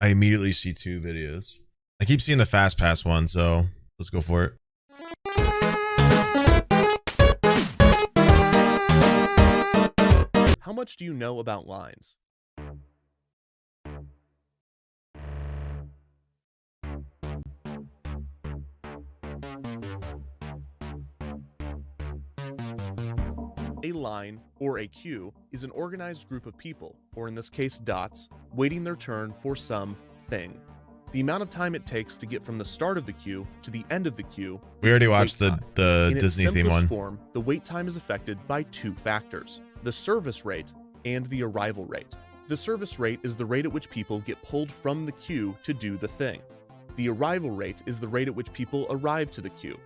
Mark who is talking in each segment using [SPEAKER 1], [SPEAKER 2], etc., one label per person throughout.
[SPEAKER 1] I immediately see two videos. I keep seeing the Fastpass one, so let's go for it.
[SPEAKER 2] How much do you know about lines? A line, or a queue, is an organized group of people, or in this case dots, waiting their turn for some thing. The amount of time it takes to get from the start of the queue to the end of the queue.
[SPEAKER 1] We already watched the Disney theme one.
[SPEAKER 2] Form, the wait time is affected by two factors: the service rate and the arrival rate. The service rate is the rate at which people get pulled from the queue to do the thing. The arrival rate is the rate at which people arrive to the queue.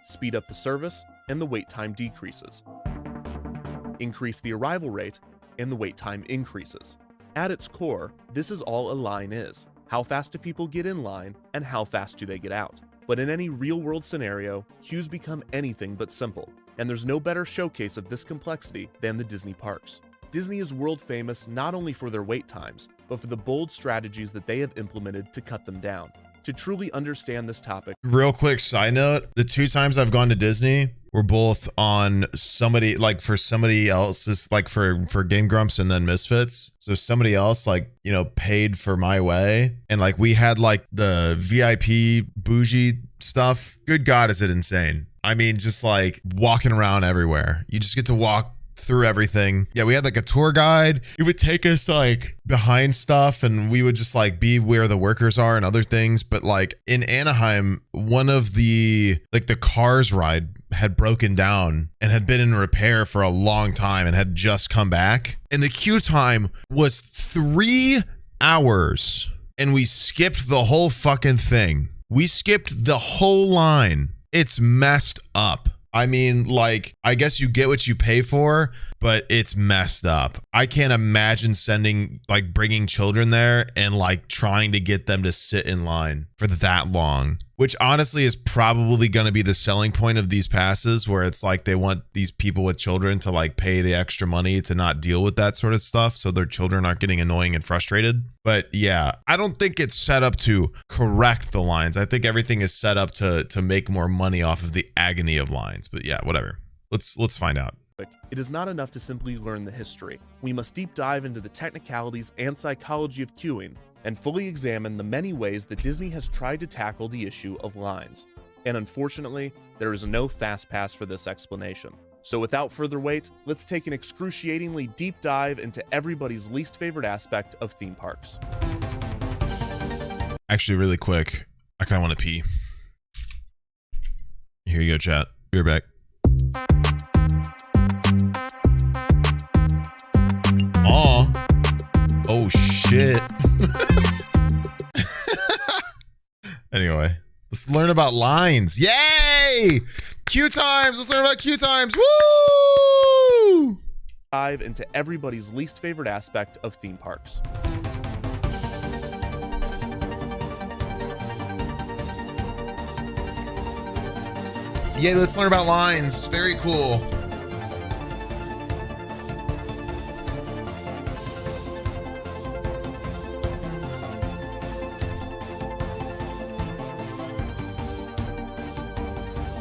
[SPEAKER 2] Speed up the service, and the wait time decreases. Increase the arrival rate, and the wait time increases. At its core, this is all a line is. How fast do people get in line, and how fast do they get out? But in any real-world scenario, queues become anything but simple, and there's no better showcase of this complexity than the Disney parks. Disney is world famous not only for their wait times, but for the bold strategies that they have implemented to cut them down. To truly understand this topic,
[SPEAKER 1] real quick side note, the two times I've gone to Disney were both on somebody, like for somebody else's, like for Game Grumps and then Misfits. So somebody else, like, you know, paid for my way, and like we had like the VIP bougie stuff. Good God, is it insane? I mean, just like walking around everywhere. You just get to walk through everything. Yeah, we had like a tour guide. He would take us like behind stuff, and we would just like be where the workers are and other things. But like in Anaheim, one of the Cars ride had broken down and had been in repair for a long time and had just come back, and the queue time was 3 hours, and we skipped the whole fucking thing. We skipped the whole line. It's messed up. I mean, like, I guess you get what you pay for, but it's messed up. I can't imagine bringing children there and like trying to get them to sit in line for that long, which honestly is probably going to be the selling point of these passes, where it's like they want these people with children to like pay the extra money to not deal with that sort of stuff, so their children aren't getting annoying and frustrated. But yeah, I don't think it's set up to correct the lines. I think everything is set up to make more money off of the agony of lines. But yeah, whatever. Let's find out.
[SPEAKER 2] It is not enough to simply learn the history. We must deep dive into the technicalities and psychology of queuing and fully examine the many ways that Disney has tried to tackle the issue of lines. And unfortunately, there is no fast pass for this explanation. So without further wait, let's take an excruciatingly deep dive into everybody's least favorite aspect of theme parks.
[SPEAKER 1] Actually, really quick, I kind of want to pee. Here you go, chat. Be right back. Oh shit. Anyway, let's learn about lines. Yay! Queue times. Let's learn about queue times. Woo!
[SPEAKER 2] Dive into everybody's least favorite aspect of theme parks.
[SPEAKER 1] Yay, let's learn about lines. Very cool.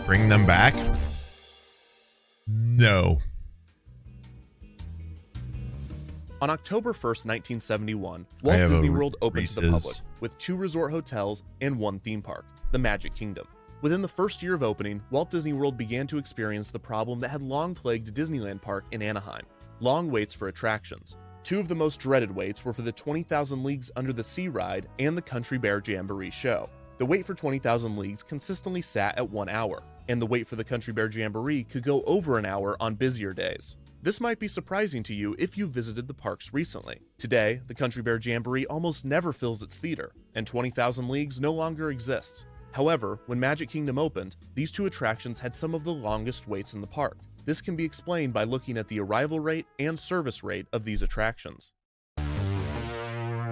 [SPEAKER 1] Bring them back? No.
[SPEAKER 2] On October 1st, 1971, Walt Disney World opened to the public with 2 resort hotels and 1 theme park, the Magic Kingdom. Within the first year of opening, Walt Disney World began to experience the problem that had long plagued Disneyland Park in Anaheim: long waits for attractions. 2 of the most dreaded waits were for the 20,000 Leagues Under the Sea ride and the Country Bear Jamboree show. The wait for 20,000 Leagues consistently sat at 1 hour, and the wait for the Country Bear Jamboree could go over an hour on busier days. This might be surprising to you if you visited the parks recently. Today, the Country Bear Jamboree almost never fills its theater, and 20,000 Leagues no longer exists. However, when Magic Kingdom opened, these 2 attractions had some of the longest waits in the park. This can be explained by looking at the arrival rate and service rate of these attractions.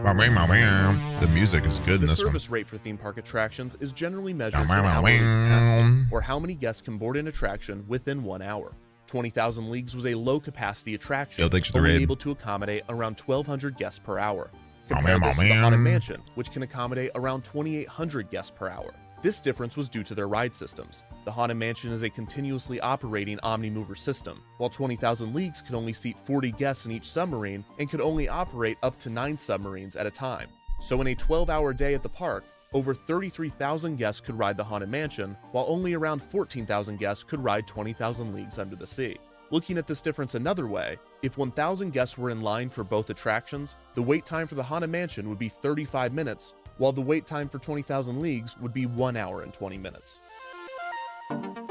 [SPEAKER 1] The music is good in this one.
[SPEAKER 2] The service rate for theme park attractions is generally measured in hourly capacity, or how many guests can board an attraction within 1 hour. 20,000 Leagues was a low-capacity attraction, only able to accommodate around 1,200 guests per hour. Compare this to the Haunted Mansion, which can accommodate around 2,800 guests per hour. This difference was due to their ride systems. The Haunted Mansion is a continuously operating omni-mover system, while 20,000 Leagues could only seat 40 guests in each submarine and could only operate up to 9 submarines at a time. So in a 12-hour day at the park, over 33,000 guests could ride the Haunted Mansion, while only around 14,000 guests could ride 20,000 Leagues Under the Sea. Looking at this difference another way, if 1,000 guests were in line for both attractions, the wait time for the Haunted Mansion would be 35 minutes, while the wait time for 20,000 Leagues would be 1 hour and 20 minutes.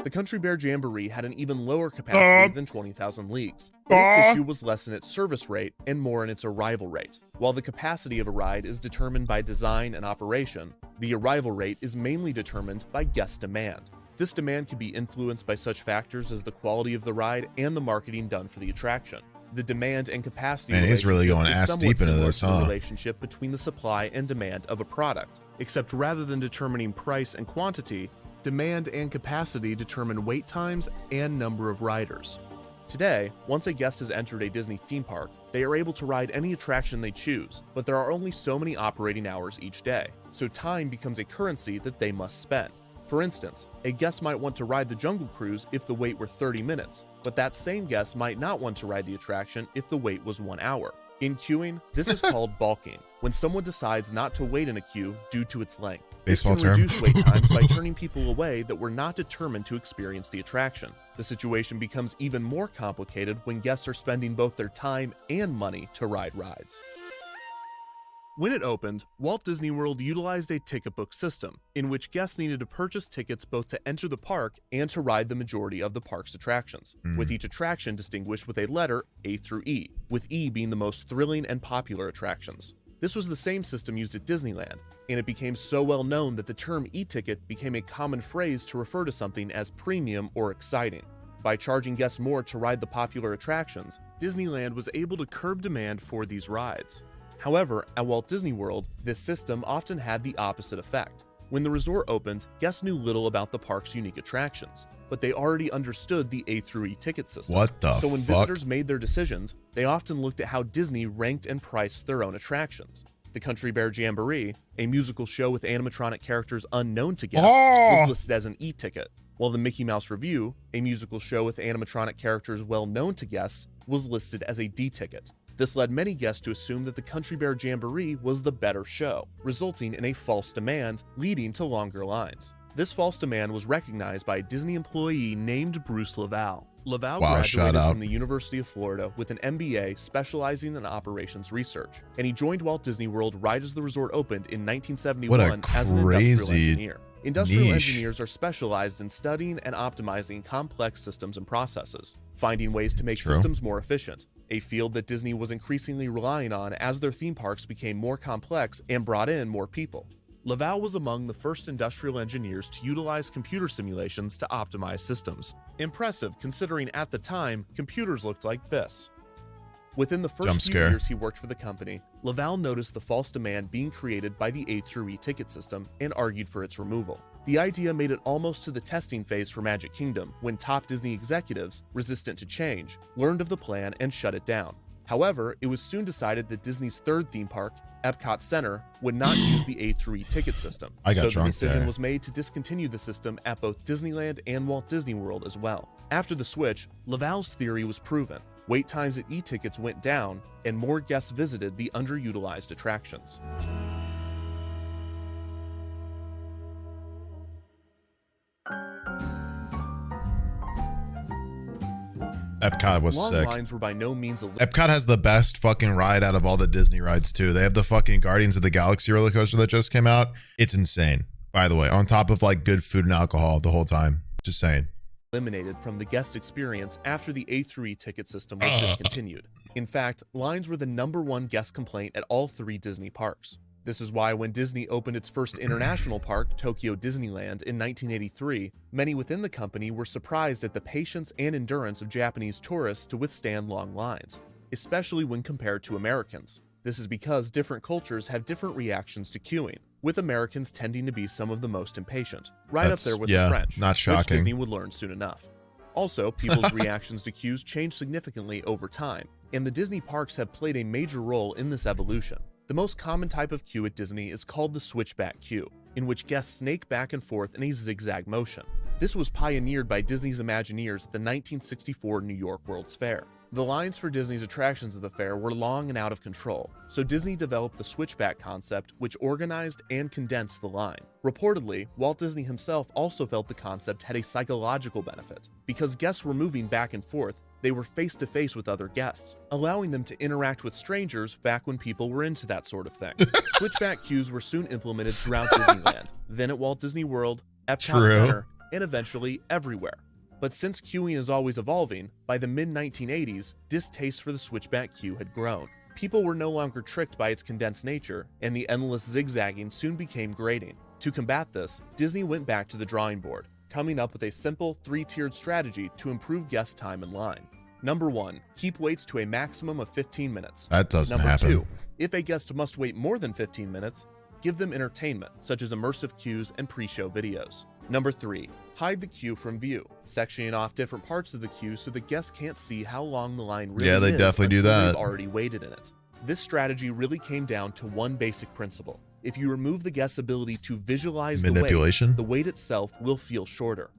[SPEAKER 2] The Country Bear Jamboree had an even lower capacity than 20,000 Leagues, but its issue was less in its service rate and more in its arrival rate. While the capacity of a ride is determined by design and operation, the arrival rate is mainly determined by guest demand. This demand can be influenced by such factors as the quality of the ride and the marketing done for the attraction. The demand and capacity
[SPEAKER 1] he's really going ass deep into this,
[SPEAKER 2] huh? The relationship between the supply and demand of a product, except rather than determining price and quantity, demand and capacity determine wait times and number of riders. Today, once a guest has entered a Disney theme park, they are able to ride any attraction they choose, but there are only so many operating hours each day, so time becomes a currency that they must spend. For instance, a guest might want to ride the Jungle Cruise if the wait were 30 minutes, but that same guest might not want to ride the attraction if the wait was 1 hour. In queuing, this is called balking, when someone decides not to wait in a queue due to its length.
[SPEAKER 1] Baseball
[SPEAKER 2] this can
[SPEAKER 1] term.
[SPEAKER 2] Reduce wait times by turning people away that were not determined to experience the attraction. The situation becomes even more complicated when guests are spending both their time and money to ride rides. When it opened, Walt Disney World utilized a ticket book system, in which guests needed to purchase tickets both to enter the park and to ride the majority of the park's attractions, with each attraction distinguished with a letter A through E, with E being the most thrilling and popular attractions. This was the same system used at Disneyland, and it became so well known that the term e-ticket became a common phrase to refer to something as premium or exciting. By charging guests more to ride the popular attractions, Disneyland was able to curb demand for these rides. However, at Walt Disney World, this system often had the opposite effect. When the resort opened, guests knew little about the park's unique attractions, but they already understood the A through E ticket system.
[SPEAKER 1] What the
[SPEAKER 2] So when
[SPEAKER 1] fuck?
[SPEAKER 2] visitors made their decisions, they often looked at how Disney ranked and priced their own attractions. The Country Bear Jamboree, a musical show with animatronic characters unknown to guests, was listed as an E-ticket, while the Mickey Mouse Revue, a musical show with animatronic characters well known to guests, was listed as a D-ticket. This led many guests to assume that the Country Bear Jamboree was the better show, resulting in a false demand, leading to longer lines. This false demand was recognized by a Disney employee named Bruce Laval. Laval graduated from the University of Florida with an MBA specializing in operations research, and he joined Walt Disney World right as the resort opened in 1971 as an industrial engineer. Industrial engineers are specialized in studying and optimizing complex systems and processes, finding ways to make systems more efficient, a field that Disney was increasingly relying on as their theme parks became more complex and brought in more people. Laval was among the first industrial engineers to utilize computer simulations to optimize systems. Impressive considering at the time, computers looked like this. Within the first few years he worked for the company, Laval noticed the false demand being created by the A through E ticket system and argued for its removal. The idea made it almost to the testing phase for Magic Kingdom when top Disney executives, resistant to change, learned of the plan and shut it down. However, it was soon decided that Disney's third theme park, Epcot Center, would not use the A through E ticket system. So the decision was made to discontinue the system at both Disneyland and Walt Disney World as well. After the switch, Laval's theory was proven. Wait times at e-tickets went down, and more guests visited the underutilized attractions.
[SPEAKER 1] Epcot was sick.
[SPEAKER 2] Lines were by no means
[SPEAKER 1] Epcot has the best fucking ride out of all the Disney rides too. They have the fucking Guardians of the Galaxy roller coaster that just came out. It's insane, by the way, on top of like good food and alcohol the whole time. Just saying.
[SPEAKER 2] Eliminated from the guest experience after the A through E ticket system was discontinued. In fact, lines were the #1 guest complaint at all 3 Disney parks. This is why when Disney opened its first international park, Tokyo Disneyland, in 1983, many within the company were surprised at the patience and endurance of Japanese tourists to withstand long lines, especially when compared to Americans. This is because different cultures have different reactions to queuing, with Americans tending to be some of the most impatient, up there with the French,
[SPEAKER 1] not shocking.
[SPEAKER 2] which Disney would learn soon enough. Also, people's reactions to queues change significantly over time, and the Disney parks have played a major role in this evolution. The most common type of queue at Disney is called the switchback queue, in which guests snake back and forth in a zigzag motion. This was pioneered by Disney's Imagineers at the 1964 New York World's Fair. The lines for Disney's attractions at the fair were long and out of control, so Disney developed the switchback concept, which organized and condensed the line. Reportedly, Walt Disney himself also felt the concept had a psychological benefit. Because guests were moving back and forth, they were face-to-face with other guests, allowing them to interact with strangers back when people were into that sort of thing. Switchback queues were soon implemented throughout Disneyland, then at Walt Disney World, Epcot Center, and eventually everywhere. But since queuing is always evolving, by the mid-1980s, distaste for the switchback queue had grown. People were no longer tricked by its condensed nature, and the endless zigzagging soon became grating. To combat this, Disney went back to the drawing board, coming up with a simple three-tiered strategy to improve guest time in line. Number 1, keep waits to a maximum of 15 minutes.
[SPEAKER 1] That doesn't
[SPEAKER 2] happen.
[SPEAKER 1] Number
[SPEAKER 2] 2, if a guest must wait more than 15 minutes, give them entertainment, such as immersive queues and pre-show videos. Number 3, hide the queue from view, sectioning off different parts of the queue so the guests can't see how long the line really is.
[SPEAKER 1] Yeah, they definitely do that.
[SPEAKER 2] They've already waited in it. This strategy really came down to one basic principle. If you remove the guest's ability to visualize
[SPEAKER 1] manipulation,
[SPEAKER 2] the wait itself will feel shorter.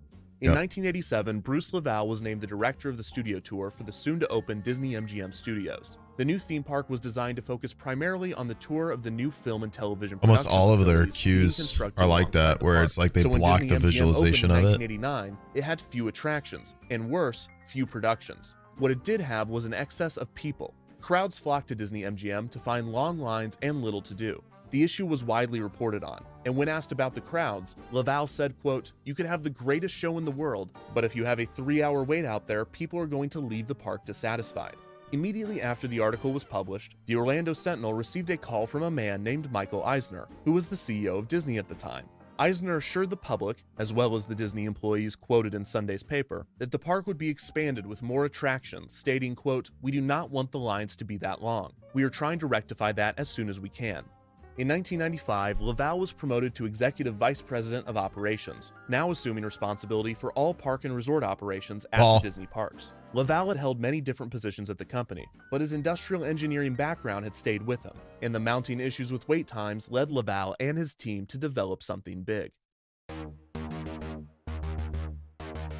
[SPEAKER 2] In 1987, Bruce Lavelle was named the director of the studio tour for the soon-to-open Disney MGM Studios. The new theme park was designed to focus primarily on the tour of the new film and television production.
[SPEAKER 1] Almost all of their cues are like that, where it's like they block the visualization of it.
[SPEAKER 2] In 1989, it had few attractions, and worse, few productions. What it did have was an excess of people. Crowds flocked to Disney MGM to find long lines and little to do. The issue was widely reported on, and when asked about the crowds, Lavelle said, quote, "You could have the greatest show in the world, but if you have a 3-hour wait out there, people are going to leave the park dissatisfied." Immediately after the article was published, the Orlando Sentinel received a call from a man named Michael Eisner, who was the CEO of Disney at the time. Eisner assured the public, as well as the Disney employees quoted in Sunday's paper, that the park would be expanded with more attractions, stating, quote, "We do not want the lines to be that long. We are trying to rectify that as soon as we can." In 1995, Lavelle was promoted to Executive Vice President of Operations, now assuming responsibility for all park and resort operations at the Disney parks. Lavelle had held many different positions at the company, but his industrial engineering background had stayed with him, and the mounting issues with wait times led Lavelle and his team to develop something big.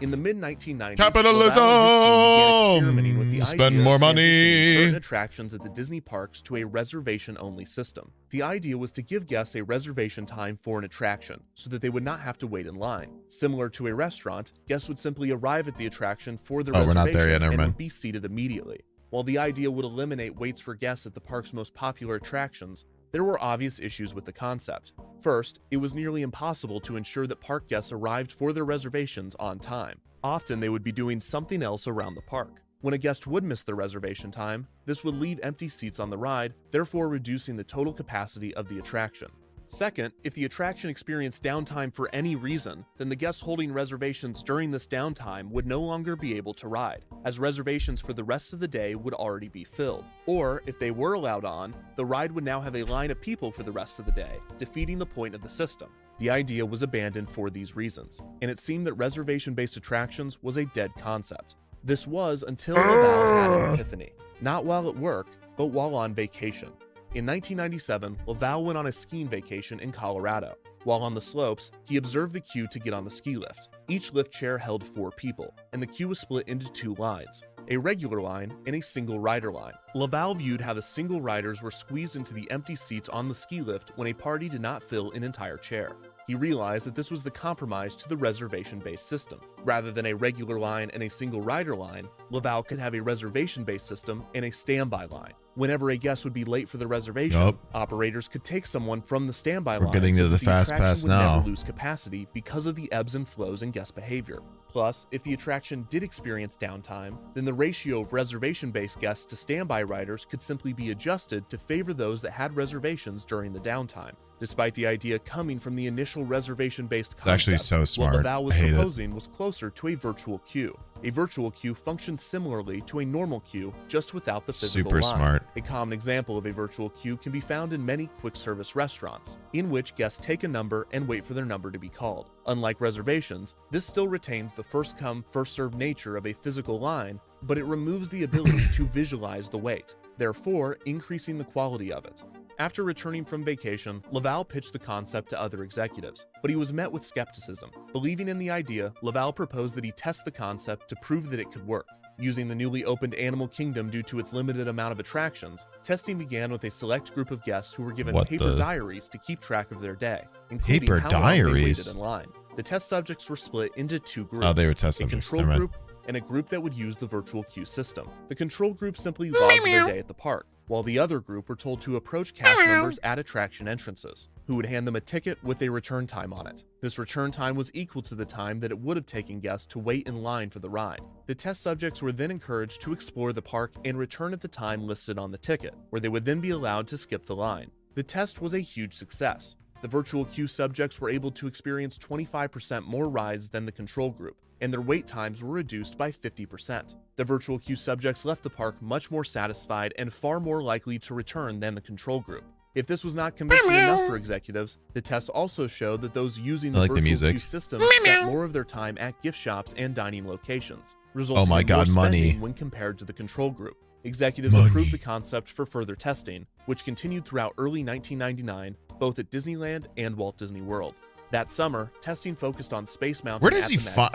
[SPEAKER 2] In the mid-1990s,
[SPEAKER 1] capitalism,
[SPEAKER 2] experimenting with the
[SPEAKER 1] spend more money,
[SPEAKER 2] certain attractions at the Disney parks to a reservation-only system. The idea was to give guests a reservation time for an attraction, so that they would not have to wait in line. Similar to a restaurant, guests would simply arrive at the attraction for the reservation
[SPEAKER 1] we're not there yet, never mind,
[SPEAKER 2] would be seated immediately. While the idea would eliminate waits for guests at the park's most popular attractions, there were obvious issues with the concept. First, it was nearly impossible to ensure that park guests arrived for their reservations on time. Often they would be doing something else around the park. When a guest would miss their reservation time, this would leave empty seats on the ride, therefore reducing the total capacity of the attraction. Second, if the attraction experienced downtime for any reason, then the guests holding reservations during this downtime would no longer be able to ride, as reservations for the rest of the day would already be filled. Or, if they were allowed on, the ride would now have a line of people for the rest of the day, defeating the point of the system. The idea was abandoned for these reasons, and it seemed that reservation-based attractions was a dead concept. This was until Lavelle had an epiphany, not while at work, but while on vacation. In 1997, Lavelle went on a skiing vacation in Colorado. While on the slopes, he observed the queue to get on the ski lift. Each lift chair held 4 people, and the queue was split into 2 lines, a regular line and a single rider line. Lavelle viewed how the single riders were squeezed into the empty seats on the ski lift when a party did not fill an entire chair. He realized that this was the compromise to the reservation-based system. Rather than a regular line and a single rider line, Lavelle could have a reservation-based system and a standby line. Whenever a guest would be late for the reservation, operators could take someone from the standby line.
[SPEAKER 1] We're getting to the Fastpass now.
[SPEAKER 2] Never lose capacity because of the ebbs and flows in guest behavior. Plus, if the attraction did experience downtime, then the ratio of reservation-based guests to standby riders could simply be adjusted to favor those that had reservations during the downtime. Despite the idea coming from the initial reservation-based concept,
[SPEAKER 1] it's actually so smart.
[SPEAKER 2] What Lavelle was proposing was closer to a virtual queue. A virtual queue functions similarly to a normal queue, just without the physical line.
[SPEAKER 1] Super smart.
[SPEAKER 2] A common example of a virtual queue can be found in many quick-service restaurants, in which guests take a number and wait for their number to be called. Unlike reservations, this still retains the first-come, first-served nature of a physical line, but it removes the ability to visualize the wait, therefore increasing the quality of it. After returning from vacation, Laval pitched the concept to other executives, but he was met with skepticism. Believing in the idea, Laval proposed that he test the concept to prove that it could work. Using the newly opened Animal Kingdom due to its limited amount of attractions, testing began with a select group of guests who were given paper diaries to keep track of their day, including how long they waited in line. The test subjects were split into two groups.
[SPEAKER 1] Oh, they were test
[SPEAKER 2] subjects. A control group and a group that would use the virtual queue system. The control group simply logged their day at the park, while the other group were told to approach cast members at attraction entrances, who would hand them a ticket with a return time on it. This return time was equal to the time that it would have taken guests to wait in line for the ride. The test subjects were then encouraged to explore the park and return at the time listed on the ticket, where they would then be allowed to skip the line. The test was a huge success. The virtual queue subjects were able to experience 25% more rides than the control group, and their wait times were reduced by 50%. The virtual queue subjects left the park much more satisfied and far more likely to return than the control group. If this was not convincing enough for executives, the tests also showed that those using the virtual queue system spent more of their time at gift shops and dining locations, resulting in more spending when compared to the control group. Executives approved the concept for further testing, which continued throughout early 1999, both at Disneyland and Walt Disney World. That summer, testing focused on Space Mountain.
[SPEAKER 1] Where does he find?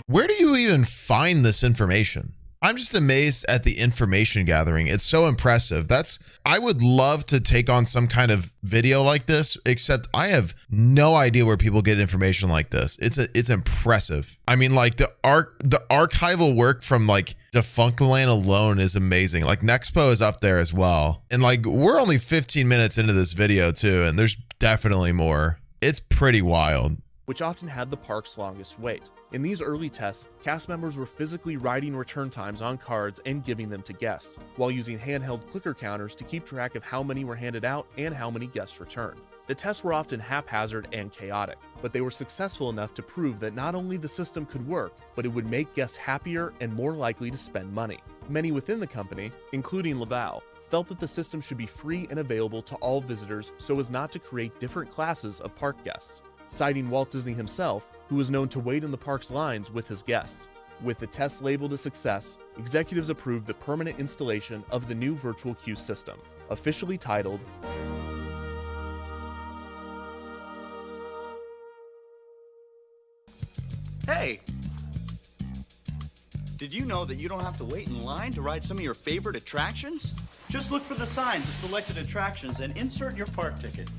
[SPEAKER 1] Where do you even find this information? I'm just amazed at the information gathering. It's so impressive. I would love to take on some kind of video like this, except I have no idea where people get information like this. It's impressive. I mean, like the archival work from like Defunctland alone is amazing. Like Nexpo is up there as well. And like we're only 15 minutes into this video too, and there's definitely more. It's pretty wild.
[SPEAKER 2] Which often had the park's longest wait. In these early tests, cast members were physically writing return times on cards and giving them to guests, while using handheld clicker counters to keep track of how many were handed out and how many guests returned. The tests were often haphazard and chaotic, but they were successful enough to prove that not only the system could work, but it would make guests happier and more likely to spend money. Many within the company, including Laval, felt that the system should be free and available to all visitors so as not to create different classes of park guests, citing Walt Disney himself, who was known to wait in the park's lines with his guests. With the test labeled a success, executives approved the permanent installation of the new virtual queue system, officially titled
[SPEAKER 3] Hey! Did you know that you don't have to wait in line to ride some of your favorite attractions? Just look for the signs of selected attractions and insert your park ticket.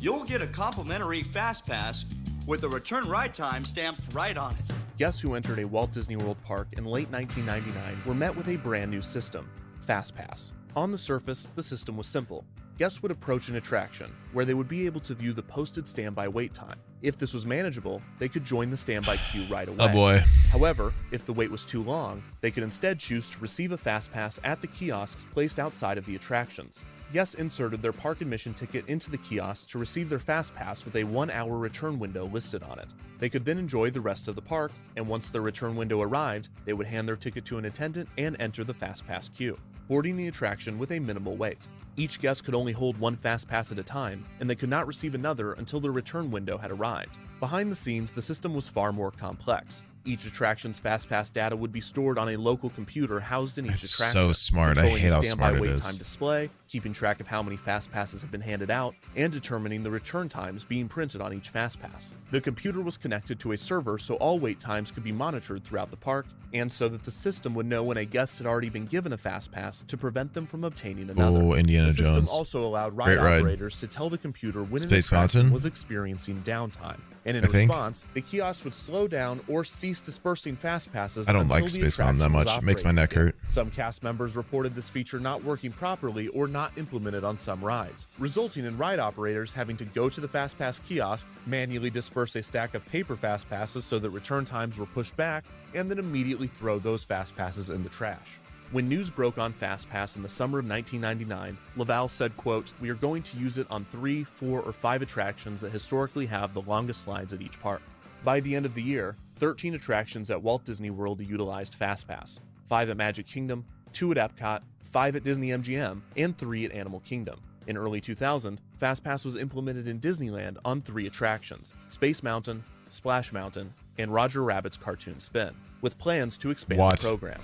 [SPEAKER 3] You'll get a complimentary Fastpass with a return ride time stamped right on it.
[SPEAKER 2] Guests who entered a Walt Disney World park in late 1999 were met with a brand new system, Fastpass. On the surface, the system was simple. Guests would approach an attraction, where they would be able to view the posted standby wait time. If this was manageable, they could join the standby queue right away.
[SPEAKER 1] Oh boy.
[SPEAKER 2] However, if the wait was too long, they could instead choose to receive a Fastpass at the kiosks placed outside of the attractions. Guests inserted their park admission ticket into the kiosk to receive their Fastpass with a 1-hour return window listed on it. They could then enjoy the rest of the park, and once their return window arrived, they would hand their ticket to an attendant and enter the Fastpass queue, boarding the attraction with a minimal wait. Each guest could only hold one Fastpass at a time, and they could not receive another until their return window had arrived. Behind the scenes, the system was far more complex. Each attraction's Fastpass data would be stored on a local computer housed in each attraction.
[SPEAKER 1] So smart. I hate how smart it
[SPEAKER 2] wait
[SPEAKER 1] is.
[SPEAKER 2] time display, keeping track of how many Fastpasses have been handed out, and determining the return times being printed on each Fastpass. The computer was connected to a server so all wait times could be monitored throughout the park, and so that the system would know when a guest had already been given a Fastpass to prevent them from obtaining another.
[SPEAKER 1] Oh, Indiana
[SPEAKER 2] Jones. The system
[SPEAKER 1] Jones.
[SPEAKER 2] also allowed ride operators to tell the computer when
[SPEAKER 1] Space
[SPEAKER 2] an attraction
[SPEAKER 1] Mountain
[SPEAKER 2] was experiencing downtime. And in response, the kiosk would slow down or cease dispersing Fastpasses.
[SPEAKER 1] I don't like Space Mountain that much. It makes my neck hurt.
[SPEAKER 2] Some cast members reported this feature not working properly or not implemented on some rides, resulting in ride operators having to go to the Fastpass kiosk, manually disperse a stack of paper Fastpasses so that return times were pushed back, and then immediately throw those Fastpasses in the trash. When news broke on Fastpass in the summer of 1999, Laval said, quote, "We are going to use it on 3, 4, or 5 attractions that historically have the longest lines at each park." By the end of the year, 13 attractions at Walt Disney World utilized Fastpass, 5 at Magic Kingdom, 2 at Epcot, 5 at Disney MGM, and 3 at Animal Kingdom. In early 2000, Fastpass was implemented in Disneyland on 3 attractions, Space Mountain, Splash Mountain, and Roger Rabbit's Cartoon Spin, with plans to expand the program.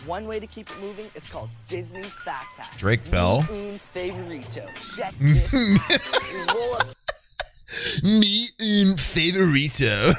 [SPEAKER 4] One way to keep it moving is called Disney's Fastpass.
[SPEAKER 1] Drake Bell.
[SPEAKER 4] Un favorito. Check this out. You roll up.
[SPEAKER 1] Me un favorito.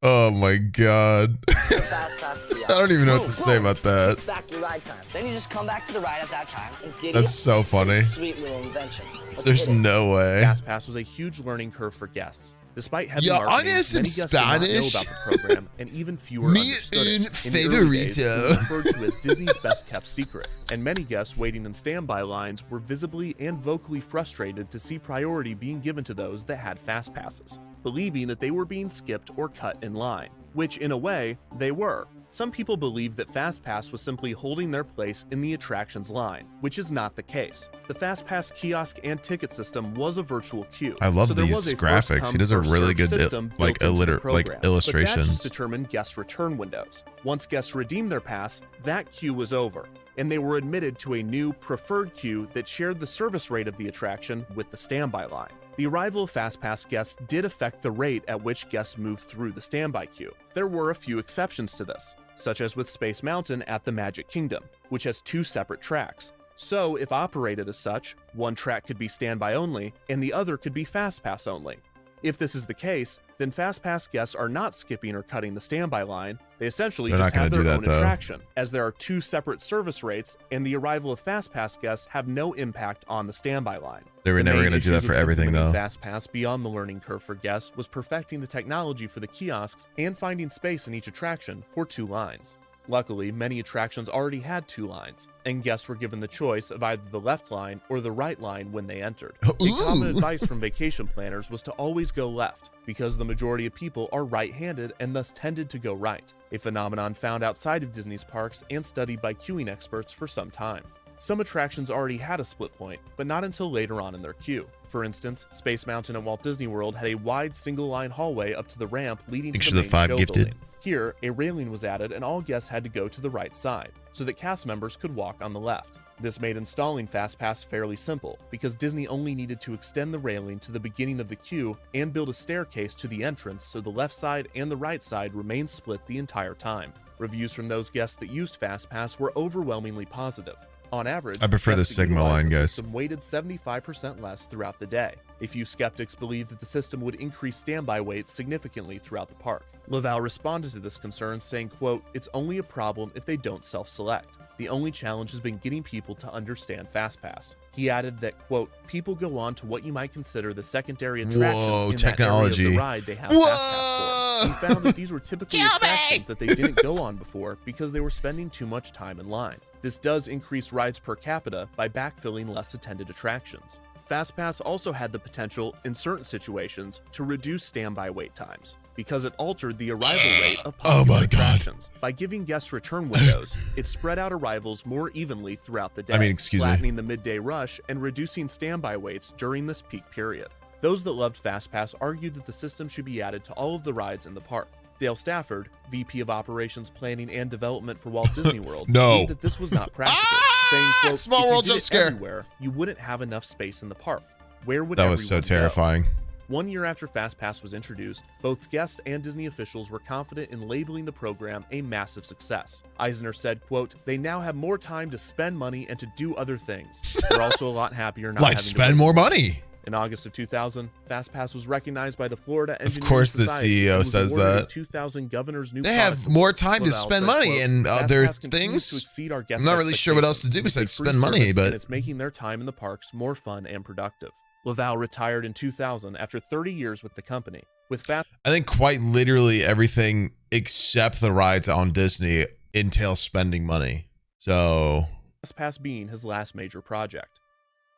[SPEAKER 1] Oh my god. I don't even know what to say about that.
[SPEAKER 4] Back your ride time. Then you just come back to the ride at that time.
[SPEAKER 1] That's so funny.
[SPEAKER 4] Sweet little invention.
[SPEAKER 1] There's no way.
[SPEAKER 2] Fastpass was a huge learning curve for guests. Despite heavy marketing, many guests did not know about the program, and even fewer understood it. In the early days, it was referred to as Disney's best-kept secret, and many guests waiting in standby lines were visibly and vocally frustrated to see priority being given to those that had fast passes, believing that they were being skipped or cut in line, which in a way, they were. Some people believed that Fastpass was simply holding their place in the attractions line, which is not the case. The Fastpass kiosk and ticket system was a virtual queue.
[SPEAKER 1] I love these graphics. He does a really good illustrations.
[SPEAKER 2] But that just determined guest return windows. Once guests redeemed their pass, that queue was over, and they were admitted to a new preferred queue that shared the service rate of the attraction with the standby line. The arrival of Fastpass guests did affect the rate at which guests moved through the standby queue. There were a few exceptions to this, such as with Space Mountain at the Magic Kingdom, which has 2 separate tracks. So if operated as such, one track could be standby only, and the other could be Fastpass only. If this is the case, then Fastpass guests are not skipping or cutting the standby line. They essentially just have their own attraction, as there are 2 separate service rates, and the arrival of Fastpass guests have no impact on the standby line.
[SPEAKER 1] They were never going to do that for everything, though.
[SPEAKER 2] Fastpass beyond the learning curve for guests was perfecting the technology for the kiosks and finding space in each attraction for 2 lines. Luckily, many attractions already had 2 lines, and guests were given the choice of either the left line or the right line when they entered. A common advice from vacation planners was to always go left, because the majority of people are right-handed and thus tended to go right, a phenomenon found outside of Disney's parks and studied by queuing experts for some time. Some attractions already had a split point, but not until later on in their queue. For instance, Space Mountain at Walt Disney World had a wide single-line hallway up to the ramp leading to the main show building. Here, a railing was added and all guests had to go to the right side, so that cast members could walk on the left. This made installing Fastpass fairly simple, because Disney only needed to extend the railing to the beginning of the queue and build a staircase to the entrance so the left side and the right side remained split the entire time. Reviews from those guests that used Fastpass were overwhelmingly positive. On average,
[SPEAKER 1] I prefer the Sigma line, guys.
[SPEAKER 2] The system weighted 75% less throughout the day. A few skeptics believed that the system would increase standby weight significantly throughout the park. Laval responded to this concern saying, quote, "It's only a problem if they don't self-select. The only challenge has been getting people to understand Fastpass." He added that, quote, "People go on to what you might consider the secondary attractions in
[SPEAKER 1] technology.
[SPEAKER 2] that area of the ride they have Fastpass for. He found that these were typically attractions that they didn't go on before because they were spending too much time in line. This does increase rides per capita by backfilling less attended attractions. Fastpass also had the potential, in certain situations, to reduce standby wait times, because it altered the arrival rate of popular attractions. By giving guests return windows, it spread out arrivals more evenly throughout the day, flattening the midday rush and reducing standby waits during this peak period. Those that loved Fastpass argued that the system should be added to all of the rides in the park. Dale Stafford, VP of Operations Planning and Development for Walt Disney World, believed that this was not practical, saying, quote,
[SPEAKER 1] "Small world jump scare.
[SPEAKER 2] Everywhere, you wouldn't have enough space in the park. Where would
[SPEAKER 1] that was so terrifying."
[SPEAKER 2] Go? 1 year after Fastpass was introduced, both guests and Disney officials were confident in labeling the program a massive success. Eisner said, quote, "They now have more time to spend money and to do other things. They're also a lot happier not having to
[SPEAKER 1] spend more money."
[SPEAKER 2] In August of 2000, Fastpass was recognized by the Florida Engineering
[SPEAKER 1] Of course, the
[SPEAKER 2] Society
[SPEAKER 1] CEO says that.
[SPEAKER 2] 2000 Governor's New
[SPEAKER 1] They have more time to spend money and other things. I'm not really sure what else to do besides spend money, but
[SPEAKER 2] it's making their time in the parks more fun and productive. Laval retired in 2000 after 30 years with the company. I
[SPEAKER 1] think quite literally everything except the rides on Disney entails spending money. So
[SPEAKER 2] Fastpass being his last major project.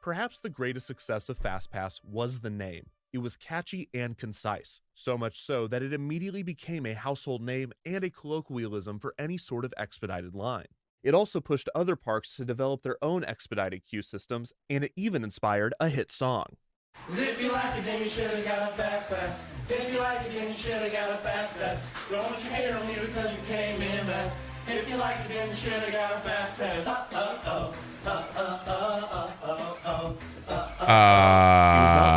[SPEAKER 2] Perhaps the greatest success of Fastpass was the name. It was catchy and concise, so much so that it immediately became a household name and a colloquialism for any sort of expedited line. It also pushed other parks to develop their own expedited queue systems, and it even inspired a hit song.
[SPEAKER 5] If you like it, then you should have got a Fastpass. If you like it, then you should have got a Fastpass. Don't you hate on me because you came in last. If you like it, then you should have got a Fastpass. He was not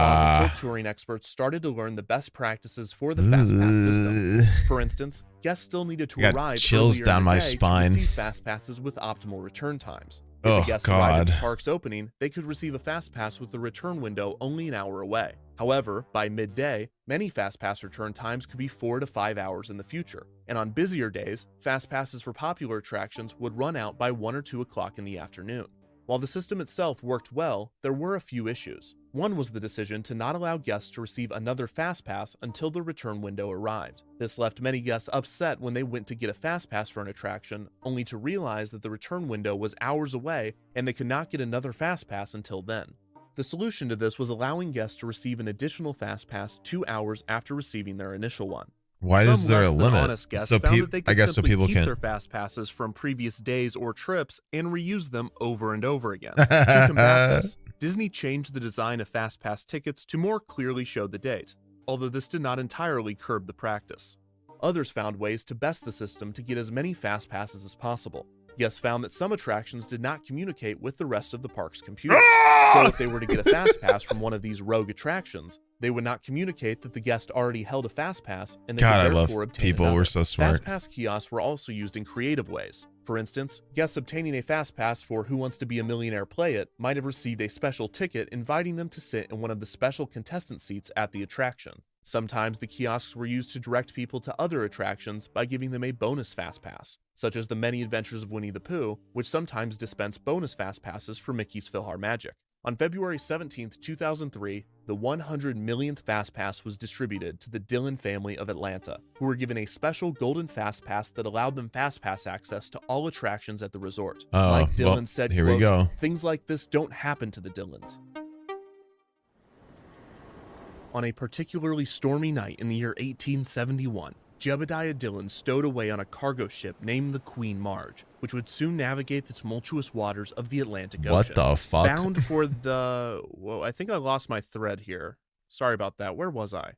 [SPEAKER 5] long until
[SPEAKER 2] touring experts started to learn the best practices for the Fastpass system. For instance, guests still needed to arrive
[SPEAKER 1] chills
[SPEAKER 2] earlier
[SPEAKER 1] down
[SPEAKER 2] in the
[SPEAKER 1] my
[SPEAKER 2] day
[SPEAKER 1] spine.
[SPEAKER 2] to receive Fastpasses with optimal return times. If
[SPEAKER 1] Oh,
[SPEAKER 2] a guest
[SPEAKER 1] God.
[SPEAKER 2] arrived at the park's opening, they could receive a Fastpass with the return window only an hour away. However, by midday, many Fastpass return times could be 4 to 5 hours in the future. And on busier days, Fastpasses for popular attractions would run out by 1 or 2 o'clock in the afternoon. While the system itself worked well, there were a few issues. One was the decision to not allow guests to receive another Fastpass until the return window arrived. This left many guests upset when they went to get a Fastpass for an attraction, only to realize that the return window was hours away and they could not get another Fastpass until then. The solution to this was allowing guests to receive an additional Fastpass 2 hours after receiving their initial one.
[SPEAKER 1] Why is there a limit?
[SPEAKER 2] Honest guests found that they could
[SPEAKER 1] I guess so
[SPEAKER 2] simply
[SPEAKER 1] people
[SPEAKER 2] keep
[SPEAKER 1] can
[SPEAKER 2] their fast passes from previous days or trips and reuse them over and over again. To combat this, Disney changed the design of FastPass tickets to more clearly show the date, although this did not entirely curb the practice. Others found ways to best the system to get as many fast passes as possible. Guests found that some attractions did not communicate with the rest of the park's computers. So if they were to get a fast pass from one of these rogue attractions, they would not communicate that the guest already held a fast pass and they
[SPEAKER 1] God,
[SPEAKER 2] could
[SPEAKER 1] I love
[SPEAKER 2] therefore obtain
[SPEAKER 1] people.
[SPEAKER 2] another.
[SPEAKER 1] We're so smart.
[SPEAKER 2] Fast pass kiosks were also used in creative ways. For instance, guests obtaining a fast pass for Who Wants to Be a Millionaire Play It might have received a special ticket inviting them to sit in one of the special contestant seats at the attraction. Sometimes the kiosks were used to direct people to other attractions by giving them a bonus fast pass, such as the Many Adventures of Winnie the Pooh, which sometimes dispensed bonus fast passes for Mickey's PhilharMagic. On February 17, 2003, the 100 millionth Fast Pass was distributed to the Dillon family of Atlanta, who were given a special golden Fast Pass that allowed them Fast Pass access to all attractions at the resort. Like Dillon said,
[SPEAKER 1] here
[SPEAKER 2] quote,
[SPEAKER 1] we go.
[SPEAKER 2] "Things like this don't happen to the Dillons." On a particularly stormy night in the year 1871, Jebediah Dillon stowed away on a cargo ship named the Queen Marge, which would soon navigate the tumultuous waters of the Atlantic Ocean.
[SPEAKER 1] What the fuck?
[SPEAKER 2] Bound for the... Whoa, I think I lost my thread here. Sorry about that. Where was I?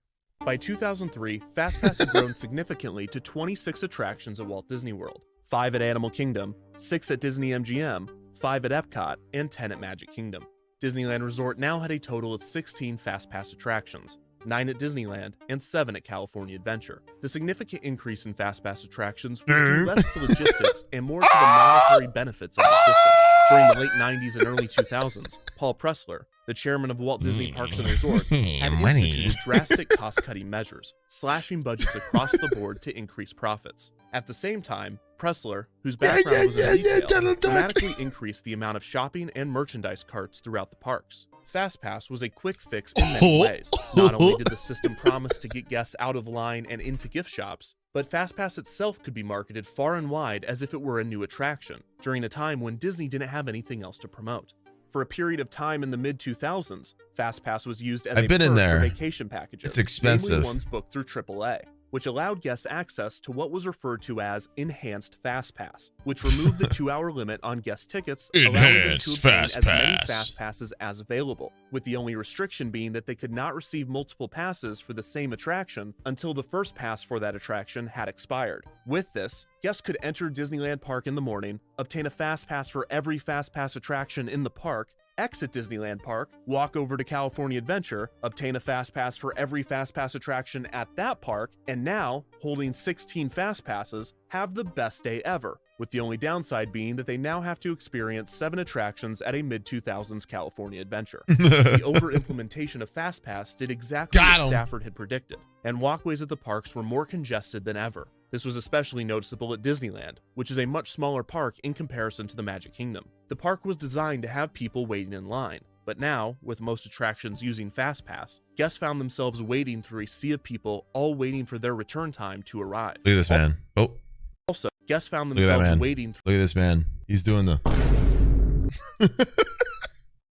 [SPEAKER 2] By 2003, FastPass had grown significantly to 26 attractions at Walt Disney World, 5 at Animal Kingdom, 6 at Disney MGM, 5 at Epcot, and 10 at Magic Kingdom. Disneyland Resort now had a total of 16 FastPass attractions, 9 at Disneyland, and 7 at California Adventure. The significant increase in FastPass attractions was due less to logistics and more to the monetary benefits of the system. During the late 90s and early 2000s, Paul Pressler, the chairman of Walt Disney Parks and Resorts, had instituted drastic cost-cutting measures, slashing budgets across the board to increase profits. At the same time, Pressler, whose background was in retail, dramatically increased the amount of shopping and merchandise carts throughout the parks. FastPass was a quick fix in many ways. Not only did the system promise to get guests out of line and into gift shops, but FastPass itself could be marketed far and wide as if it were a new attraction, during a time when Disney didn't have anything else to promote. For a period of time in the mid-2000s, FastPass was used as a perk for vacation packages,
[SPEAKER 1] it's expensive,
[SPEAKER 2] namely ones booked through AAA, which allowed guests access to what was referred to as Enhanced FastPass, which removed the 2-hour limit on guest tickets, allowing them to obtain as many FastPasses as available, with the only restriction being that they could not receive multiple passes for the same attraction until the first pass for that attraction had expired. With this, guests could enter Disneyland Park in the morning, obtain a FastPass for every FastPass attraction in the park, exit Disneyland Park, walk over to California Adventure, obtain a Fast Pass for every Fast Pass attraction at that park, and now, holding 16 Fast Passes, have the best day ever, with the only downside being that they now have to experience 7 attractions at a mid-2000s California Adventure. The over-implementation of Fast Pass did exactly what Stafford had predicted, and walkways at the parks were more congested than ever. This was especially noticeable at Disneyland, which is a much smaller park in comparison to the Magic Kingdom. The park was designed to have people waiting in line, but now, with most attractions using FastPass, guests found themselves wading through a sea of people, all waiting for their return time to arrive.
[SPEAKER 1] Look at this man.
[SPEAKER 2] Also, guests found themselves waiting
[SPEAKER 1] Look at this man. He's doing the...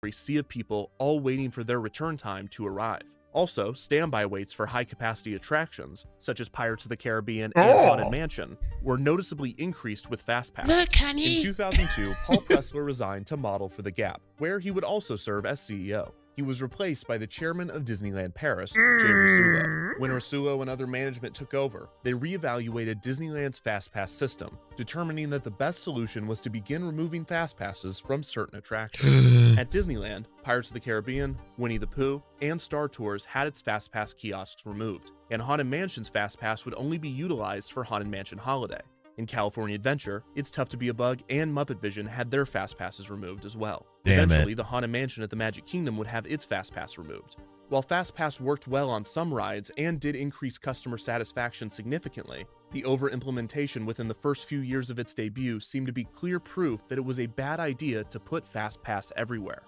[SPEAKER 2] a sea of people, all waiting for their return time to arrive. Also, standby waits for high-capacity attractions, such as Pirates of the Caribbean and Haunted Mansion, were noticeably increased with FastPass. In 2002, Paul Pressler resigned to model for The Gap, where he would also serve as CEO. He was replaced by the chairman of Disneyland Paris, Jay Rasulo. When Rasulo and other management took over, they reevaluated Disneyland's Fastpass system, determining that the best solution was to begin removing Fastpasses from certain attractions. At Disneyland, Pirates of the Caribbean, Winnie the Pooh, and Star Tours had its Fastpass kiosks removed, and Haunted Mansion's Fastpass would only be utilized for Haunted Mansion Holiday. In California Adventure, It's Tough to Be a Bug and Muppet Vision had their Fastpasses removed as well. Eventually, the Haunted Mansion at the Magic Kingdom would have its Fastpass removed. While Fastpass worked well on some rides and did increase customer satisfaction significantly, the over-implementation within the first few years of its debut seemed to be clear proof that it was a bad idea to put Fastpass everywhere.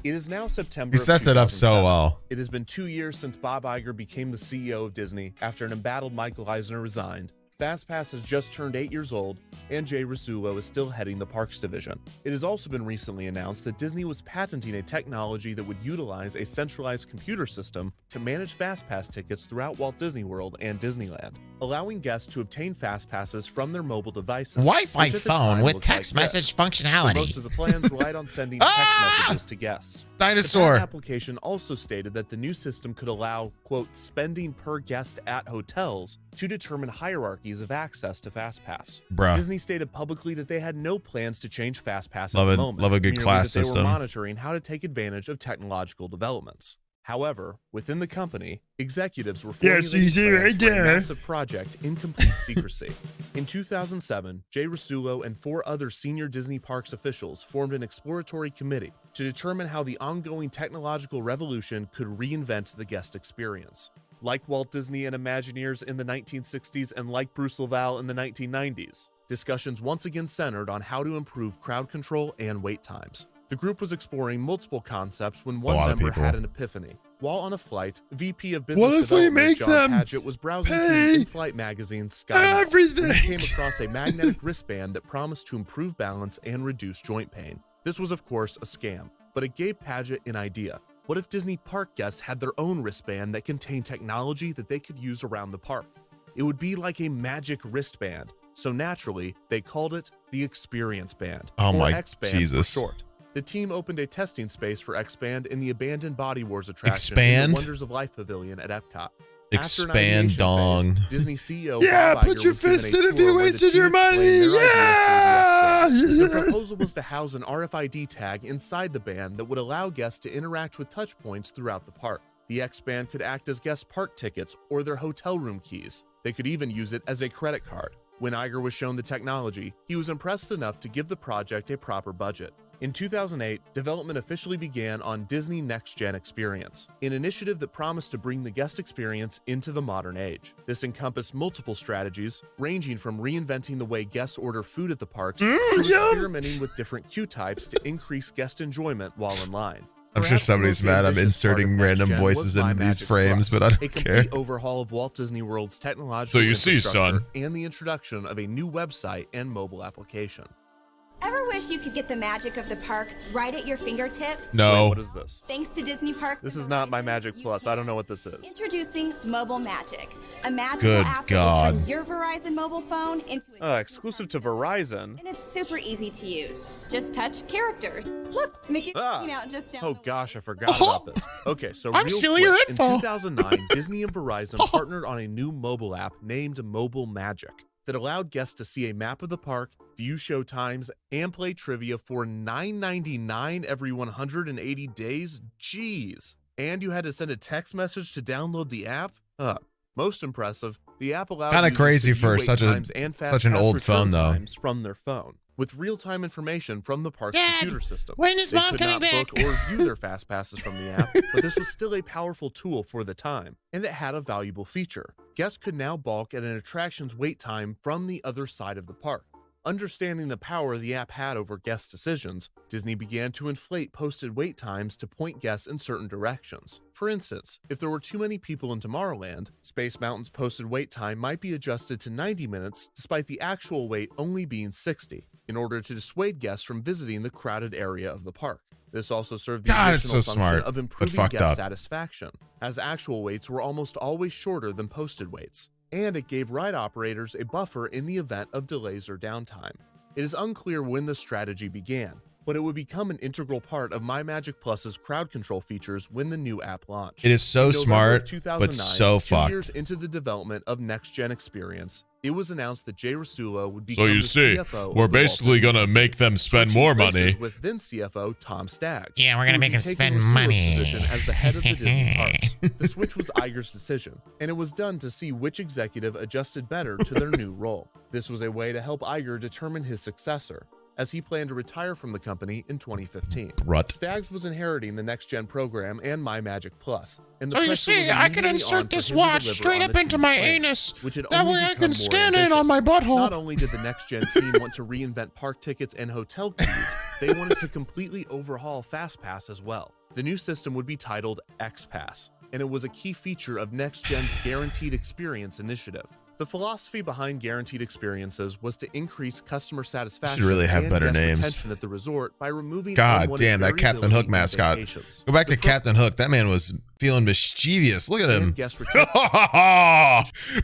[SPEAKER 2] It is now September.
[SPEAKER 1] He sets it up so well.
[SPEAKER 2] It has been 2 years since Bob Iger became the CEO of Disney after an embattled Michael Eisner resigned. Fastpass has just turned 8 years old, and Jay Rasulo is still heading the parks division. It has also been recently announced that Disney was patenting a technology that would utilize a centralized computer system to manage Fastpass tickets throughout Walt Disney World and Disneyland, allowing guests to obtain Fastpasses from their mobile devices.
[SPEAKER 6] Wi-Fi phone with text message functionality.
[SPEAKER 2] So most of the plans relied on sending text messages to guests.
[SPEAKER 1] Dinosaur.
[SPEAKER 2] The application also stated that the new system could allow, quote, spending per guest at hotels to determine hierarchies of access to Fastpass.
[SPEAKER 1] Bruh.
[SPEAKER 2] Disney stated publicly that they had no plans to change Fastpass
[SPEAKER 1] Love
[SPEAKER 2] at
[SPEAKER 1] it.
[SPEAKER 2] the moment.
[SPEAKER 1] Love a good
[SPEAKER 2] merely
[SPEAKER 1] class
[SPEAKER 2] that they
[SPEAKER 1] system.
[SPEAKER 2] were monitoring how to take advantage of technological developments. However, within the company, executives were formulating plans for a massive project in complete secrecy. In 2007, Jay Rasulo and 4 other senior Disney Parks officials formed an exploratory committee to determine how the ongoing technological revolution could reinvent the guest experience. Like Walt Disney and Imagineers in the 1960s and like Bruce Laval in the 1990s, discussions once again centered on how to improve crowd control and wait times. The group was exploring multiple concepts when one member had an epiphany. While on a flight, VP of Business Development John Padgett was browsing through the in-flight magazine Sky when he came across a magnetic wristband that promised to improve balance and reduce joint pain. This was, of course, a scam, but it gave Padgett an idea. What if Disney park guests had their own wristband that contained technology that they could use around the park? It would be like a magic wristband, so naturally, they called it the Experience Band,
[SPEAKER 1] Oh
[SPEAKER 2] or
[SPEAKER 1] my
[SPEAKER 2] X-Band
[SPEAKER 1] Jesus.
[SPEAKER 2] for short. The team opened a testing space for X-Band in the abandoned Body Wars attraction in
[SPEAKER 1] Expand?
[SPEAKER 2] the Wonders of Life Pavilion at Epcot.
[SPEAKER 1] Expand dong.
[SPEAKER 2] Disney CEO
[SPEAKER 1] Yeah,
[SPEAKER 2] Bob
[SPEAKER 1] put
[SPEAKER 2] Iger
[SPEAKER 1] your
[SPEAKER 2] was given
[SPEAKER 1] fist
[SPEAKER 2] a
[SPEAKER 1] in if
[SPEAKER 2] tour
[SPEAKER 1] you
[SPEAKER 2] where the
[SPEAKER 1] wasted
[SPEAKER 2] team
[SPEAKER 1] your money.
[SPEAKER 2] explained their idea for the X-Band.
[SPEAKER 1] Yeah.
[SPEAKER 2] The proposal was to house an RFID tag inside the band that would allow guests to interact with touch points throughout the park. The X-Band could act as guest park tickets or their hotel room keys. They could even use it as a credit card. When Iger was shown the technology, he was impressed enough to give the project a proper budget. In 2008, development officially began on Disney Next Gen Experience, an initiative that promised to bring the guest experience into the modern age. This encompassed multiple strategies, ranging from reinventing the way guests order food at the parks to experimenting with different queue types to increase guest enjoyment while in line.
[SPEAKER 1] I'm sure somebody's mad I'm inserting random voices into these frames, but I don't care.
[SPEAKER 2] A complete overhaul of Walt Disney World's technological infrastructure and the introduction of a new website and mobile application.
[SPEAKER 7] Ever wish you could get the magic of the parks right at your fingertips?
[SPEAKER 1] No.
[SPEAKER 2] Wait, what is this?
[SPEAKER 7] Thanks to Disney Parks.
[SPEAKER 2] This is not MyMagic Plus. I don't know what this is.
[SPEAKER 7] Introducing Mobile Magic, a magical
[SPEAKER 1] Good
[SPEAKER 7] app
[SPEAKER 1] God.
[SPEAKER 7] that will turn your Verizon mobile phone into a
[SPEAKER 2] Exclusive to Verizon.
[SPEAKER 7] and it's super easy to use. Just touch characters. Look, Mickey, just down
[SPEAKER 2] Oh
[SPEAKER 7] the
[SPEAKER 2] gosh, I forgot about this. Okay, so
[SPEAKER 6] I'm
[SPEAKER 2] real
[SPEAKER 6] stealing your
[SPEAKER 2] quick,
[SPEAKER 6] info.
[SPEAKER 2] in 2009, Disney and Verizon partnered on a new mobile app named Mobile Magic that allowed guests to see a map of the park, view show times, and play trivia for $9.99 every 180 days. Jeez. And you had to send a text message to download the app? Most impressive, the app allowed
[SPEAKER 1] Kinda
[SPEAKER 2] users
[SPEAKER 1] crazy
[SPEAKER 2] to view
[SPEAKER 1] for
[SPEAKER 2] wait
[SPEAKER 1] such
[SPEAKER 2] times and
[SPEAKER 1] an
[SPEAKER 2] Fastpass
[SPEAKER 1] old
[SPEAKER 2] return
[SPEAKER 1] phone, though.
[SPEAKER 2] times from their phone, with real-time information from the park's
[SPEAKER 6] Dad,
[SPEAKER 2] computer system.
[SPEAKER 6] when is
[SPEAKER 2] They
[SPEAKER 6] Mom
[SPEAKER 2] could
[SPEAKER 6] coming
[SPEAKER 2] not
[SPEAKER 6] back?
[SPEAKER 2] book or view their fast passes from the app, but this was still a powerful tool for the time, and it had a valuable feature. Guests could now balk at an attraction's wait time from the other side of the park. Understanding the power the app had over guest decisions, Disney began to inflate posted wait times to point guests in certain directions. For instance, if there were too many people in Tomorrowland, Space Mountain's posted wait time might be adjusted to 90 minutes despite the actual wait only being 60, in order to dissuade guests from visiting the crowded area of the park. This also served the
[SPEAKER 1] God, it's
[SPEAKER 2] additional
[SPEAKER 1] so
[SPEAKER 2] function
[SPEAKER 1] smart,
[SPEAKER 2] of
[SPEAKER 1] but
[SPEAKER 2] improving
[SPEAKER 1] fucked
[SPEAKER 2] guest
[SPEAKER 1] up.
[SPEAKER 2] satisfaction, as actual waits were almost always shorter than posted waits, and it gave ride operators a buffer in the event of delays or downtime. It is unclear when this strategy began, but it would become an integral part of MyMagic Plus's crowd control features when the new app launched.
[SPEAKER 1] It is so smart, but
[SPEAKER 2] 2009,
[SPEAKER 1] so
[SPEAKER 2] 2
[SPEAKER 1] fucked.
[SPEAKER 2] years into the development of Next Gen Experience, it was announced that Jay Rasulo would become
[SPEAKER 1] So you
[SPEAKER 2] the
[SPEAKER 1] see,
[SPEAKER 2] CFO
[SPEAKER 1] we're
[SPEAKER 2] of the Walt
[SPEAKER 1] basically
[SPEAKER 2] Disney
[SPEAKER 1] gonna make them spend more money.
[SPEAKER 2] with then CFO Tom Staggs.
[SPEAKER 6] Yeah, we're
[SPEAKER 2] who
[SPEAKER 6] gonna
[SPEAKER 2] would
[SPEAKER 6] make
[SPEAKER 2] be
[SPEAKER 6] him
[SPEAKER 2] taking
[SPEAKER 6] spend
[SPEAKER 2] Rasulo's
[SPEAKER 6] money.
[SPEAKER 2] position as the head of the Disney parks. The switch was Iger's decision, and it was done to see which executive adjusted better to their new role. This was a way to help Iger determine his successor, as he planned to retire from the company in 2015.
[SPEAKER 1] Rut.
[SPEAKER 2] Staggs was inheriting the Next Gen program and MyMagic Plus. And the
[SPEAKER 6] So you
[SPEAKER 2] pressure was
[SPEAKER 6] see, I can
[SPEAKER 2] immediately on
[SPEAKER 6] insert
[SPEAKER 2] for
[SPEAKER 6] this
[SPEAKER 2] him to
[SPEAKER 6] watch
[SPEAKER 2] deliver
[SPEAKER 6] straight
[SPEAKER 2] on
[SPEAKER 6] up
[SPEAKER 2] the
[SPEAKER 6] into
[SPEAKER 2] team's
[SPEAKER 6] my
[SPEAKER 2] plans,
[SPEAKER 6] anus.
[SPEAKER 2] which had
[SPEAKER 6] That
[SPEAKER 2] only
[SPEAKER 6] way I
[SPEAKER 2] become
[SPEAKER 6] can
[SPEAKER 2] more
[SPEAKER 6] scan it
[SPEAKER 2] ambitious.
[SPEAKER 6] on my butthole.
[SPEAKER 2] Not only did the Next Gen team want to reinvent park tickets and hotel keys, they wanted to completely overhaul Fastpass as well. The new system would be titled XPass, and it was a key feature of Next Gen's Guaranteed Experience initiative. The philosophy behind guaranteed experiences was to increase customer satisfaction
[SPEAKER 1] Should really have
[SPEAKER 2] and
[SPEAKER 1] better
[SPEAKER 2] guest
[SPEAKER 1] names.
[SPEAKER 2] retention at the resort by removing
[SPEAKER 1] God
[SPEAKER 2] unwanted
[SPEAKER 1] damn, that Captain Hook
[SPEAKER 2] variability in
[SPEAKER 1] mascot.
[SPEAKER 2] vacations.
[SPEAKER 1] Go back
[SPEAKER 2] The
[SPEAKER 1] to Captain Hook. That man was feeling mischievous. Look at him.
[SPEAKER 2] and guest retention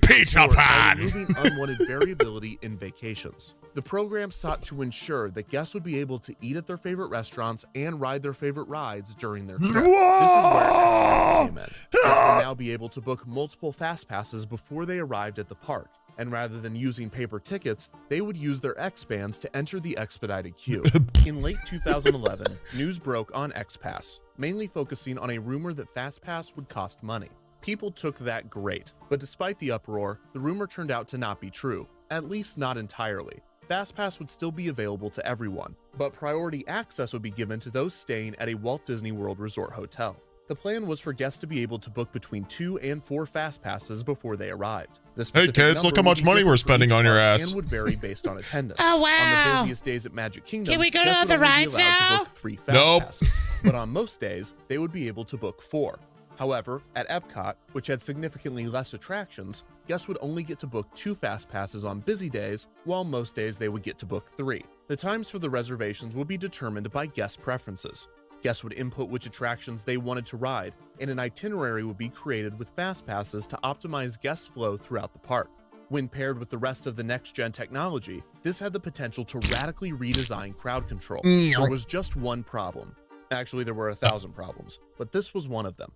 [SPEAKER 1] Peter
[SPEAKER 2] by
[SPEAKER 1] Pan.
[SPEAKER 2] removing unwanted variability in vacations. The program sought to ensure that guests would be able to eat at their favorite restaurants and ride their favorite rides during their trip. This is where XPass came in. Guests will now be able to book multiple fast passes before they arrived at the park. And rather than using paper tickets, they would use their X-bands to enter the expedited queue. In late 2011, news broke on XPass, mainly focusing on a rumor that Fastpass would cost money. People took that great, but despite the uproar, the rumor turned out to not be true, at least not entirely. Fastpass would still be available to everyone, but priority access would be given to those staying at a Walt Disney World Resort hotel. The plan was for guests to be able to book between 2 and 4 fast passes before they arrived. The specific
[SPEAKER 1] kids, look
[SPEAKER 2] number
[SPEAKER 1] how
[SPEAKER 2] would
[SPEAKER 1] much
[SPEAKER 2] be
[SPEAKER 1] money
[SPEAKER 2] different
[SPEAKER 1] we're
[SPEAKER 2] for
[SPEAKER 1] spending
[SPEAKER 2] each
[SPEAKER 1] on your
[SPEAKER 2] park
[SPEAKER 1] ass.
[SPEAKER 2] and would vary based on attendance.
[SPEAKER 6] Oh,
[SPEAKER 2] On
[SPEAKER 6] wow.
[SPEAKER 2] the busiest days at Magic Kingdom,
[SPEAKER 6] Can we go to
[SPEAKER 2] guests would
[SPEAKER 6] the
[SPEAKER 2] only be
[SPEAKER 6] rides
[SPEAKER 2] allowed
[SPEAKER 6] now?
[SPEAKER 2] to book 3 fast
[SPEAKER 1] Nope.
[SPEAKER 2] passes, but on most days, they would be able to book 4. However, at Epcot, which had significantly less attractions, guests would only get to book 2 fast passes on busy days, while most days they would get to book 3. The times for the reservations would be determined by guest preferences. Guests would input which attractions they wanted to ride, and an itinerary would be created with fast passes to optimize guest flow throughout the park. When paired with the rest of the next-gen technology, this had the potential to radically redesign crowd control. There was just one problem. Actually, there were 1,000 problems, but this was one of them.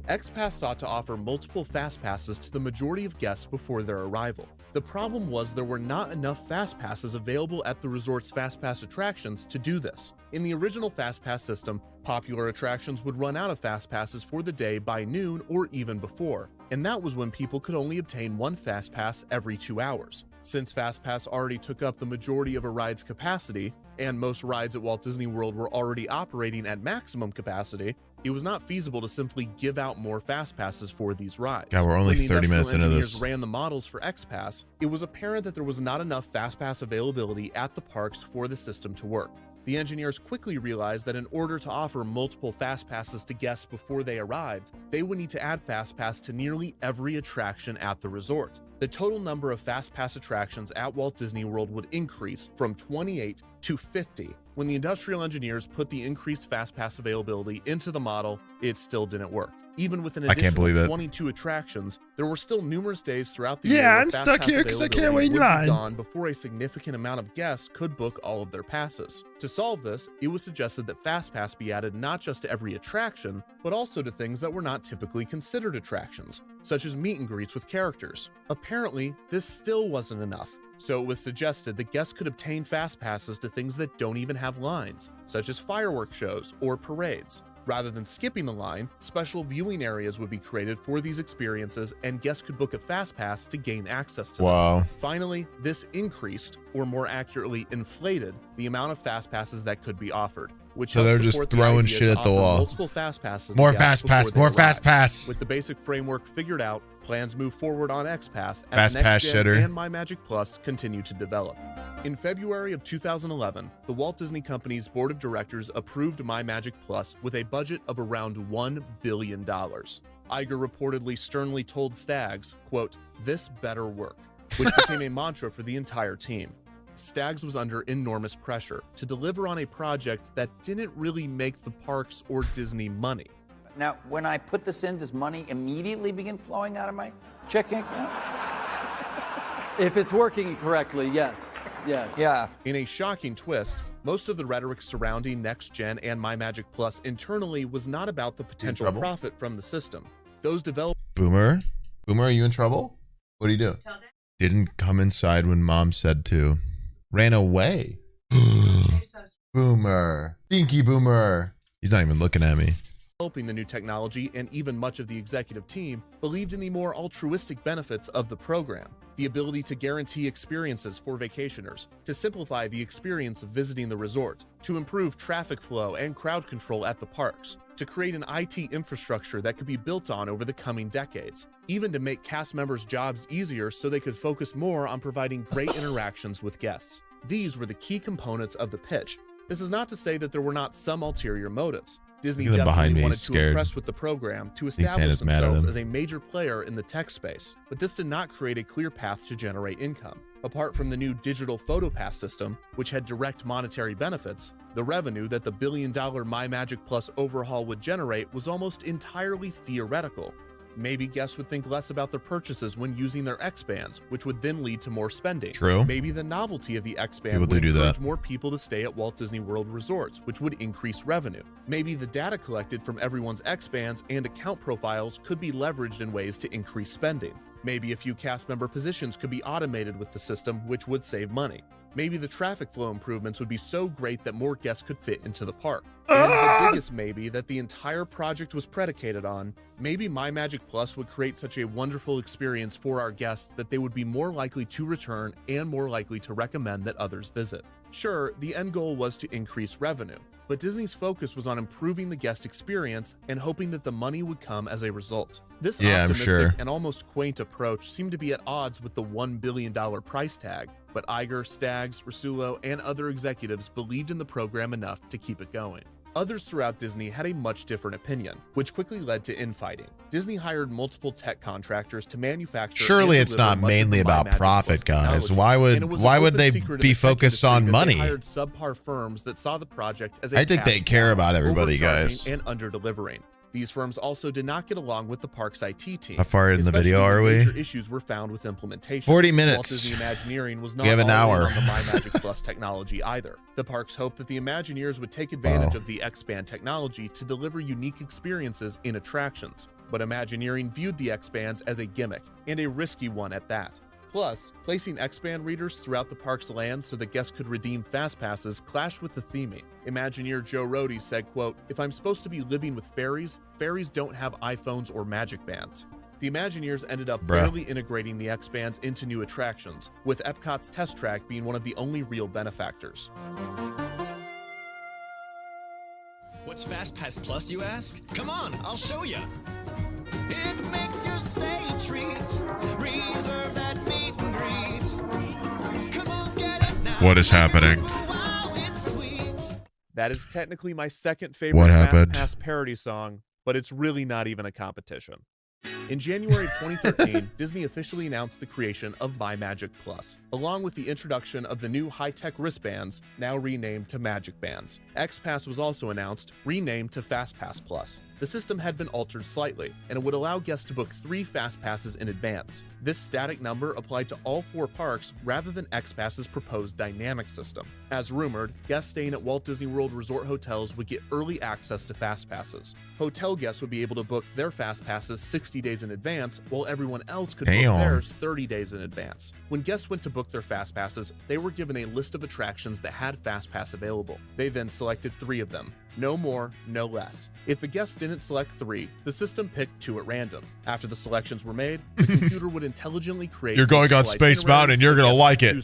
[SPEAKER 2] XPass sought to offer multiple fast passes to the majority of guests before their arrival. The problem was there were not enough fast passes available at the resort's fast pass attractions to do this. In the original fast pass system, popular attractions would run out of fast passes for the day by noon or even before, and that was when people could only obtain 1 fast pass every 2 hours. Since fast pass already took up the majority of a ride's capacity, and most rides at Walt Disney World were already operating at maximum capacity, it was not feasible to simply give out more fast passes for these rides.
[SPEAKER 1] God, we're only
[SPEAKER 2] When the
[SPEAKER 1] 30 minutes
[SPEAKER 2] industrial
[SPEAKER 1] into
[SPEAKER 2] engineers
[SPEAKER 1] this.
[SPEAKER 2] ran the models for XPass, it was apparent that there was not enough fast pass availability at the parks for the system to work. The engineers quickly realized that in order to offer multiple fast passes to guests before they arrived, they would need to add fast pass to nearly every attraction at the resort. The total number of fast pass attractions at Walt Disney World would increase from 28 to 50. When the industrial engineers put the increased fast pass availability into the model, it still didn't work. Even with an
[SPEAKER 1] I can't believe
[SPEAKER 2] additional
[SPEAKER 1] it.
[SPEAKER 2] 22 attractions, there were still numerous days throughout the
[SPEAKER 8] Yeah,
[SPEAKER 2] year where
[SPEAKER 8] I'm
[SPEAKER 2] fast
[SPEAKER 8] stuck
[SPEAKER 2] pass
[SPEAKER 8] here 'cause I can't
[SPEAKER 2] availability
[SPEAKER 8] wait in
[SPEAKER 2] would be
[SPEAKER 8] line.
[SPEAKER 2] gone before a significant amount of guests could book all of their passes. To solve this, it was suggested that FastPass be added not just to every attraction, but also to things that were not typically considered attractions, such as meet and greets with characters. Apparently, this still wasn't enough. So it was suggested that guests could obtain fast passes to things that don't even have lines, such as fireworks shows or parades. Rather than skipping the line, special viewing areas would be created for these experiences, and guests could book a fast pass to gain access to them.
[SPEAKER 1] Wow.
[SPEAKER 2] Finally, this increased, or more accurately inflated, the amount of fast passes that could be offered, which
[SPEAKER 1] So
[SPEAKER 2] helped
[SPEAKER 1] they're just
[SPEAKER 2] support the
[SPEAKER 1] throwing
[SPEAKER 2] idea
[SPEAKER 1] shit
[SPEAKER 2] to
[SPEAKER 1] at the
[SPEAKER 2] offer
[SPEAKER 1] wall.
[SPEAKER 2] multiple fast passes to
[SPEAKER 1] More
[SPEAKER 2] guests
[SPEAKER 1] fast
[SPEAKER 2] before
[SPEAKER 1] pass,
[SPEAKER 2] they
[SPEAKER 1] more fast
[SPEAKER 2] arrive.
[SPEAKER 1] pass.
[SPEAKER 2] With the basic framework figured out, plans move forward on XPass as
[SPEAKER 1] Fast pass
[SPEAKER 2] Next Gen
[SPEAKER 1] shitter.
[SPEAKER 2] and MyMagic Plus continue to develop. In February of 2011, the Walt Disney Company's board of directors approved MyMagic Plus with a budget of around $1 billion. Iger reportedly sternly told Staggs, quote, "This better work," which became a mantra for the entire team. Staggs was under enormous pressure to deliver on a project that didn't really make the parks or Disney money.
[SPEAKER 9] Now, when I put this in, does money immediately begin flowing out of my checking account?
[SPEAKER 8] If it's working correctly, yes. Yes.
[SPEAKER 9] Yeah.
[SPEAKER 2] In a shocking twist, most of the rhetoric surrounding Next Gen and MyMagic Plus internally was not about the potential profit from the system. Those developers.
[SPEAKER 1] Boomer? Boomer, are you in trouble? What do you do? Didn't come inside when mom said to. Ran away. Boomer. Stinky Boomer. He's not even looking at me.
[SPEAKER 2] Developing the new technology and even much of the executive team believed in the more altruistic benefits of the program. The ability to guarantee experiences for vacationers, to simplify the experience of visiting the resort, to improve traffic flow and crowd control at the parks, to create an IT infrastructure that could be built on over the coming decades, even to make cast members' jobs easier so they could focus more on providing great interactions with guests. These were the key components of the pitch. This is not to say that there were not some ulterior motives. Disney definitely wanted to impress with the program to establish themselves as a major player in the tech space, but this did not create a clear path to generate income. Apart from the new digital PhotoPass system, which had direct monetary benefits, the revenue that the billion-dollar MyMagic Plus overhaul would generate was almost entirely theoretical. Maybe guests would think less about their purchases when using their X-Bands, which would then lead to more spending.
[SPEAKER 1] True.
[SPEAKER 2] Maybe the novelty of the X-Band would encourage more people to stay at Walt Disney World resorts, which would increase revenue. Maybe the data collected from everyone's X-Bands and account profiles could be leveraged in ways to increase spending. Maybe a few cast member positions could be automated with the system, which would save money. Maybe the traffic flow improvements would be so great that more guests could fit into the park. And the biggest maybe that the entire project was predicated on, maybe MyMagic Plus would create such a wonderful experience for our guests that they would be more likely to return and more likely to recommend that others visit. Sure, the end goal was to increase revenue, but Disney's focus was on improving the guest experience and hoping that the money would come as a result. This optimistic and almost quaint approach seemed to be at odds with the $1 billion price tag, but Iger, Staggs, Rasulo, and other executives believed in the program enough to keep it going. Others throughout Disney had a much different opinion, which quickly led to infighting. Disney hired multiple tech contractors to manufacture.
[SPEAKER 1] Surely it's not mainly about profit, guys. Why would they be focused on money?
[SPEAKER 2] They hired subpar firms that saw the project as a
[SPEAKER 1] I think they care about everybody, guys.
[SPEAKER 2] And under-delivering. These firms also did not get along with the park's IT team.
[SPEAKER 1] How far in the video are we?
[SPEAKER 2] Major issues were found with implementation.
[SPEAKER 1] 40 minutes.
[SPEAKER 2] Walt Disney Imagineering was not
[SPEAKER 1] we have an hour
[SPEAKER 2] on the MyMagic Plus technology either. The parks hoped that the Imagineers would take advantage of the X-Band technology to deliver unique experiences in attractions. But Imagineering viewed the X-Bands as a gimmick, and a risky one at that. Plus, placing X-Band readers throughout the park's land so that guests could redeem Fastpasses clashed with the theming. Imagineer Joe Rohde said, quote, "If I'm supposed to be living with fairies, fairies don't have iPhones or Magic Bands." The Imagineers ended up barely integrating the X-Bands into new attractions, with Epcot's test track being one of the only real benefactors.
[SPEAKER 10] What's Fastpass Plus, you ask? Come on, I'll show you. It makes your stay a treat. Reserve that meet and greet. Come on, get it now.
[SPEAKER 1] What is happening?
[SPEAKER 10] Wow, it's sweet.
[SPEAKER 2] That is technically my second favorite Fastpass parody song, but it's really not even a competition. In January of 2013, Disney officially announced the creation of MyMagic Plus, along with the introduction of the new high-tech wristbands, now renamed to Magic Bands. XPass was also announced, renamed to Fastpass Plus. The system had been altered slightly, and it would allow guests to book 3 Fastpasses in advance. This static number applied to all 4 parks rather than XPass's proposed dynamic system. As rumored, guests staying at Walt Disney World resort hotels would get early access to Fastpasses. Hotel guests would be able to book their Fastpasses 60 days in advance, while everyone else could book theirs 30 days in advance. When guests went to book their Fastpasses, they were given a list of attractions that had Fastpass available. They then selected 3 of them. No more, no less. If the guests didn't select 3, the system picked 2 at random. After the selections were made, the computer would intelligently create.
[SPEAKER 1] You're going on Space Mountain, you're going to like it.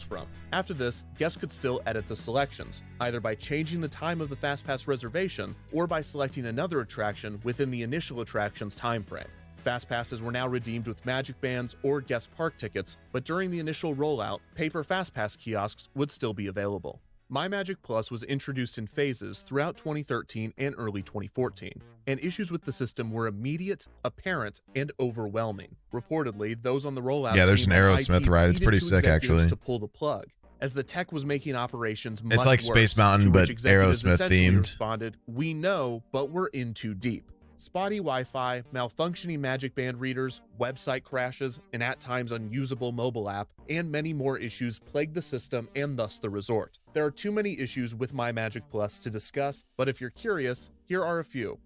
[SPEAKER 2] After this, guests could still edit the selections, either by changing the time of the Fastpass reservation or by selecting another attraction within the initial attraction's time frame. Fastpasses were now redeemed with Magic Bands or guest park tickets, but during the initial rollout, paper Fastpass kiosks would still be available. MyMagic Plus was introduced in phases throughout 2013 and early 2014, and issues with the system were immediate, apparent, and overwhelming. Reportedly, those on the rollout
[SPEAKER 1] there's an Aerosmith ride. It's pretty sick, actually.
[SPEAKER 2] To pull the plug, as the tech was making operations much
[SPEAKER 1] it's like
[SPEAKER 2] worse,
[SPEAKER 1] Space Mountain, but Aerosmith themed.
[SPEAKER 2] Responded, "We know, but we're in too deep." Spotty Wi-Fi, malfunctioning Magic Band readers, website crashes, an at times unusable mobile app, and many more issues plagued the system and thus the resort. There are too many issues with MyMagic Plus to discuss, but if you're curious, here are a few.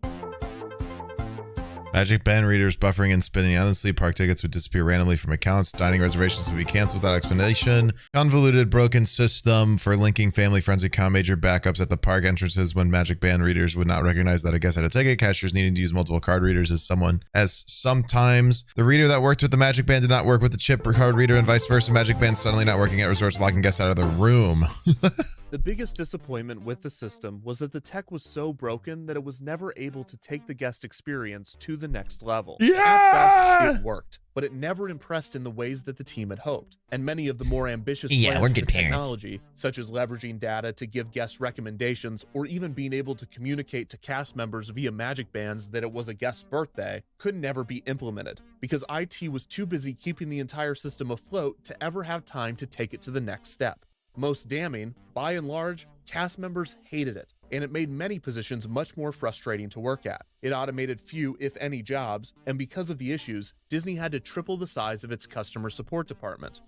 [SPEAKER 1] Magic Band readers buffering and spinning endlessly. Park tickets would disappear randomly from accounts. Dining reservations would be canceled without explanation. Convoluted, broken system for linking family, friends account. Major backups at the park entrances when Magic Band readers would not recognize that a guest had a ticket. Cashiers needing to use multiple card readers as sometimes the reader that worked with the Magic Band did not work with the chip or card reader, and vice versa. Magic Band suddenly not working at resorts, locking guests out of the room.
[SPEAKER 2] The biggest disappointment with the system was that the tech was so broken that it was never able to take the guest experience to the next level.
[SPEAKER 1] Yeah!
[SPEAKER 2] At best, it worked, but it never impressed in the ways that the team had hoped. And many of the more ambitious plans for technology, such as leveraging data to give guests recommendations or even being able to communicate to cast members via Magic Bands that it was a guest's birthday, could never be implemented because IT was too busy keeping the entire system afloat to ever have time to take it to the next step. Most damning, by and large, cast members hated it, and it made many positions much more frustrating to work at. It automated few, if any, jobs, and because of the issues, Disney had to triple the size of its customer support department.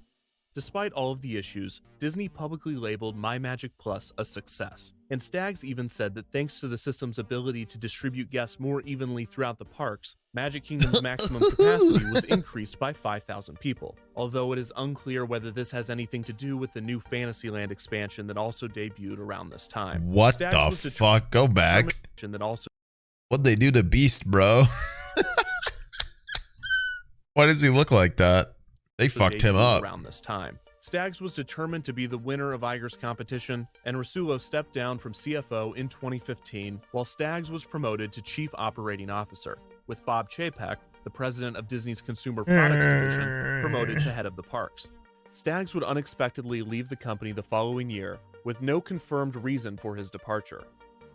[SPEAKER 2] Despite all of the issues, Disney publicly labeled MyMagic Plus a success, and Stags even said that thanks to the system's ability to distribute guests more evenly throughout the parks, Magic Kingdom's maximum capacity was increased by 5,000 people, although it is unclear whether this has anything to do with the new Fantasyland expansion that also debuted around this time.
[SPEAKER 1] What
[SPEAKER 2] Stags
[SPEAKER 1] the fuck? Go back.
[SPEAKER 2] That also
[SPEAKER 1] What'd they do to Beast, bro? Why does he look like that? They fucked him up.
[SPEAKER 2] Around this time, Stags was determined to be the winner of Iger's competition, and Rasulo stepped down from CFO in 2015, while Stags was promoted to Chief Operating Officer, with Bob Chapek, the president of Disney's Consumer Products Division, promoted to head of the parks. Stags would unexpectedly leave the company the following year, with no confirmed reason for his departure.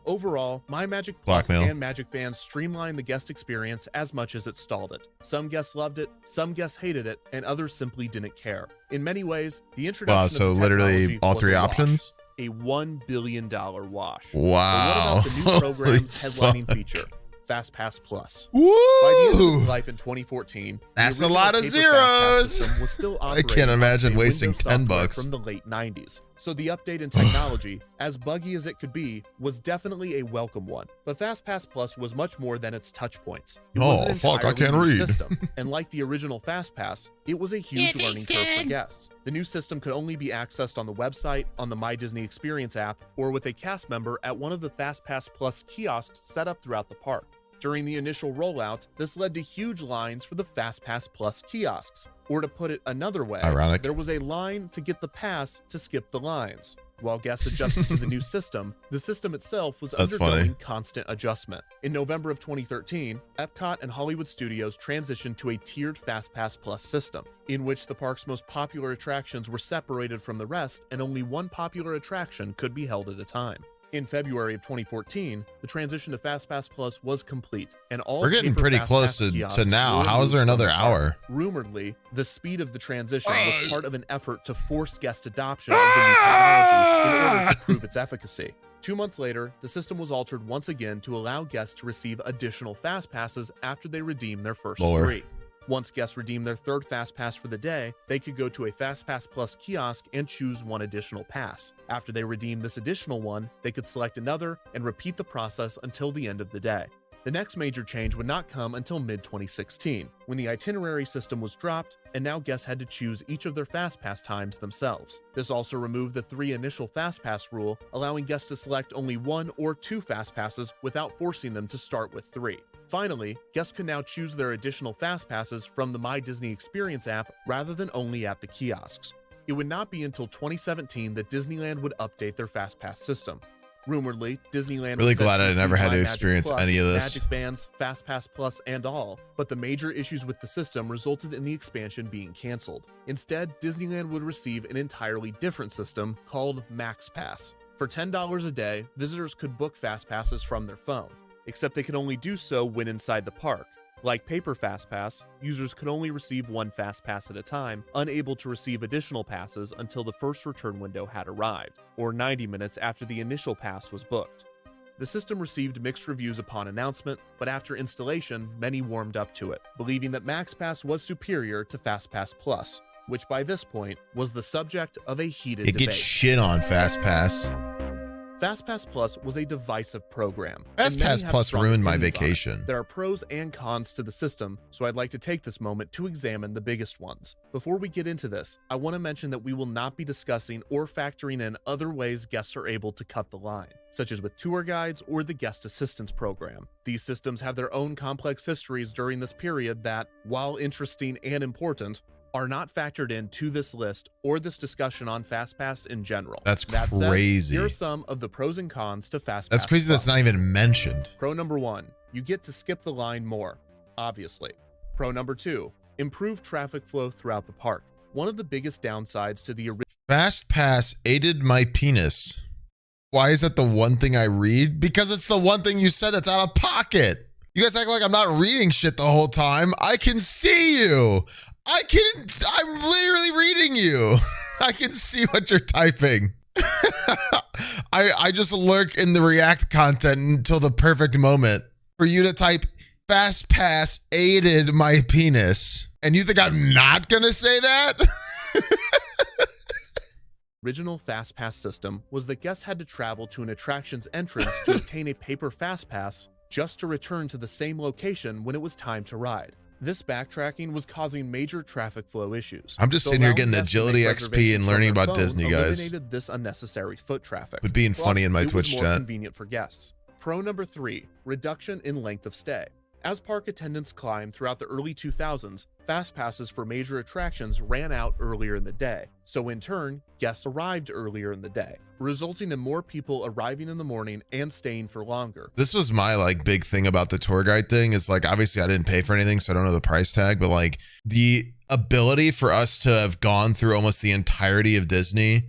[SPEAKER 2] Overall, MyMagic Plus and Magic Bands streamlined the guest experience as much as it stalled it. Some guests loved it, some guests hated it, and others simply didn't care. In many ways, the introduction of the
[SPEAKER 1] literally all three options?
[SPEAKER 2] A $1 billion wash.
[SPEAKER 1] Wow.
[SPEAKER 2] But what about the new program's headlining feature, Fastpass Plus?
[SPEAKER 1] Woo!
[SPEAKER 2] By the end of its life in 2014,
[SPEAKER 1] that's a lot of zeros.
[SPEAKER 2] Was still
[SPEAKER 1] I can't imagine wasting $10
[SPEAKER 2] from the late 90s. So the update in technology, as buggy as it could be, was definitely a welcome one. But Fastpass Plus was much more than its touch points. It was an
[SPEAKER 1] fuck, I
[SPEAKER 2] entirely
[SPEAKER 1] can't
[SPEAKER 2] new
[SPEAKER 1] read.
[SPEAKER 2] System, and like the original Fastpass, it was a huge learning curve for guests. The new system could only be accessed on the website, on the My Disney Experience app, or with a cast member at one of the Fastpass Plus kiosks set up throughout the park. During the initial rollout, this led to huge lines for the Fastpass Plus kiosks. Or to put it another way,
[SPEAKER 1] ironic,
[SPEAKER 2] there was a line to get the pass to skip the lines. While guests adjusted to the new system, the system itself was undergoing constant adjustment. In November of 2013, Epcot and Hollywood Studios transitioned to a tiered Fastpass Plus system, in which the park's most popular attractions were separated from the rest and only one popular attraction could be held at a time. In February of 2014, the transition to Fastpass Plus was complete, and all
[SPEAKER 1] we're getting pretty close to now. How is there another hour?
[SPEAKER 2] Rumoredly, the speed of the transition was part of an effort to force guest adoption of the new technology in order to prove its efficacy. 2 months later, the system was altered once again to allow guests to receive additional Fast Passes after they redeem their first 3. Once guests redeemed their third Fast Pass for the day, they could go to a Fastpass Plus kiosk and choose one additional pass. After they redeemed this additional one, they could select another and repeat the process until the end of the day. The next major change would not come until mid-2016, when the itinerary system was dropped and now guests had to choose each of their Fastpass times themselves. This also removed the 3 initial Fastpass rule, allowing guests to select only 1 or 2 Fastpasses without forcing them to start with 3. Finally, guests can now choose their additional Fastpasses from the My Disney Experience app rather than only at the kiosks. It would not be until 2017 that Disneyland would update their Fastpass system. Rumoredly, Disneyland
[SPEAKER 1] really
[SPEAKER 2] was
[SPEAKER 1] glad I never had to experience
[SPEAKER 2] Plus,
[SPEAKER 1] any of this.
[SPEAKER 2] Magic Bands, Fastpass Plus, and all, but the major issues with the system resulted in the expansion being canceled. Instead, Disneyland would receive an entirely different system called MaxPass. For $10 a day, visitors could book Fastpasses from their phone, except they could only do so when inside the park. Like paper Fastpass, users could only receive 1 Fastpass at a time, unable to receive additional passes until the first return window had arrived, or 90 minutes after the initial pass was booked. The system received mixed reviews upon announcement, but after installation, many warmed up to it, believing that MaxPass was superior to Fastpass Plus, which by this point was the subject of a heated debate.
[SPEAKER 1] It gets shit on Fastpass.
[SPEAKER 2] Fastpass Plus was a divisive program.
[SPEAKER 1] Fastpass Plus ruined my vacation.
[SPEAKER 2] There are pros and cons to the system, so I'd like to take this moment to examine the biggest ones. Before we get into this, I want to mention that we will not be discussing or factoring in other ways guests are able to cut the line, such as with tour guides or the guest assistance program. These systems have their own complex histories during this period that, while interesting and important, are not factored into this list or this discussion on Fastpass in general.
[SPEAKER 1] That's
[SPEAKER 2] that
[SPEAKER 1] crazy.
[SPEAKER 2] Said, here are some of the pros and cons to Fastpass.
[SPEAKER 1] That's crazy. That's not even mentioned.
[SPEAKER 2] Pro number 1, you get to skip the line more, obviously. Pro number 2, improve traffic flow throughout the park. One of the biggest downsides to the original
[SPEAKER 1] Fastpass aided my penis. Why is that the one thing I read? Because it's the one thing you said that's out of pocket. You guys act like I'm not reading shit the whole time. I can see you. I'm literally reading you. I can see what you're typing. I just lurk in the React content until the perfect moment for you to type Fastpass aided my penis. And you think I'm not going to say that?
[SPEAKER 2] Original Fastpass system was that guests had to travel to an attraction's entrance to obtain a paper Fastpass just to return to the same location when it was time to ride. This backtracking was causing major traffic flow issues.
[SPEAKER 1] I'm just sitting here getting agility XP and learning about Disney, guys.
[SPEAKER 2] Eliminated this unnecessary foot traffic.
[SPEAKER 1] But being funny in my Twitch chat.
[SPEAKER 2] It was more convenient for guests. Pro number 3, reduction in length of stay. As park attendance climbed throughout the early 2000s, fast passes for major attractions ran out earlier in the day. So in turn, guests arrived earlier in the day, resulting in more people arriving in the morning and staying for longer.
[SPEAKER 1] This was my big thing about the tour guide thing. Is obviously I didn't pay for anything, so I don't know the price tag, but the ability for us to have gone through almost the entirety of Disney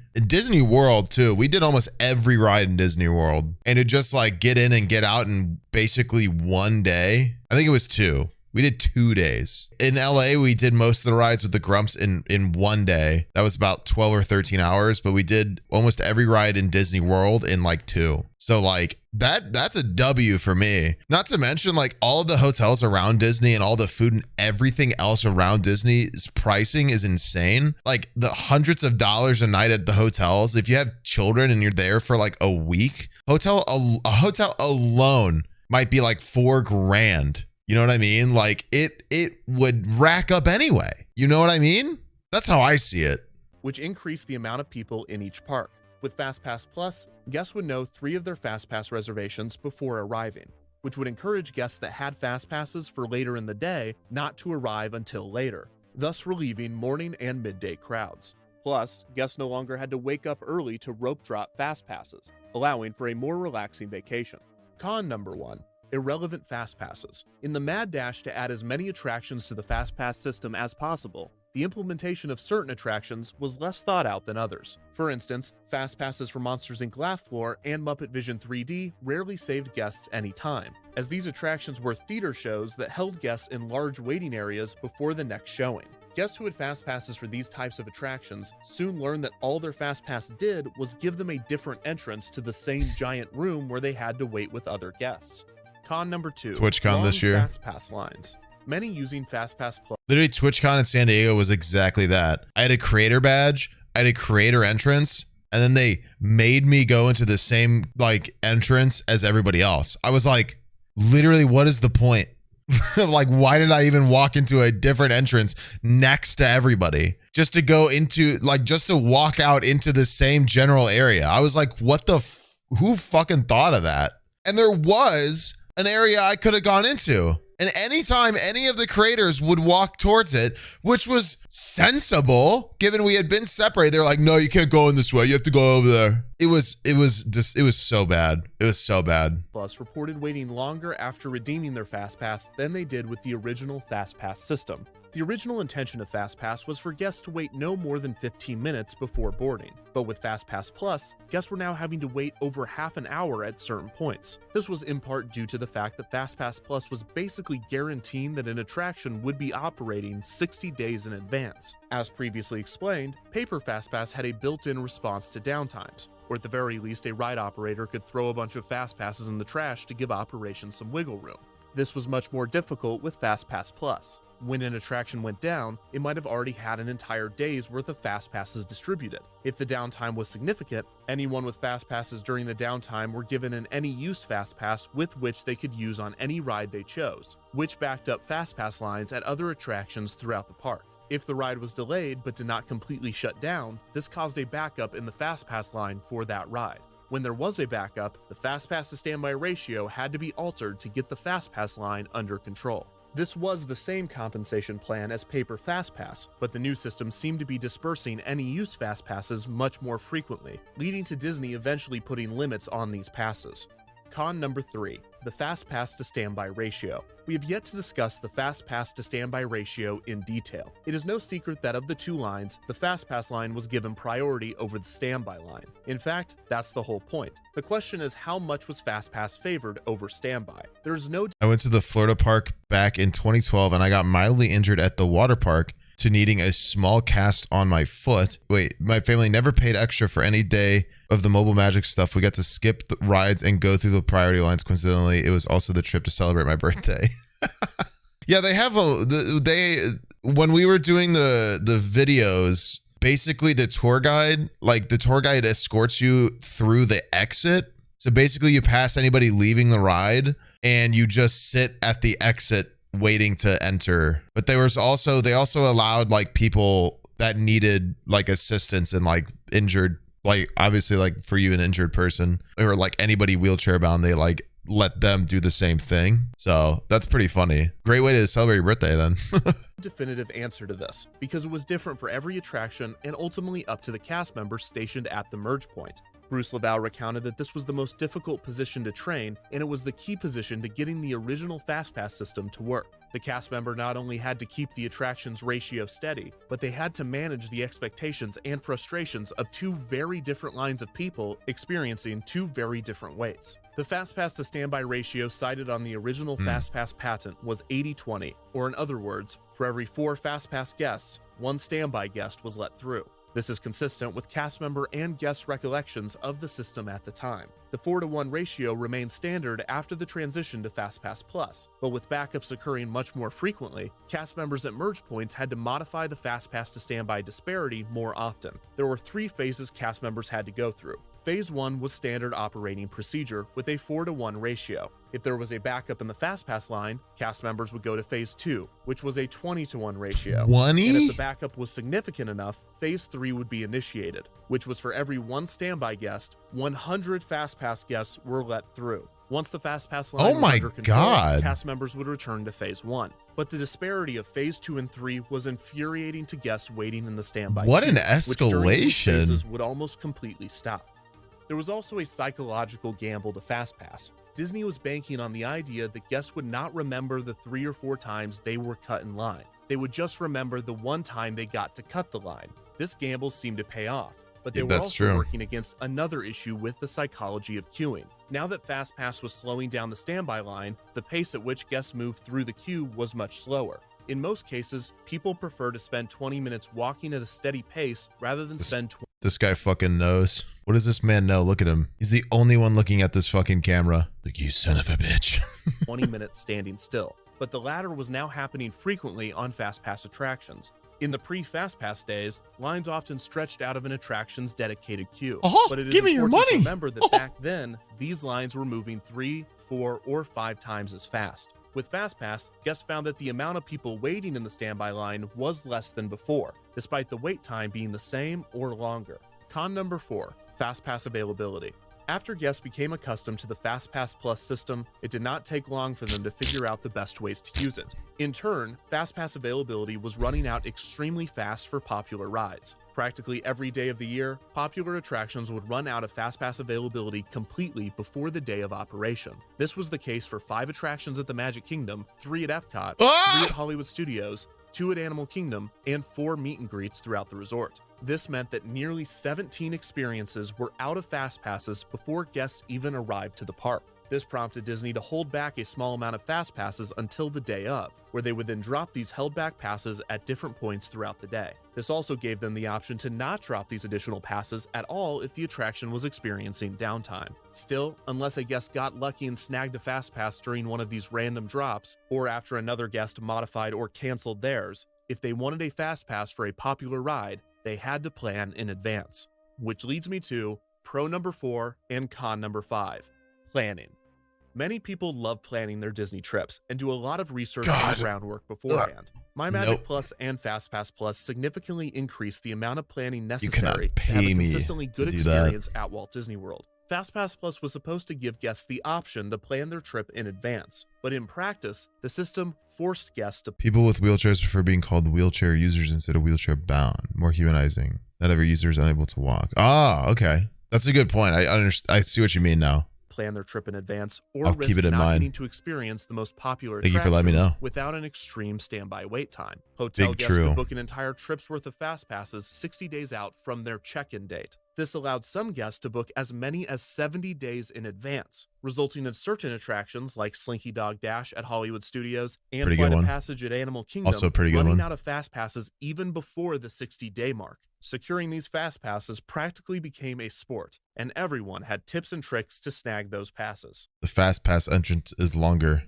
[SPEAKER 1] World too. We did almost every ride in Disney World, and to just get in and get out in basically one day. I think it was 2. We did 2 days. In LA, we did most of the rides with the Grumps in one day. That was about 12 or 13 hours, but we did almost every ride in Disney World in 2. So that's a W for me. Not to mention all of the hotels around Disney and all the food and everything else around Disney's pricing is insane. The hundreds of dollars a night at the hotels. If you have children and you're there for a week, a hotel alone might be $4 grand. You know what I mean? It would rack up anyway. You know what I mean? That's how I see it.
[SPEAKER 2] Which increased the amount of people in each park. With Fastpass Plus, guests would know 3 of their Fastpass reservations before arriving, which would encourage guests that had Fastpasses for later in the day not to arrive until later, thus relieving morning and midday crowds. Plus, guests no longer had to wake up early to rope drop Fastpasses, allowing for a more relaxing vacation. Con number 1. Irrelevant Fastpasses. In the mad dash to add as many attractions to the Fastpass system as possible, the implementation of certain attractions was less thought out than others. For instance, Fastpasses for Monsters Inc. Laugh Floor and Muppet Vision 3D rarely saved guests any time, as these attractions were theater shows that held guests in large waiting areas before the next showing. Guests who had Fastpasses for these types of attractions soon learned that all their Fastpass did was give them a different entrance to the same giant room where they had to wait with other guests. Con number 2.
[SPEAKER 1] TwitchCon this year.
[SPEAKER 2] Fastpass lines. Many using Fastpass Plus.
[SPEAKER 1] Literally, TwitchCon in San Diego was exactly that. I had a creator badge, I had a creator entrance, and then they made me go into the same entrance as everybody else. I was literally, what is the point? Why did I even walk into a different entrance next to everybody just to go into just to walk out into the same general area? I was what the who fucking thought of that? And there was an area I could have gone into. And anytime any of the creators would walk towards it, which was sensible, given we had been separated, they're no, you can't go in this way. You have to go over there. It was so bad. It was so bad.
[SPEAKER 2] Plus reported waiting longer after redeeming their Fastpass than they did with the original Fastpass system. The original intention of Fastpass was for guests to wait no more than 15 minutes before boarding, but with Fastpass Plus, guests were now having to wait over half an hour at certain points. This was in part due to the fact that Fastpass Plus was basically guaranteeing that an attraction would be operating 60 days in advance. As previously explained, paper Fastpass had a built-in response to downtimes, or at the very least a ride operator could throw a bunch of Fastpasses in the trash to give operations some wiggle room. This was much more difficult with Fastpass Plus. When an attraction went down, it might have already had an entire day's worth of Fastpasses distributed. If the downtime was significant, anyone with Fastpasses during the downtime were given an any-use Fastpass with which they could use on any ride they chose, which backed up Fastpass lines at other attractions throughout the park. If the ride was delayed but did not completely shut down, this caused a backup in the Fastpass line for that ride. When there was a backup, the Fastpass to standby ratio had to be altered to get the Fastpass line under control. This was the same compensation plan as paper Fastpass, but the new system seemed to be dispersing any use Fastpasses much more frequently, leading to Disney eventually putting limits on these passes. Con number 3, the Fastpass to standby ratio. We have yet to discuss the Fastpass to standby ratio in detail. It is no secret that of the two lines, the Fastpass line was given priority over the standby line. In fact, that's the whole point. The question is, how much was Fastpass favored over standby? There's no—
[SPEAKER 1] I went to the Florida park back in 2012 and I got mildly injured at the water park to needing a small cast on my foot. Wait, my family never paid extra for any day of the mobile magic stuff. We got to skip the rides and go through the priority lines. Coincidentally, it was also the trip to celebrate my birthday. Yeah, they have when we were doing the videos, basically the tour guide escorts you through the exit. So basically you pass anybody leaving the ride and you just sit at the exit waiting to enter. But they also allowed like people that needed like assistance and like injured, like obviously like for you, an injured person or like anybody wheelchair bound, they like let them do the same thing. So that's pretty funny. Great way to celebrate your birthday then.
[SPEAKER 2] definitive answer to this, because it was different for every attraction and ultimately up to the cast members stationed at the merge point. Bruce Lavelle recounted that this was the most difficult position to train, and it was the key position to getting the original Fastpass system to work. The cast member not only had to keep the attraction's ratio steady, but they had to manage the expectations and frustrations of two very different lines of people experiencing two very different waits. The Fastpass to standby ratio cited on the original Fastpass patent was 80-20, or in other words, for every 4 Fastpass guests, 1 standby guest was let through. This is consistent with cast member and guest recollections of the system at the time. The 4-to-1 ratio remained standard after the transition to Fastpass Plus, but with backups occurring much more frequently, cast members at merge points had to modify the Fastpass to standby disparity more often. There were 3 phases cast members had to go through. Phase 1 was standard operating procedure with a 4-to-1 ratio. If there was a backup in the Fastpass line, cast members would go to Phase 2, which was a 20-to-1 ratio.
[SPEAKER 1] 20?
[SPEAKER 2] And if the backup was significant enough, Phase 3 would be initiated, which was for every 1 standby guest, 100 Fastpass guests were let through. Once the Fastpass line was under control, cast members would return to Phase 1. But the disparity of Phase 2 and 3 was infuriating to guests waiting in the standby
[SPEAKER 1] What
[SPEAKER 2] queue,
[SPEAKER 1] an escalation!
[SPEAKER 2] Which during these phases would almost completely stop. There was also a psychological gamble to Fastpass. Disney was banking on the idea that guests would not remember the 3 or 4 times they were cut in line. They would just remember the one time they got to cut the line. This gamble seemed to pay off, but they were also working against another issue with the psychology of queuing. Now that Fastpass was slowing down the standby line, the pace at which guests moved through the queue was much slower. In most cases, people prefer to spend 20 minutes walking at a steady pace rather than spend
[SPEAKER 1] This guy fucking knows. What does this man know? Look at him. He's the only one looking at this fucking camera. Like, you son of a bitch.
[SPEAKER 2] 20 minutes standing still. But the latter was now happening frequently on Fastpass attractions. In the pre-Fastpass days, lines often stretched out of an attraction's dedicated queue. But it is important to remember that back then, these lines were moving 3, 4, or 5 times as fast. With Fastpass, guests found that the amount of people waiting in the standby line was less than before, despite the wait time being the same or longer. Con number 4, Fastpass availability. After guests became accustomed to the Fastpass Plus system, it did not take long for them to figure out the best ways to use it. In turn, Fastpass availability was running out extremely fast for popular rides. Practically every day of the year, popular attractions would run out of Fastpass availability completely before the day of operation. This was the case for 5 attractions at the Magic Kingdom, 3 at Epcot, 3 at Hollywood Studios, 2 at Animal Kingdom, and 4 meet and greets throughout the resort. This meant that nearly 17 experiences were out of Fastpasses before guests even arrived to the park. This prompted Disney to hold back a small amount of Fastpasses until the day of, where they would then drop these held back passes at different points throughout the day. This also gave them the option to not drop these additional passes at all if the attraction was experiencing downtime. Still, unless a guest got lucky and snagged a Fastpass during one of these random drops, or after another guest modified or canceled theirs, if they wanted a Fastpass for a popular ride, they had to plan in advance. Which leads me to pro number 4 and con number 5, planning. Many people love planning their Disney trips and do a lot of research and groundwork beforehand. MyMagic Plus and Fastpass Plus significantly increase the amount of planning necessary to have a consistently good experience at Walt Disney World. Fastpass Plus was supposed to give guests the option to plan their trip in advance, but in practice, the system forced guests to...
[SPEAKER 1] People with wheelchairs prefer being called wheelchair users instead of wheelchair bound. More humanizing. Not every user is unable to walk. Ah, okay. That's a good point. I see what you mean now.
[SPEAKER 2] Plan their trip in advance or risk not getting to experience the most popular
[SPEAKER 1] Thank you for letting me know.
[SPEAKER 2] Without an extreme standby wait time. Hotel guests could book an entire trip's worth of Fastpasses 60 days out from their check-in date. This allowed some guests to book as many as 70 days in advance, resulting in certain attractions like Slinky Dog Dash at Hollywood Studios and Flight of Passage at Animal Kingdom
[SPEAKER 1] also a pretty good
[SPEAKER 2] running
[SPEAKER 1] one.
[SPEAKER 2] out of Fastpasses even before the 60-day mark. Securing these Fastpasses practically became a sport, and everyone had tips and tricks to snag those passes.
[SPEAKER 1] The Fastpass entrance is longer.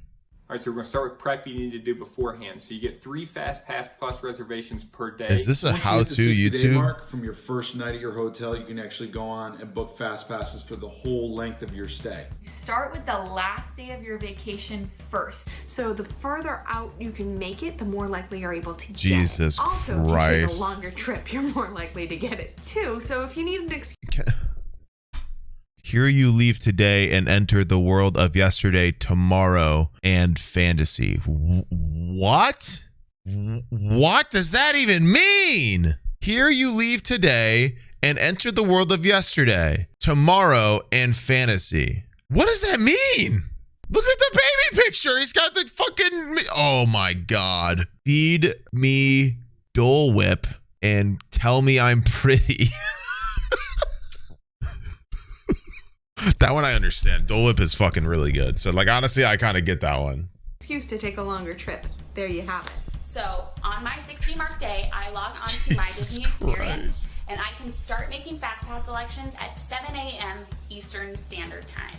[SPEAKER 9] All right, so we're going to start with prep you need to do beforehand. So you get 3 Fastpass Plus reservations per day.
[SPEAKER 1] Is this a how-to YouTube?
[SPEAKER 11] Mark from your first night at your hotel, you can actually go on and book Fastpasses for the whole length of your stay.
[SPEAKER 12] Start with the last day of your vacation first.
[SPEAKER 13] So the further out you can make it, the more likely you're able to
[SPEAKER 1] Jesus
[SPEAKER 13] get it. Also,
[SPEAKER 1] Christ.
[SPEAKER 13] if you take a longer trip, you're more likely to get it too. So if you need an excuse...
[SPEAKER 1] Here you leave today and enter the world of yesterday, tomorrow, and fantasy. What? What does that even mean? Here you leave today and enter the world of yesterday, tomorrow, and fantasy. What does that mean? Look at the baby picture. He's got the fucking... Oh my God. Feed me Dole Whip and tell me I'm pretty. That one I understand. Dole Whip is fucking really good. So, like, honestly, I kind of get that one.
[SPEAKER 13] Excuse to take a longer trip. There you have it.
[SPEAKER 12] So, on my 60-mark day, I log on to my Disney Experience, and I can start making Fastpass selections at 7 a.m. Eastern Standard Time,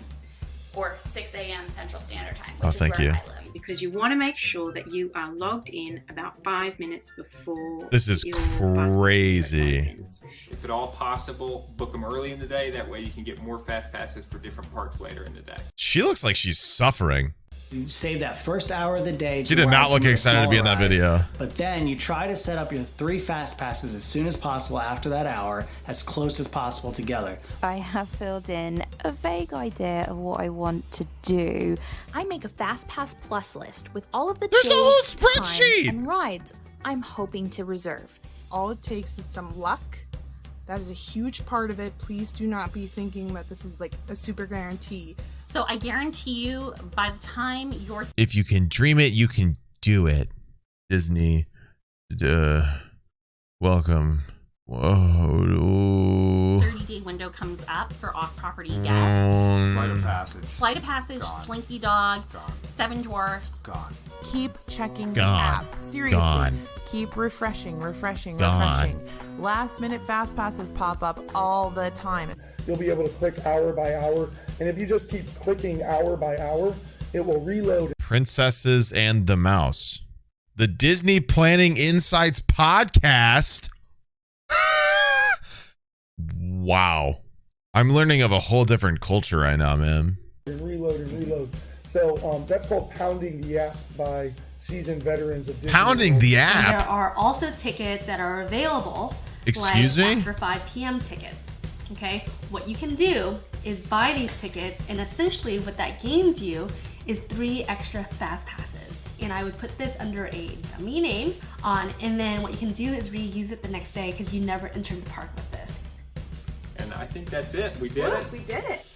[SPEAKER 12] or 6 a.m. Central Standard Time, which is where I live.
[SPEAKER 14] Because you want to make sure that you are logged in about 5 minutes before.
[SPEAKER 1] This is crazy.
[SPEAKER 9] If at all possible, book them early in the day. That way you can get more Fastpasses for different parks later in the day.
[SPEAKER 1] She looks like she's suffering.
[SPEAKER 15] You save that first hour of the day.
[SPEAKER 1] She did not look excited to be in that video.
[SPEAKER 15] But then you try to set up your 3 Fastpasses as soon as possible after that hour, as close as possible together.
[SPEAKER 16] I have filled in a vague idea of what I want to do.
[SPEAKER 17] I make a Fastpass Plus list with all of the
[SPEAKER 1] There's
[SPEAKER 17] days,
[SPEAKER 1] a whole spreadsheet
[SPEAKER 17] times, and rides I'm hoping to reserve.
[SPEAKER 18] All it takes is some luck. That is a huge part of it. Please do not be thinking that this is like a super guarantee.
[SPEAKER 12] So I guarantee you, by the time you're...
[SPEAKER 1] If you can dream it, you can do it. Disney. Welcome. Whoa.
[SPEAKER 12] 30-day window comes up for off-property guests.
[SPEAKER 11] Flight of Passage.
[SPEAKER 12] Flight of Passage,
[SPEAKER 11] Gone.
[SPEAKER 12] Slinky Dog,
[SPEAKER 11] Gone.
[SPEAKER 12] 7 Dwarfs.
[SPEAKER 11] Gone.
[SPEAKER 19] Keep checking the
[SPEAKER 1] Gone.
[SPEAKER 19] app. Seriously.
[SPEAKER 1] Gone.
[SPEAKER 19] Keep refreshing.
[SPEAKER 1] Gone.
[SPEAKER 19] Last minute fast passes pop up all the time.
[SPEAKER 20] You'll be able to click hour by hour. And if you just keep clicking hour by hour, it will reload.
[SPEAKER 1] Princesses and the Mouse. The Disney Planning Insights podcast. Wow. I'm learning of a whole different culture right now, man.
[SPEAKER 20] Reload and reload. So that's called Pounding the App by seasoned veterans of Disney.
[SPEAKER 1] Pounding the
[SPEAKER 12] And
[SPEAKER 1] app?
[SPEAKER 12] there are also tickets that are available.
[SPEAKER 1] Excuse
[SPEAKER 12] like
[SPEAKER 1] me?
[SPEAKER 12] after 5 p.m. tickets. Okay? What you can do
[SPEAKER 21] is buy these tickets, and essentially what that gains you is 3 extra fast passes. And I would put this under a dummy name on, and then what you can do is reuse it the next day because you never entered the park with this.
[SPEAKER 9] And I think that's it. We did it.
[SPEAKER 21] We did it.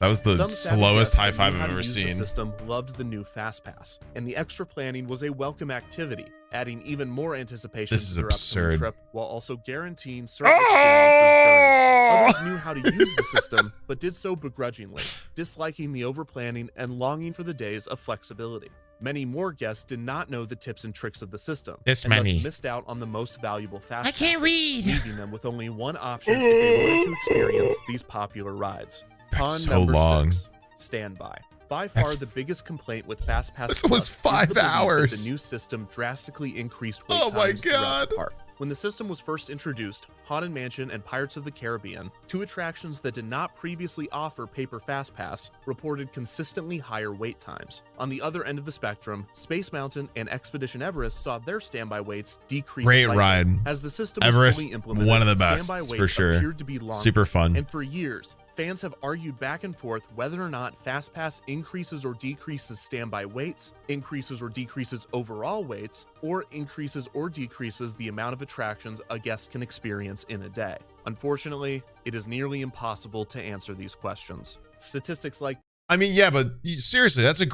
[SPEAKER 1] That was the
[SPEAKER 2] Some
[SPEAKER 1] slowest high five
[SPEAKER 2] who knew
[SPEAKER 1] I've
[SPEAKER 2] how to
[SPEAKER 1] ever
[SPEAKER 2] use
[SPEAKER 1] seen.
[SPEAKER 2] The system loved the new Fastpass, and the extra planning was a welcome activity, adding even more anticipation
[SPEAKER 1] This is
[SPEAKER 2] to their upcoming
[SPEAKER 1] absurd.
[SPEAKER 2] trip, while also guaranteeing certain experiences. Others knew how to use the system, but did so begrudgingly, disliking the over-planning and longing for the days of flexibility. Many more guests did not know the tips and tricks of the system,
[SPEAKER 6] This
[SPEAKER 2] and
[SPEAKER 6] many.
[SPEAKER 2] thus missed out on the most valuable Fastpasses,
[SPEAKER 6] I can't read.
[SPEAKER 2] leaving them with only one option if they wanted to experience these popular rides.
[SPEAKER 1] That's
[SPEAKER 2] Con
[SPEAKER 1] so
[SPEAKER 2] number
[SPEAKER 1] long.
[SPEAKER 2] 6. Standby. By far
[SPEAKER 1] That's-
[SPEAKER 2] the biggest complaint with Fastpass
[SPEAKER 1] That's
[SPEAKER 2] Plus
[SPEAKER 1] almost
[SPEAKER 2] is
[SPEAKER 1] 5
[SPEAKER 2] the belief that
[SPEAKER 1] hours.
[SPEAKER 2] the new system drastically increased wait
[SPEAKER 1] Oh my
[SPEAKER 2] times throughout
[SPEAKER 1] God.
[SPEAKER 2] the park. When the system was first introduced, Haunted Mansion and Pirates of the Caribbean, 2 attractions that did not previously offer paper Fastpass, reported consistently higher wait times. On the other end of the spectrum, Space Mountain and Expedition Everest saw their standby waits decrease
[SPEAKER 1] Great
[SPEAKER 2] slightly.
[SPEAKER 1] ride.
[SPEAKER 2] As the system
[SPEAKER 1] Everest,
[SPEAKER 2] was fully implemented,
[SPEAKER 1] one of the best,
[SPEAKER 2] standby
[SPEAKER 1] for
[SPEAKER 2] waits
[SPEAKER 1] sure.
[SPEAKER 2] appeared to be longer.
[SPEAKER 1] Super fun.
[SPEAKER 2] And for years, fans have argued back and forth whether or not Fastpass increases or decreases standby waits, increases or decreases overall waits, or increases or decreases the amount of attractions a guest can experience in a day. Unfortunately, it is nearly impossible to answer these questions. Statistics like
[SPEAKER 1] I mean, yeah, but seriously, it's a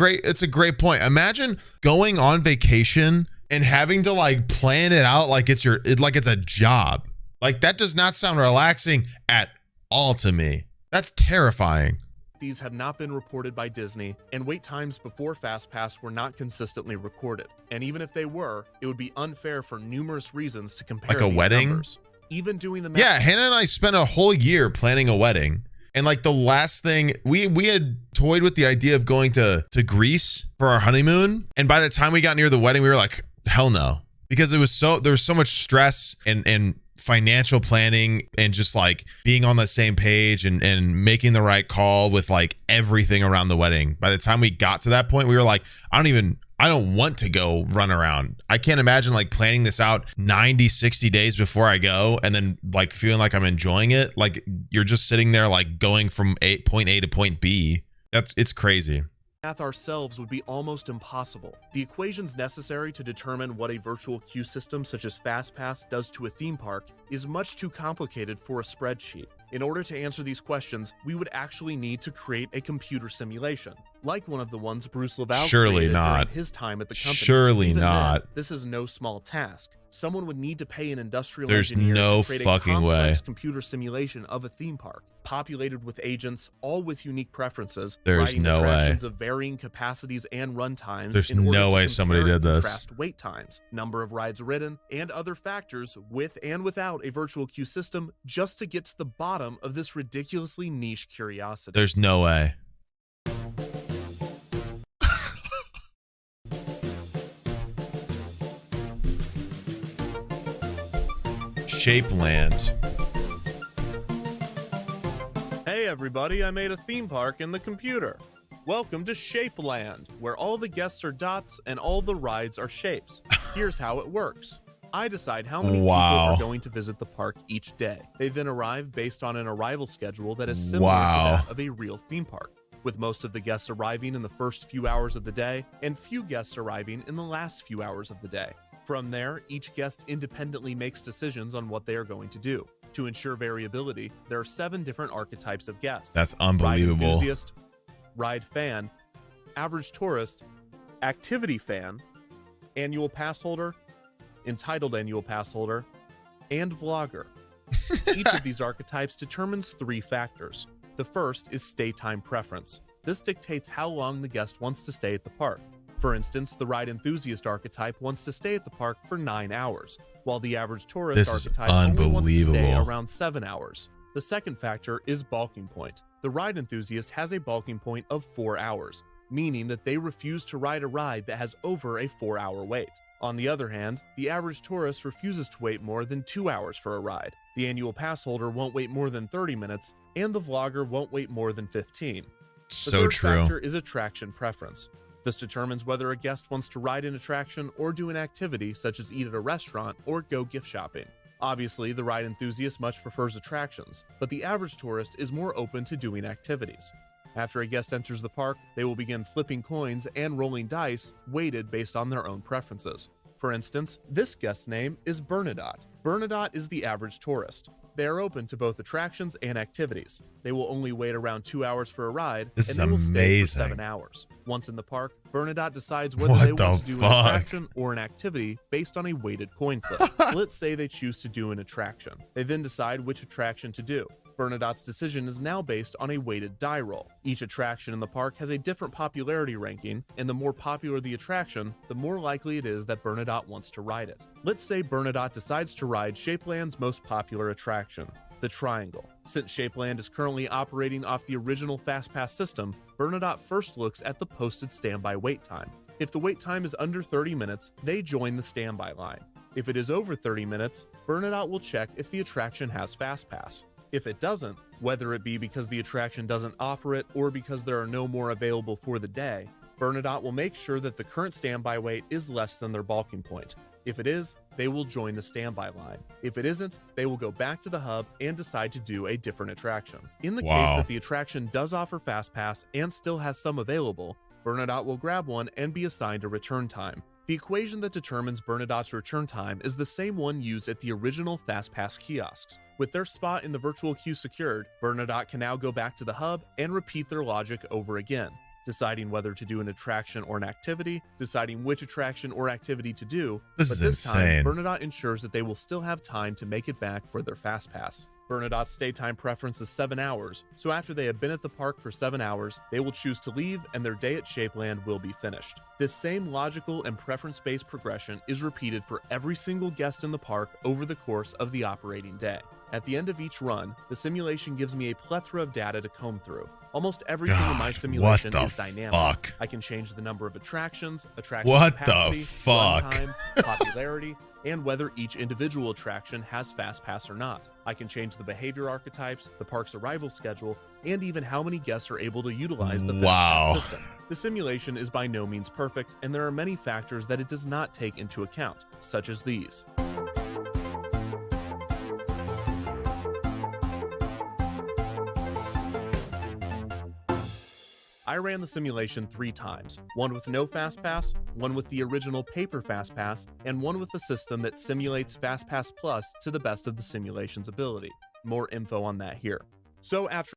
[SPEAKER 1] great point. Imagine going on vacation and having to like plan it out like it's a job. Like that does not sound relaxing at all to me. That's terrifying.
[SPEAKER 2] these have not been reported by Disney, and wait times before Fastpass were not consistently recorded. And even if they were, it would be unfair for numerous reasons to compare
[SPEAKER 1] Like a
[SPEAKER 2] these
[SPEAKER 1] wedding?
[SPEAKER 2] numbers. Even doing the math.
[SPEAKER 1] Yeah, Hannah and I spent a whole year planning a wedding. And like the last thing, we had toyed with the idea of going to Greece for our honeymoon. And by the time we got near the wedding, we were like, hell no. Because there was so much stress and financial planning and just like being on the same page and making the right call with like everything around the wedding. By the time we got to that point, we were like, I don't want to go run around. I can't imagine like planning this out 90, 60 days before I go and then like feeling like I'm enjoying it. Like you're just sitting there like going from point A to point B. It's crazy.
[SPEAKER 2] Math ourselves would be almost impossible. The equations necessary to determine what a virtual queue system such as Fastpass does to a theme park is much too complicated for a spreadsheet. In order to answer these questions, we would actually need to create a computer simulation, like one of the ones Bruce Lavelle created during his time at the company.
[SPEAKER 1] Surely
[SPEAKER 2] Even
[SPEAKER 1] not.
[SPEAKER 2] then, this is no small task. Someone would need to pay an industrial
[SPEAKER 1] There's
[SPEAKER 2] engineer
[SPEAKER 1] no
[SPEAKER 2] to create
[SPEAKER 1] fucking
[SPEAKER 2] a complex
[SPEAKER 1] way.
[SPEAKER 2] computer simulation of a theme park, populated with agents, all with unique preferences.
[SPEAKER 1] There's
[SPEAKER 2] riding
[SPEAKER 1] no way.
[SPEAKER 2] attractions of varying capacities and run times.
[SPEAKER 1] There's
[SPEAKER 2] in order
[SPEAKER 1] no
[SPEAKER 2] to
[SPEAKER 1] way somebody
[SPEAKER 2] compare
[SPEAKER 1] did
[SPEAKER 2] and
[SPEAKER 1] this.
[SPEAKER 2] contrast wait times, number of rides ridden, and other factors with and without a virtual queue system, just to get to the bottom of this ridiculously niche curiosity.
[SPEAKER 1] There's no way. Shapeland.
[SPEAKER 2] Hey everybody, I made a theme park in the computer. Welcome to Shapeland, where all the guests are dots and all the rides are shapes. Here's how it works. I decide how many people are going to visit the park each day. They then arrive based on an arrival schedule that is similar to that of a real theme park, with most of the guests arriving in the first few hours of the day and few guests arriving in the last few hours of the day. From there, each guest independently makes decisions on what they are going to do. To ensure variability, there are 7 different archetypes of guests.
[SPEAKER 1] That's unbelievable.
[SPEAKER 2] Ride enthusiast, ride fan, average tourist, activity fan, annual pass holder, entitled annual pass holder, and vlogger. Each of these archetypes determines 3 factors. The first is stay time preference. This dictates how long the guest wants to stay at the park. For instance, the ride enthusiast archetype wants to stay at the park for 9 hours, while the average tourist archetype only wants to stay around 7 hours. The second factor is balking point. The ride enthusiast has a balking point of 4 hours, meaning that they refuse to ride a ride that has over a 4-hour wait. On the other hand, the average tourist refuses to wait more than 2 hours for a ride. The annual pass holder won't wait more than 30 minutes, and the vlogger won't wait more than 15. The third factor is attraction preference. This determines whether a guest wants to ride an attraction or do an activity such as eat at a restaurant or go gift shopping. Obviously, the ride enthusiast much prefers attractions, but the average tourist is more open to doing activities. After a guest enters the park, they will begin flipping coins and rolling dice, weighted based on their own preferences. For instance, this guest's name is Bernadotte. Bernadotte is the average tourist. They are open to both attractions and activities. They will only wait around 2 hours for a ride,
[SPEAKER 1] This is
[SPEAKER 2] and they will stay for
[SPEAKER 1] amazing.
[SPEAKER 2] 7 hours. Once in the park, Bernadotte decides whether they want to do an attraction or an activity based on a weighted coin flip. Let's say they choose to do an attraction. They then decide which attraction to do. Bernadotte's decision is now based on a weighted die roll. Each attraction in the park has a different popularity ranking, and the more popular the attraction, the more likely it is that Bernadotte wants to ride it. Let's say Bernadotte decides to ride Shapeland's most popular attraction, the Triangle. Since Shapeland is currently operating off the original Fastpass system, Bernadotte first looks at the posted standby wait time. If the wait time is under 30 minutes, they join the standby line. If it is over 30 minutes, Bernadotte will check if the attraction has Fastpass. If it doesn't, whether it be because the attraction doesn't offer it or because there are no more available for the day, Bernadotte will make sure that the current standby wait is less than their balking point. If it is, they will join the standby line. If it isn't, they will go back to the hub and decide to do a different attraction. In the case that the attraction does offer Fastpass and still has some available, Bernadotte will grab one and be assigned a return time. The equation that determines Bernadotte's return time is the same one used at the original Fastpass kiosks. With their spot in the virtual queue secured, Bernadotte can now go back to the hub and repeat their logic over again, deciding whether to do an attraction or an activity, deciding which attraction or activity to do.
[SPEAKER 1] This is insane.
[SPEAKER 2] Time, Bernadotte ensures that they will still have time to make it back for their Fastpass. Bernadotte's stay time preference is 7 hours, so after they have been at the park for 7 hours, they will choose to leave and their day at Shapeland will be finished. This same logical and preference-based progression is repeated for every single guest in the park over the course of the operating day. At the end of each run, the simulation gives me a plethora of data to comb through. Almost everything in my simulation is dynamic. I can change the number of attraction capacity, runtime, popularity, and whether each individual attraction has Fastpass or not. I can change the behavior archetypes, the park's arrival schedule, and even how many guests are able to utilize the Fastpass system. The simulation is by no means perfect, and there are many factors that it does not take into account, such as these. I ran the simulation 3 times, one with no Fastpass, one with the original paper Fastpass, and one with the system that simulates Fastpass Plus to the best of the simulation's ability. More info on that here. So after...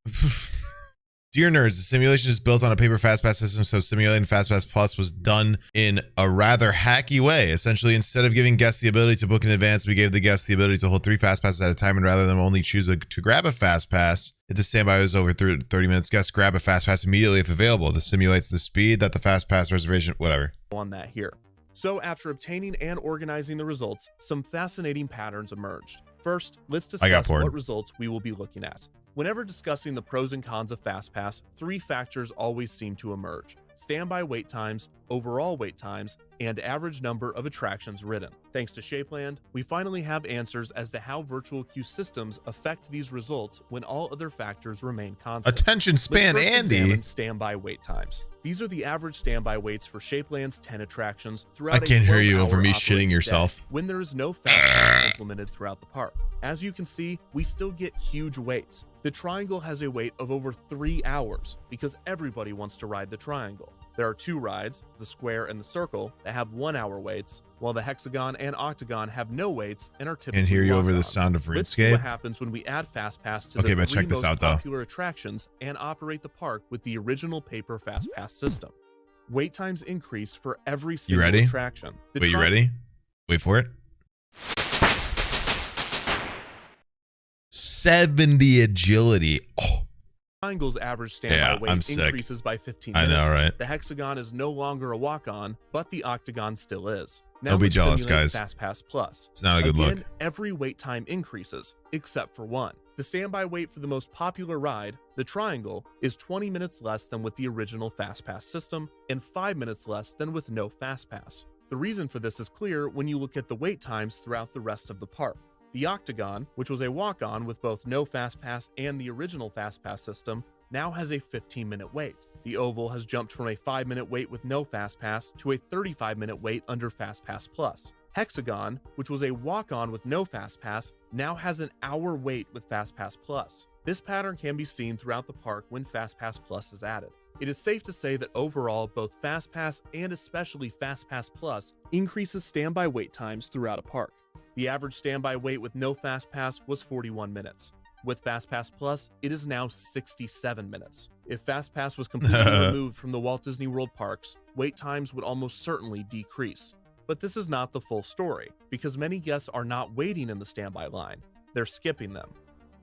[SPEAKER 1] Dear nerds, the simulation is built on a paper Fastpass system, so simulating Fastpass Plus was done in a rather hacky way. Essentially, instead of giving guests the ability to book in advance, we gave the guests the ability to hold 3 Fastpasses at a time, and rather than only choose to grab a Fastpass, if the standby was over 30 minutes, guests grab a Fastpass immediately if available. This simulates the speed that the Fastpass reservation, whatever.
[SPEAKER 2] On that here. So after obtaining and organizing the results, some fascinating patterns emerged. First, let's discuss what results we will be looking at. Whenever discussing the pros and cons of Fastpass, 3 factors always seem to emerge: standby wait times, overall wait times, and average number of attractions ridden. Thanks to Shapeland, we finally have answers as to how virtual queue systems affect these results when all other factors remain constant.
[SPEAKER 1] Attention span, Andy.
[SPEAKER 2] Standby wait times. These are the average standby waits for Shapeland's 10 attractions throughout.
[SPEAKER 1] I can't hear you over me shitting yourself.
[SPEAKER 2] When there is no Fastpass implemented throughout the park. As you can see, we still get huge waits. The Triangle has a wait of over 3 hours because everybody wants to ride the Triangle. There are 2 rides, the Square and the Circle, that have 1 hour waits, while the Hexagon and Octagon have no waits and are typically
[SPEAKER 1] Can't hear you over the
[SPEAKER 2] walk-ons.
[SPEAKER 1] sound of
[SPEAKER 2] Let's see what
[SPEAKER 1] RuneScape.
[SPEAKER 2] happens when we add Fastpass to
[SPEAKER 1] Okay,
[SPEAKER 2] the
[SPEAKER 1] but
[SPEAKER 2] 3
[SPEAKER 1] check this
[SPEAKER 2] most
[SPEAKER 1] out, though.
[SPEAKER 2] popular attractions and operate the park with the original paper Fastpass system. Wait times increase for every single
[SPEAKER 1] ready?
[SPEAKER 2] attraction.
[SPEAKER 1] Wait, you ready? Wait for it. 70 agility. Oh.
[SPEAKER 2] Triangle's average standby wait increases by 15 minutes.
[SPEAKER 1] I know, right?
[SPEAKER 2] The Hexagon is no longer a walk-on, but the Octagon still is. Now
[SPEAKER 1] Don't be
[SPEAKER 2] let's
[SPEAKER 1] jealous,
[SPEAKER 2] simulate
[SPEAKER 1] guys.
[SPEAKER 2] Fastpass Plus.
[SPEAKER 1] It's not a good
[SPEAKER 2] Again,
[SPEAKER 1] look.
[SPEAKER 2] Every wait time increases, except for one. The standby wait for the most popular ride, the Triangle, is 20 minutes less than with the original Fastpass system and 5 minutes less than with no Fastpass. The reason for this is clear when you look at the wait times throughout the rest of the park. The Octagon, which was a walk-on with both no Fastpass and the original Fastpass system, now has a 15-minute wait. The Oval has jumped from a 5-minute wait with no Fastpass to a 35-minute wait under Fastpass Plus. Hexagon, which was a walk-on with no Fastpass, now has an hour wait with Fastpass Plus. This pattern can be seen throughout the park when Fastpass Plus is added. It is safe to say that overall, both Fastpass and especially Fastpass Plus increases standby wait times throughout a park. The average standby wait with no Fastpass was 41 minutes. With Fastpass Plus, it is now 67 minutes. If Fastpass was completely removed from the Walt Disney World parks, wait times would almost certainly decrease. But this is not the full story, because many guests are not waiting in the standby line, they're skipping them.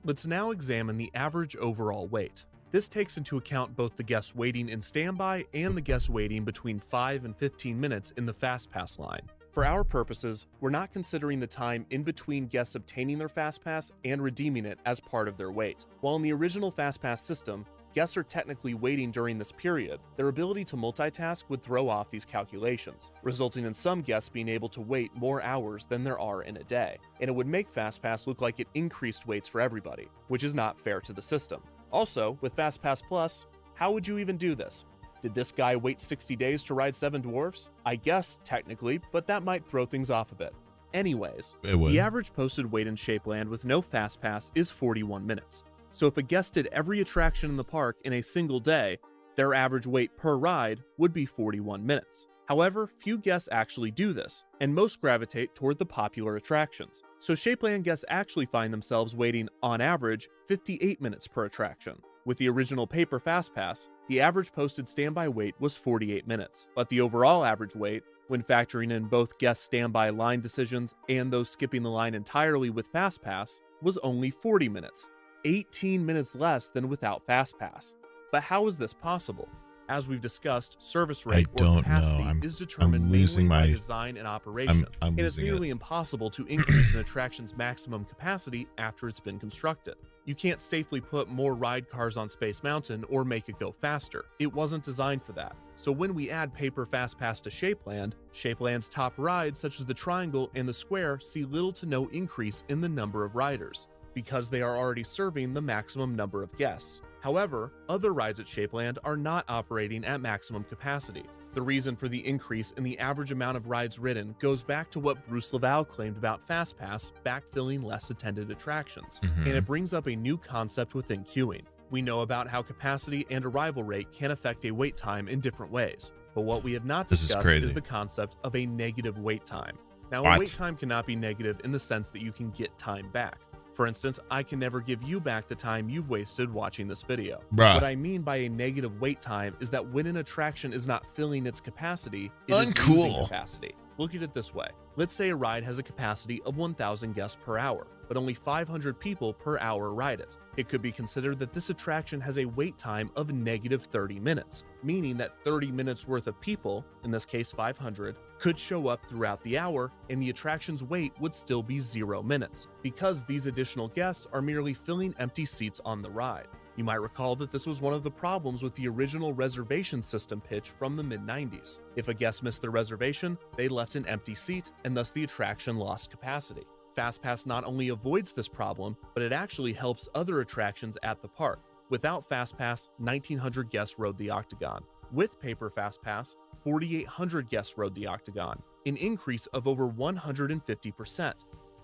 [SPEAKER 2] Let's now examine the average overall wait. This takes into account both the guests waiting in standby and the guests waiting between 5 and 15 minutes in the Fastpass line. For our purposes, we're not considering the time in between guests obtaining their Fastpass and redeeming it as part of their wait. While in the original Fastpass system, guests are technically waiting during this period, their ability to multitask would throw off these calculations, resulting in some guests being able to wait more hours than there are in a day. And it would make Fastpass look like it increased waits for everybody, which is not fair to the system. Also, with Fastpass Plus, how would you even do this? Did this guy wait 60 days to ride 7 Dwarfs? I guess, technically, but that might throw things off a bit. Anyways, the average posted wait in Shapeland with no Fastpass is 41 minutes. So if a guest did every attraction in the park in a single day, their average wait per ride would be 41 minutes. However, few guests actually do this, and most gravitate toward the popular attractions. So Shapeland guests actually find themselves waiting, on average, 58 minutes per attraction. With the original paper Fastpass, the average posted standby wait was 48 minutes, but the overall average wait, when factoring in both guest standby line decisions and those skipping the line entirely with Fastpass, was only 40 minutes, 18 minutes less than without Fastpass. But how is this possible? As we've discussed, service rate or capacity is determined mainly by design and operation, and it's nearly impossible to increase an attraction's maximum capacity after it's been constructed. You can't safely put more ride cars on Space Mountain or make it go faster. It wasn't designed for that. So when we add paper Fastpass to Shapeland, Shapeland's top rides such as the Triangle and the Square see little to no increase in the number of riders, because they are already serving the maximum number of guests. However, other rides at Shapeland are not operating at maximum capacity. The reason for the increase in the average amount of rides ridden goes back to what Bruce Laval claimed about Fastpass backfilling less attended attractions, and it brings up a new concept within queuing. We know about how capacity and arrival rate can affect a wait time in different ways, but what we have not discussed is the concept of a negative wait time. Now, a wait time cannot be negative in the sense that you can get time back. For instance, I can never give you back the time you've wasted watching this video. What I mean by a negative wait time is that when an attraction is not filling its capacity, it is losing capacity. Look at it this way. Let's say a ride has a capacity of 1,000 guests per hour, but only 500 people per hour ride it. It could be considered that this attraction has a wait time of negative 30 minutes, meaning that 30 minutes worth of people, in this case 500, could show up throughout the hour and the attraction's wait would still be 0 minutes, because these additional guests are merely filling empty seats on the ride. You might recall that this was one of the problems with the original reservation system pitch from the mid-90s. If a guest missed their reservation, they left an empty seat, and thus the attraction lost capacity. Fastpass not only avoids this problem, but it actually helps other attractions at the park. Without Fastpass, 1,900 guests rode the Octagon. With paper Fastpass, 4,800 guests rode the Octagon, an increase of over 150%.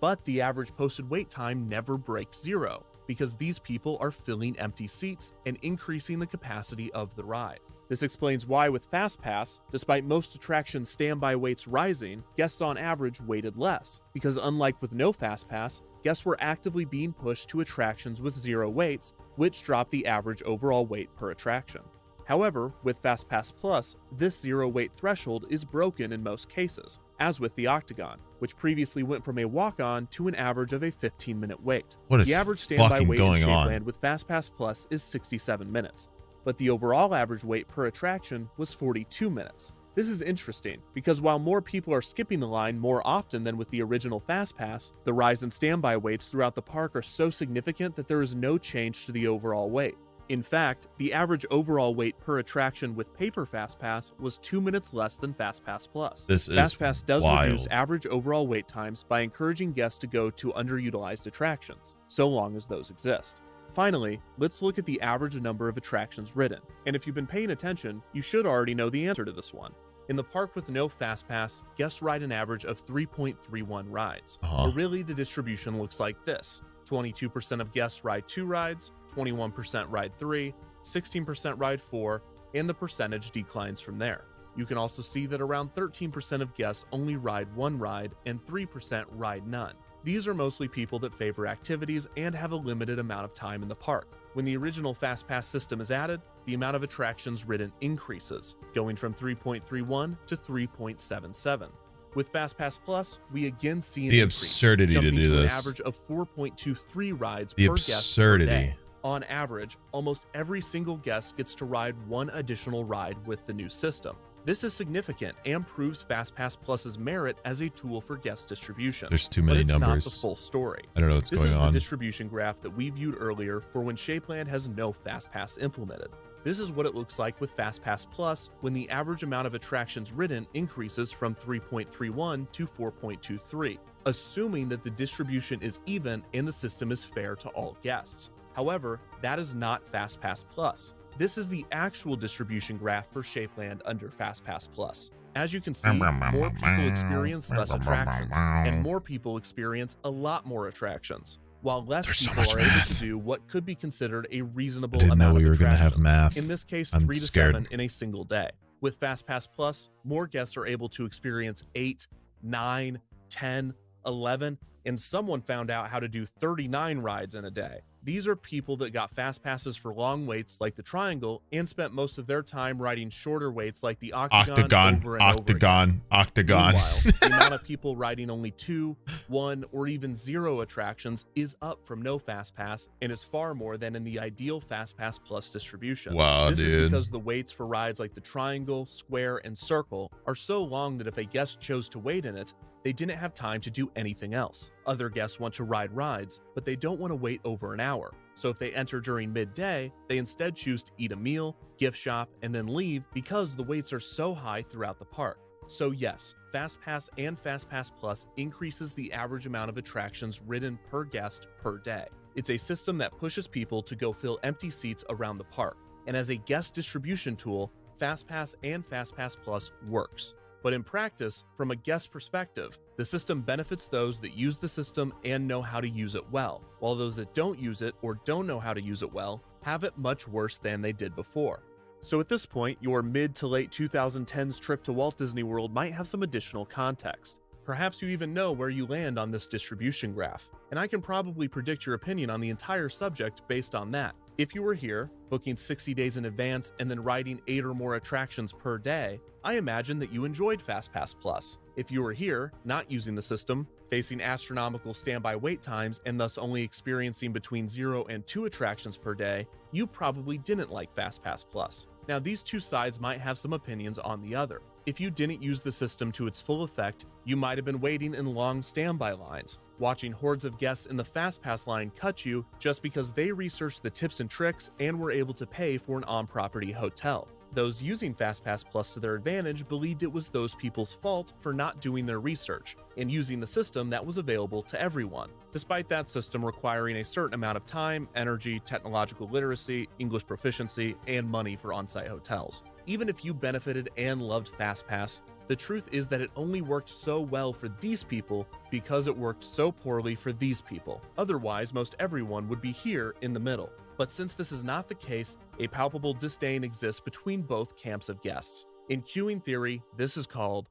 [SPEAKER 2] But the average posted wait time never breaks 0, because these people are filling empty seats and increasing the capacity of the ride. This explains why with Fastpass, despite most attractions' standby waits rising, guests on average waited less, because unlike with no Fastpass, guests were actively being pushed to attractions with 0 waits, which dropped the average overall wait per attraction. However, with Fastpass Plus, this 0 wait threshold is broken in most cases, as with the Octagon, which previously went from a walk-on to an average of a 15-minute wait.
[SPEAKER 1] What is
[SPEAKER 2] the average standby wait in
[SPEAKER 1] going
[SPEAKER 2] Shapeland
[SPEAKER 1] on?
[SPEAKER 2] with Fastpass Plus is 67 minutes, but the overall average wait per attraction was 42 minutes. This is interesting, because while more people are skipping the line more often than with the original Fastpass, the rise in standby waits throughout the park are so significant that there is no change to the overall wait. In fact, the average overall wait per attraction with paper Fastpass was 2 minutes less than Fastpass Plus. Fastpass does reduce average overall wait times by encouraging guests to go to underutilized attractions, so long as those exist. Finally, let's look at the average number of attractions ridden. And if you've been paying attention, you should already know the answer to this one. In the park with no Fastpass, guests ride an average of 3.31 rides. But really, the distribution looks like this. 22% of guests ride 2 rides, 21% ride 3, 16% ride 4, and the percentage declines from there. You can also see that around 13% of guests only ride 1 ride and 3% ride none. These are mostly people that favor activities and have a limited amount of time in the park. When the original Fastpass system is added, the amount of attractions ridden increases, going from 3.31 to 3.77. With Fastpass Plus, we again see
[SPEAKER 1] the absurdity to do this.
[SPEAKER 2] An average of 4.23 rides per guest per day. On average, almost every single guest gets to ride 1 additional ride with the new system. This is significant and proves Fastpass Plus's merit as a tool for guest distribution.
[SPEAKER 1] There's too many numbers.
[SPEAKER 2] Not the full story.
[SPEAKER 1] I don't know what's going on.
[SPEAKER 2] This is the distribution graph that we viewed earlier for when Shapeland has no Fastpass implemented. This is what it looks like with Fastpass Plus when the average amount of attractions ridden increases from 3.31 to 4.23, assuming that the distribution is even and the system is fair to all guests. However, that is not Fastpass Plus. This is the actual distribution graph for Shapeland under Fastpass Plus. As you can see, more people experience less attractions, and more people experience a lot more attractions, while less people are able to do what could be considered a reasonable amount of attractions. In this case, 3 to 7 in a single day. With Fastpass Plus, more guests are able to experience 8, 9, 10, 11, and someone found out how to do 39 rides in a day. These are people that got fast passes for long waits like the Triangle and spent most of their time riding shorter waits like the Octagon. Meanwhile, the amount of people riding only 2, 1, or even 0 attractions is up from no fast pass and is far more than in the ideal Fastpass Plus distribution.
[SPEAKER 1] Wow,
[SPEAKER 2] this
[SPEAKER 1] dude.
[SPEAKER 2] is because the waits for rides like the Triangle, Square, and Circle are so long that if a guest chose to wait in it, they didn't have time to do anything else. Other guests want to ride rides, but they don't want to wait over an hour. So if they enter during midday, they instead choose to eat a meal, gift shop, and then leave because the waits are so high throughout the park. So yes, Fastpass and Fastpass Plus increases the average amount of attractions ridden per guest per day. It's a system that pushes people to go fill empty seats around the park. And as a guest distribution tool, Fastpass and Fastpass Plus works. But in practice, from a guest perspective, the system benefits those that use the system and know how to use it well, while those that don't use it or don't know how to use it well have it much worse than they did before. So at this point, your mid to late 2010s trip to Walt Disney World might have some additional context. Perhaps you even know where you land on this distribution graph, and I can probably predict your opinion on the entire subject based on that. If you were here, booking 60 days in advance and then riding 8 or more attractions per day, I imagine that you enjoyed Fastpass Plus. If you were here, not using the system, facing astronomical standby wait times and thus only experiencing between 0 and 2 attractions per day, you probably didn't like Fastpass Plus. Now, these two sides might have some opinions on the other. If you didn't use the system to its full effect, you might have been waiting in long standby lines, watching hordes of guests in the Fastpass line cut you just because they researched the tips and tricks and were able to pay for an on-property hotel. Those using Fastpass Plus to their advantage believed it was those people's fault for not doing their research and using the system that was available to everyone, despite that system requiring a certain amount of time, energy, technological literacy, English proficiency, and money for on-site hotels. Even if you benefited and loved Fastpass, the truth is that it only worked so well for these people because it worked so poorly for these people. Otherwise, most everyone would be here in the middle. But since this is not the case, a palpable disdain exists between both camps of guests. In queuing theory, this is called...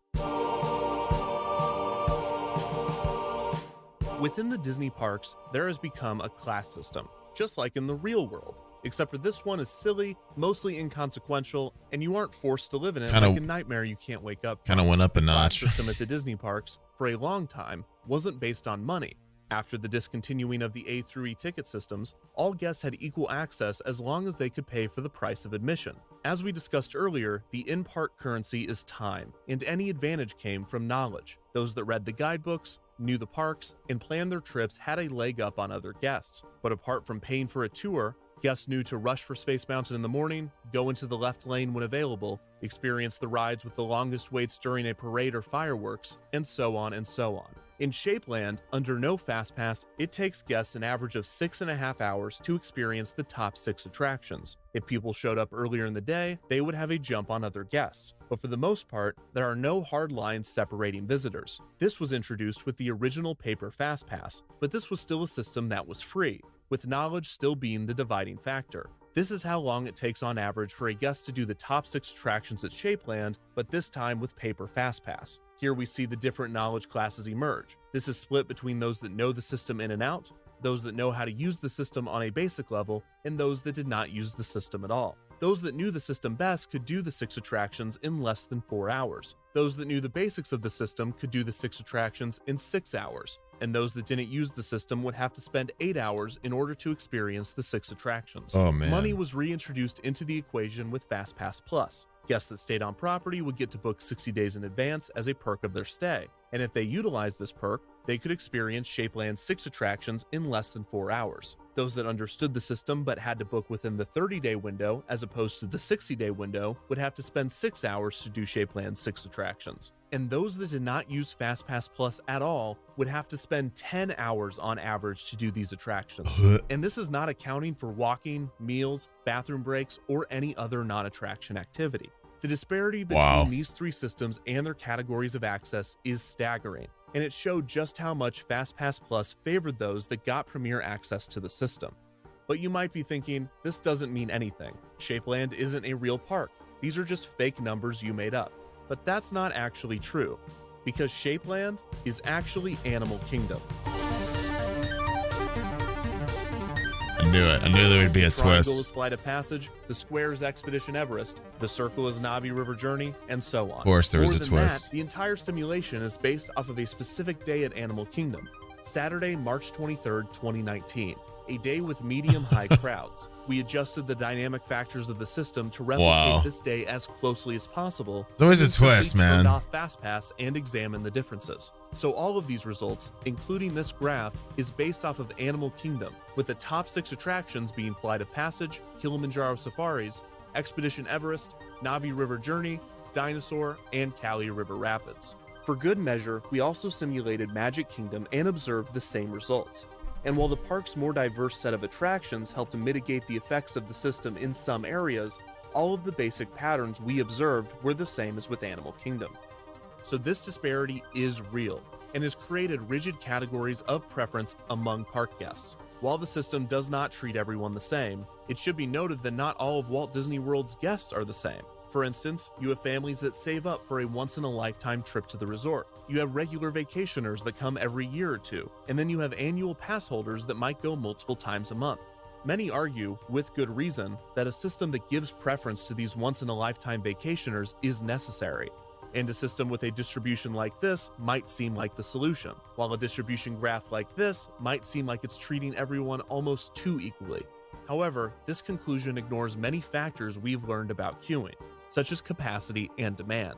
[SPEAKER 2] Within the Disney parks, there has become a class system, just like in the real world. Except for this one is silly, mostly inconsequential, and you aren't forced to live in it like a nightmare you can't wake up from.
[SPEAKER 1] Kind of went up a notch.
[SPEAKER 2] The system at the Disney parks, for a long time, wasn't based on money. After the discontinuing of the A through E ticket systems, all guests had equal access as long as they could pay for the price of admission. As we discussed earlier, the in-park currency is time, and any advantage came from knowledge. Those that read the guidebooks, knew the parks, and planned their trips had a leg up on other guests. But apart from paying for a tour, guests knew to rush for Space Mountain in the morning, go into the left lane when available, experience the rides with the longest waits during a parade or fireworks, and so on and so on. In Shapeland, under no Fastpass, it takes guests an average of 6.5 hours to experience the top 6 attractions. If people showed up earlier in the day, they would have a jump on other guests, but for the most part, there are no hard lines separating visitors. This was introduced with the original paper Fastpass, but this was still a system that was free, with knowledge still being the dividing factor. This is how long it takes on average for a guest to do the top 6 attractions at Shapeland, but this time with paper Fastpass. Here we see the different knowledge classes emerge. This is split between those that know the system in and out, those that know how to use the system on a basic level, and those that did not use the system at all. Those that knew the system best could do the 6 attractions in less than 4 hours. Those that knew the basics of the system could do the 6 attractions in 6 hours. And those that didn't use the system would have to spend 8 hours in order to experience the 6 attractions.
[SPEAKER 1] Oh man.
[SPEAKER 2] Money was reintroduced into the equation with Fastpass Plus. Guests that stayed on property would get to book 60 days in advance as a perk of their stay. And if they utilized this perk, they could experience Shapeland's 6 attractions in less than 4 hours. Those that understood the system but had to book within the 30-day window as opposed to the 60-day window would have to spend 6 hours to do Shapeland's 6 attractions. And those that did not use Fastpass Plus at all would have to spend 10 hours on average to do these attractions. And this is not accounting for walking, meals, bathroom breaks, or any other non-attraction activity. The disparity between these 3 systems and their categories of access is staggering, and it showed just how much Fastpass Plus favored those that got premier access to the system. But you might be thinking, this doesn't mean anything. Shapeland isn't a real park. These are just fake numbers you made up. But that's not actually true, because Shapeland is actually Animal Kingdom.
[SPEAKER 1] I knew it. I knew there would be a
[SPEAKER 2] twist. The triangle
[SPEAKER 1] twist.
[SPEAKER 2] is Flight of Passage, the square is Expedition Everest, the circle is Navi River Journey, and so on.
[SPEAKER 1] Of course, there was
[SPEAKER 2] More
[SPEAKER 1] a
[SPEAKER 2] than
[SPEAKER 1] twist.
[SPEAKER 2] That, the entire simulation is based off of a specific day at Animal Kingdom, Saturday, March 23rd, 2019. A day with medium-high crowds. We adjusted the dynamic factors of the system to replicate this day as closely as possible.
[SPEAKER 1] It's always a twist, man.
[SPEAKER 2] Turned off Fastpass and examine the differences. So all of these results, including this graph, is based off of Animal Kingdom, with the top 6 attractions being Flight of Passage, Kilimanjaro Safaris, Expedition Everest, Navi River Journey, Dinosaur, and Kali River Rapids. For good measure, we also simulated Magic Kingdom and observed the same results. And while the park's more diverse set of attractions helped to mitigate the effects of the system in some areas, all of the basic patterns we observed were the same as with Animal Kingdom. So this disparity is real and has created rigid categories of preference among park guests. While the system does not treat everyone the same, it should be noted that not all of Walt Disney World's guests are the same. For instance, you have families that save up for a once-in-a-lifetime trip to the resort. You have regular vacationers that come every year or two, and then you have annual pass holders that might go multiple times a month. Many argue, with good reason, that a system that gives preference to these once-in-a-lifetime vacationers is necessary. And a system with a distribution like this might seem like the solution, while a distribution graph like this might seem like it's treating everyone almost too equally. However, this conclusion ignores many factors we've learned about queuing, such as capacity and demand.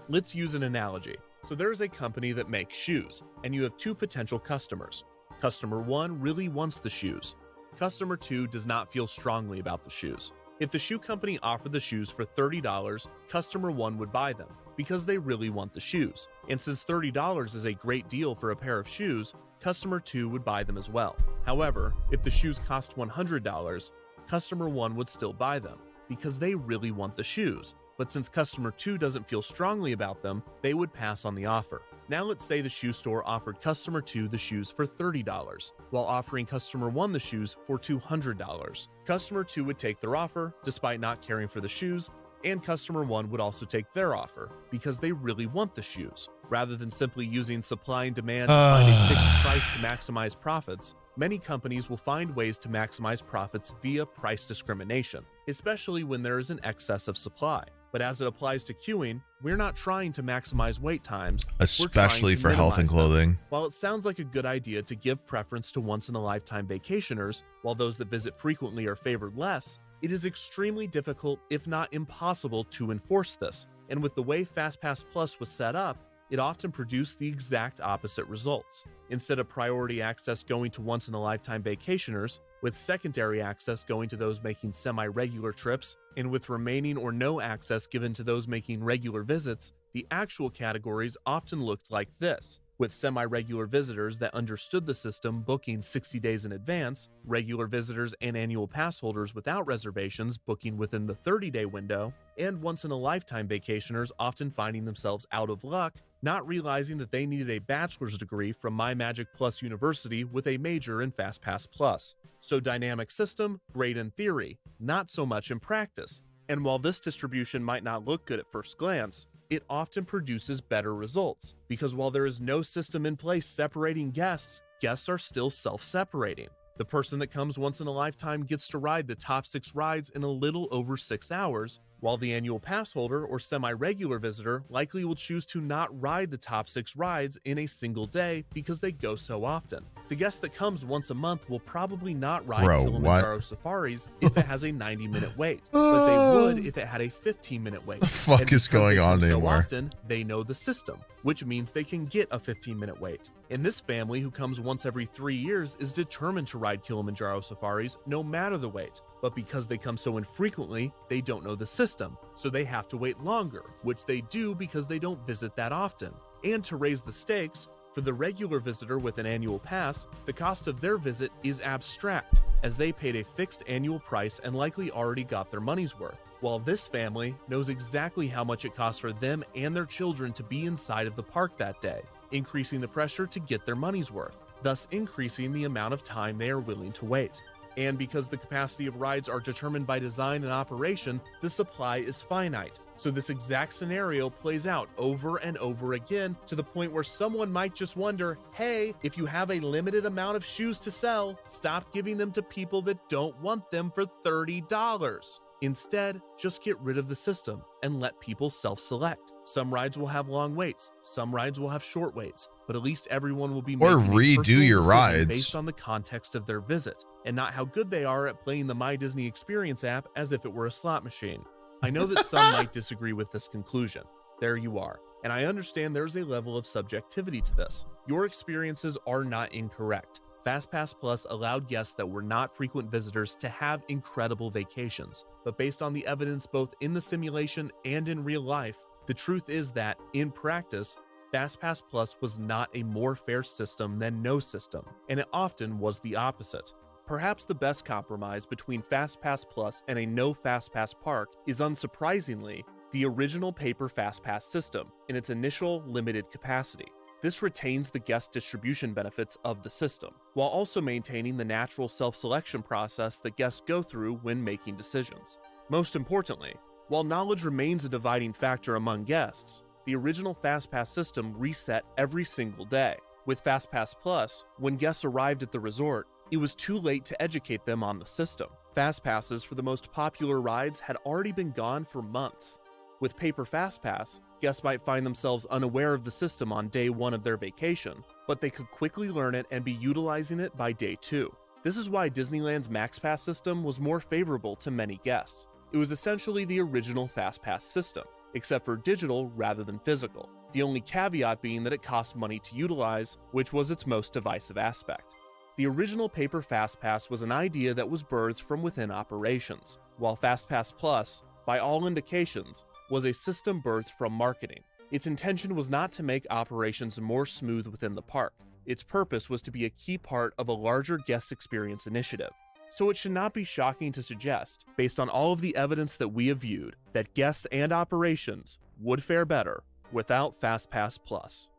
[SPEAKER 2] Let's use an analogy. So there is a company that makes shoes, and you have 2 potential customers. Customer 1 really wants the shoes. Customer 2 does not feel strongly about the shoes. If the shoe company offered the shoes for $30, customer 1 would buy them, because they really want the shoes. And since $30 is a great deal for a pair of shoes, customer 2 would buy them as well. However, if the shoes cost $100, customer 1 would still buy them, because they really want the shoes. But since customer 2 doesn't feel strongly about them, they would pass on the offer. Now let's say the shoe store offered customer 2 the shoes for $30, while offering customer 1 the shoes for $200. Customer 2 would take their offer, despite not caring for the shoes, and customer 1 would also take their offer, because they really want the shoes. Rather than simply using supply and demand to find a fixed price to maximize profits, many companies will find ways to maximize profits via price discrimination, especially when there is an excess of supply. But as it applies to queuing, we're not trying to maximize wait times,
[SPEAKER 1] especially for health and clothing.
[SPEAKER 2] While it sounds like a good idea to give preference to once-in-a-lifetime vacationers, while those that visit frequently are favored less, it is extremely difficult, if not impossible, to enforce this. And with the way Fastpass Plus was set up, it often produced the exact opposite results. Instead of priority access going to once-in-a-lifetime vacationers, with secondary access going to those making semi-regular trips, and with remaining or no access given to those making regular visits, the actual categories often looked like this, with semi-regular visitors that understood the system booking 60 days in advance, regular visitors and annual pass holders without reservations booking within the 30-day window, and once-in-a-lifetime vacationers often finding themselves out of luck, not realizing that they needed a bachelor's degree from MyMagic Plus University with a major in Fastpass Plus. So dynamic system, great in theory, not so much in practice. And while this distribution might not look good at first glance, it often produces better results, because while there is no system in place separating guests, guests are still self-separating. The person that comes once in a lifetime gets to ride the top 6 rides in a little over 6 hours, while the annual pass holder or semi-regular visitor likely will choose to not ride the top 6 rides in a single day because they go so often. The guest that comes once a month will probably not ride Kilimanjaro safaris if it has a 90-minute wait, but they would if it had a 15-minute wait.
[SPEAKER 1] What the fuck is going on anymore?
[SPEAKER 2] So often, they know the system, which means they can get a 15-minute wait. And this family, who comes once every 3 years, is determined to ride Kilimanjaro safaris no matter the wait. But because they come so infrequently, they don't know the system, so they have to wait longer, which they do because they don't visit that often. And to raise the stakes, for the regular visitor with an annual pass, the cost of their visit is abstract, as they paid a fixed annual price and likely already got their money's worth, while this family knows exactly how much it costs for them and their children to be inside of the park that day, increasing the pressure to get their money's worth, thus increasing the amount of time they are willing to wait. And because the capacity of rides are determined by design and operation, the supply is finite. So this exact scenario plays out over and over again, to the point where someone might just wonder, hey, if you have a limited amount of shoes to sell, stop giving them to people that don't want them for $30. Instead, just get rid of the system and let people self-select. Some rides will have long waits, some rides will have short waits, but at least everyone will be
[SPEAKER 1] or
[SPEAKER 2] making
[SPEAKER 1] redo your rides
[SPEAKER 2] based on the context of their visit, and not how good they are at playing the My Disney Experience app as if it were a slot machine. I know that some might disagree with this conclusion. There you are. And I understand there's a level of subjectivity to this. Your experiences are not incorrect. Fastpass Plus allowed guests that were not frequent visitors to have incredible vacations. But based on the evidence both in the simulation and in real life, the truth is that, in practice, Fastpass Plus was not a more fair system than no system, and it often was the opposite. Perhaps the best compromise between Fastpass Plus and a no Fastpass park is, unsurprisingly, the original paper Fastpass system in its initial limited capacity. This retains the guest distribution benefits of the system, while also maintaining the natural self-selection process that guests go through when making decisions. Most importantly, while knowledge remains a dividing factor among guests, the original Fastpass system reset every single day. With Fastpass Plus, when guests arrived at the resort, it was too late to educate them on the system. Fastpasses for the most popular rides had already been gone for months. With paper Fastpass, guests might find themselves unaware of the system on day 1 of their vacation, but they could quickly learn it and be utilizing it by day 2. This is why Disneyland's MaxPass system was more favorable to many guests. It was essentially the original Fastpass system, except for digital rather than physical, the only caveat being that it cost money to utilize, which was its most divisive aspect. The original paper Fastpass was an idea that was birthed from within operations, while Fastpass Plus, by all indications, was a system birthed from marketing. Its intention was not to make operations more smooth within the park. Its purpose was to be a key part of a larger guest experience initiative. So it should not be shocking to suggest, based on all of the evidence that we have viewed, that guests and operations would fare better without Fastpass Plus.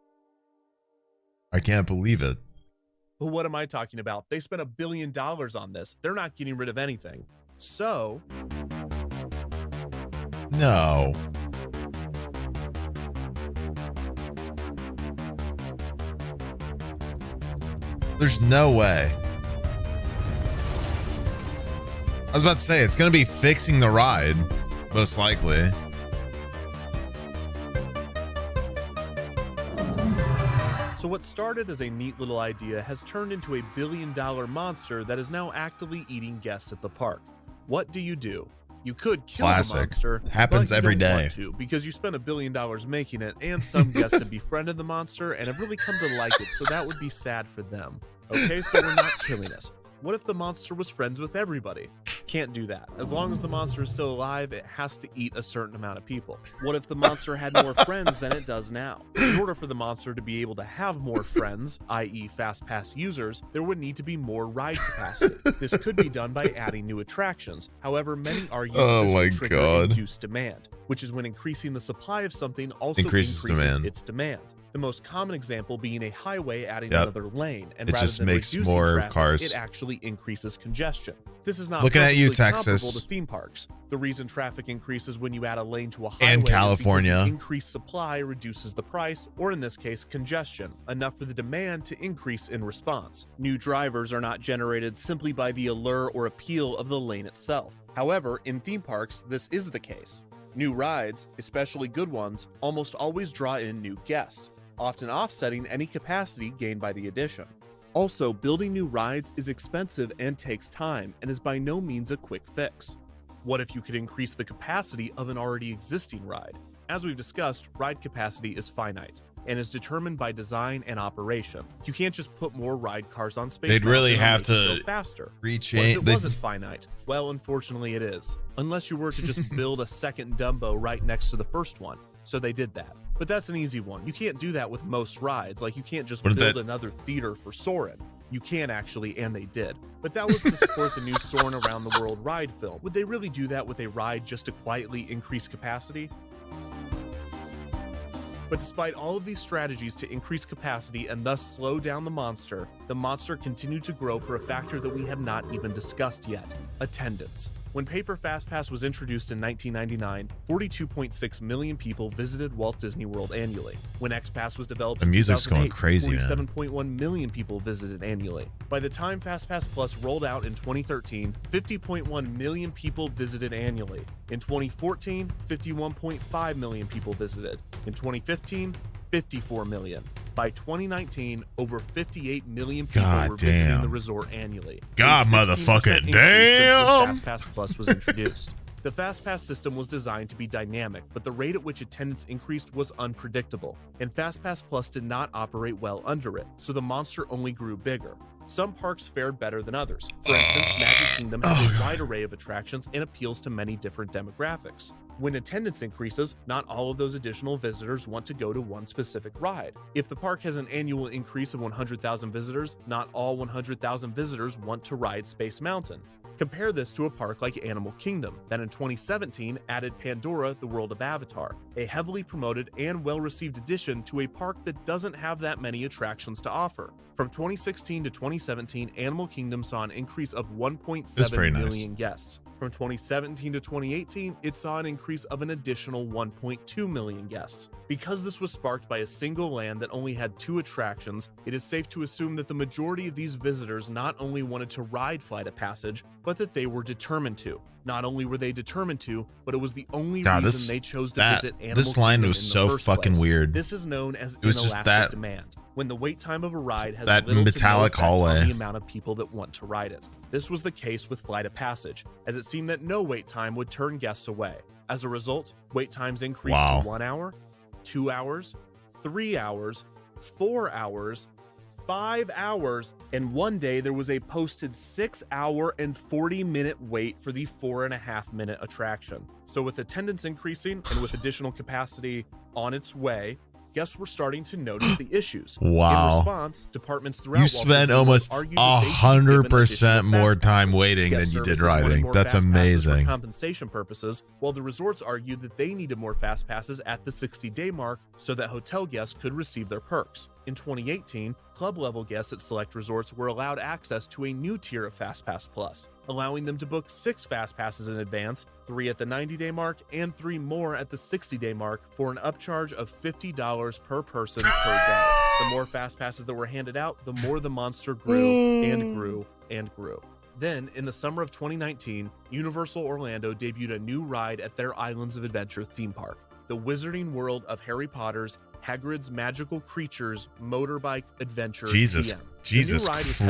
[SPEAKER 1] I can't believe it.
[SPEAKER 2] But what am I talking about? They spent $1 billion on this. They're not getting rid of anything. So...
[SPEAKER 1] no. There's no way. I was about to say, it's going to be fixing the ride, most likely.
[SPEAKER 2] So what started as a neat little idea has turned into a billion-dollar monster that is now actively eating guests at the park. What do? You could kill the monster,
[SPEAKER 1] happens
[SPEAKER 2] but you
[SPEAKER 1] every
[SPEAKER 2] don't
[SPEAKER 1] day.
[SPEAKER 2] want to, because you spent $1 billion making it, and some guests have befriended the monster and have really come to like it, so that would be sad for them. Okay, so we're not killing it. What if the monster was friends with everybody? Can't do that. As long as the monster is still alive, it has to eat a certain amount of people. What if the monster had more friends than it does now? In order for the monster to be able to have more friends, i.e. Fastpass users, there would need to be more ride capacity. This could be done by adding new attractions. However, many argue that this will trigger induced demand, which is when increasing the supply of something also increases its demand. The most common example being a highway adding another lane, and
[SPEAKER 1] it
[SPEAKER 2] rather
[SPEAKER 1] just
[SPEAKER 2] than
[SPEAKER 1] makes
[SPEAKER 2] reducing
[SPEAKER 1] more
[SPEAKER 2] traffic,
[SPEAKER 1] cars.
[SPEAKER 2] it actually increases congestion. This is not
[SPEAKER 1] looking at you,
[SPEAKER 2] comparable
[SPEAKER 1] Texas,
[SPEAKER 2] to theme parks. The reason traffic increases when you add a lane to a highway
[SPEAKER 1] and
[SPEAKER 2] is
[SPEAKER 1] California.
[SPEAKER 2] because the increased supply reduces the price, or in this case, congestion, enough for the demand to increase in response. New drivers are not generated simply by the allure or appeal of the lane itself. However, in theme parks, this is the case. New rides, especially good ones, almost always draw in new guests, often offsetting any capacity gained by the addition. Also, building new rides is expensive and takes time, and is by no means a quick fix. What if you could increase the capacity of an already existing ride? As we've discussed, ride capacity is finite and is determined by design and operation. You can't just put more ride cars on Space
[SPEAKER 1] They'd really
[SPEAKER 2] Mountain and
[SPEAKER 1] have
[SPEAKER 2] make it
[SPEAKER 1] to
[SPEAKER 2] go faster.
[SPEAKER 1] reach
[SPEAKER 2] What if
[SPEAKER 1] it.
[SPEAKER 2] it wasn't finite? Well, unfortunately it is. Unless you were to just build a second Dumbo right next to the first one. So they did that. But that's an easy one. You can't do that with most rides. Like, you can't just build another theater for Soarin'. You can actually, and they did. But that was to support the new Soarin' Around the World ride film. Would they really do that with a ride just to quietly increase capacity? But despite all of these strategies to increase capacity and thus slow down the monster continued to grow for a factor that we have not even discussed yet: attendance. When Paper Fastpass was introduced in 1999, 42.6 million people visited Walt Disney World annually. When XPass was developed in 47.1 million people visited annually. By the time Fastpass Plus rolled out in 2013, 50.1 million people visited annually. In 2014, 51.5 million people visited. In 2015, 54 million. By 2019, over 58 million people were visiting the resort annually.
[SPEAKER 1] God motherfucking damn!
[SPEAKER 2] Fastpass Plus was introduced. The Fastpass system was designed to be dynamic, but the rate at which attendance increased was unpredictable, and Fastpass Plus did not operate well under it, so the monster only grew bigger. Some parks fared better than others. For instance, Magic Kingdom has a wide array of attractions and appeals to many different demographics. When attendance increases, not all of those additional visitors want to go to one specific ride. If the park has an annual increase of 100,000 visitors, not all 100,000 visitors want to ride Space Mountain. Compare this to a park like Animal Kingdom, that in 2017 added Pandora: The World of Avatar, a heavily promoted and well-received addition to a park that doesn't have that many attractions to offer. From 2016 to 2017, Animal Kingdom saw an increase of 1.7 million guests. From 2017 to 2018, it saw an increase of an additional 1.2 million guests. Because this was sparked by a single land that only had 2 attractions, it is safe to assume that the majority of these visitors not only wanted to ride Flight of Passage, but that they were determined to. Not only were they determined to, but it was the only reason they chose to visit Animal Kingdom.
[SPEAKER 1] This line was so fucking weird.
[SPEAKER 2] This is known as
[SPEAKER 1] it was just
[SPEAKER 2] inelastic demand, when the wait time of a ride has
[SPEAKER 1] that
[SPEAKER 2] little
[SPEAKER 1] metallic
[SPEAKER 2] to no effect
[SPEAKER 1] hallway
[SPEAKER 2] on the amount of people that want to ride it. This was the case with Flight of Passage, as it seemed that no wait time would turn guests away. As a result, wait times increased to 1 hour, 2 hours, 3 hours, 4 hours, 5 hours, and one day there was a posted 6-hour and 40-minute wait for the 4.5-minute attraction. So with attendance increasing and with additional capacity on its way, guests were starting to notice the issues.
[SPEAKER 1] Wow.
[SPEAKER 2] In response, departments throughout
[SPEAKER 1] You
[SPEAKER 2] Walt
[SPEAKER 1] spent
[SPEAKER 2] Disney World
[SPEAKER 1] almost
[SPEAKER 2] argued that they should be given
[SPEAKER 1] 100% more time
[SPEAKER 2] additional
[SPEAKER 1] waiting
[SPEAKER 2] Guest
[SPEAKER 1] than you did
[SPEAKER 2] services wanted
[SPEAKER 1] riding.
[SPEAKER 2] more
[SPEAKER 1] That's
[SPEAKER 2] fast passes
[SPEAKER 1] amazing.
[SPEAKER 2] For compensation purposes, while the resorts argued that they needed more fast passes at the 60-day mark so that hotel guests could receive their perks. In 2018, club-level guests at select resorts were allowed access to a new tier of Fastpass Plus, allowing them to book 6 fast passes in advance, 3 at the 90-day mark, and 3 more at the 60-day mark for an upcharge of $50 per person per day. The more fast passes that were handed out, the more the monster grew and grew and grew. Then, in the summer of 2019, Universal Orlando debuted a new ride at their Islands of Adventure theme park, the Wizarding World of Harry Potter's Hagrid's Magical Creatures Motorbike Adventure.
[SPEAKER 1] Jesus
[SPEAKER 2] Christ.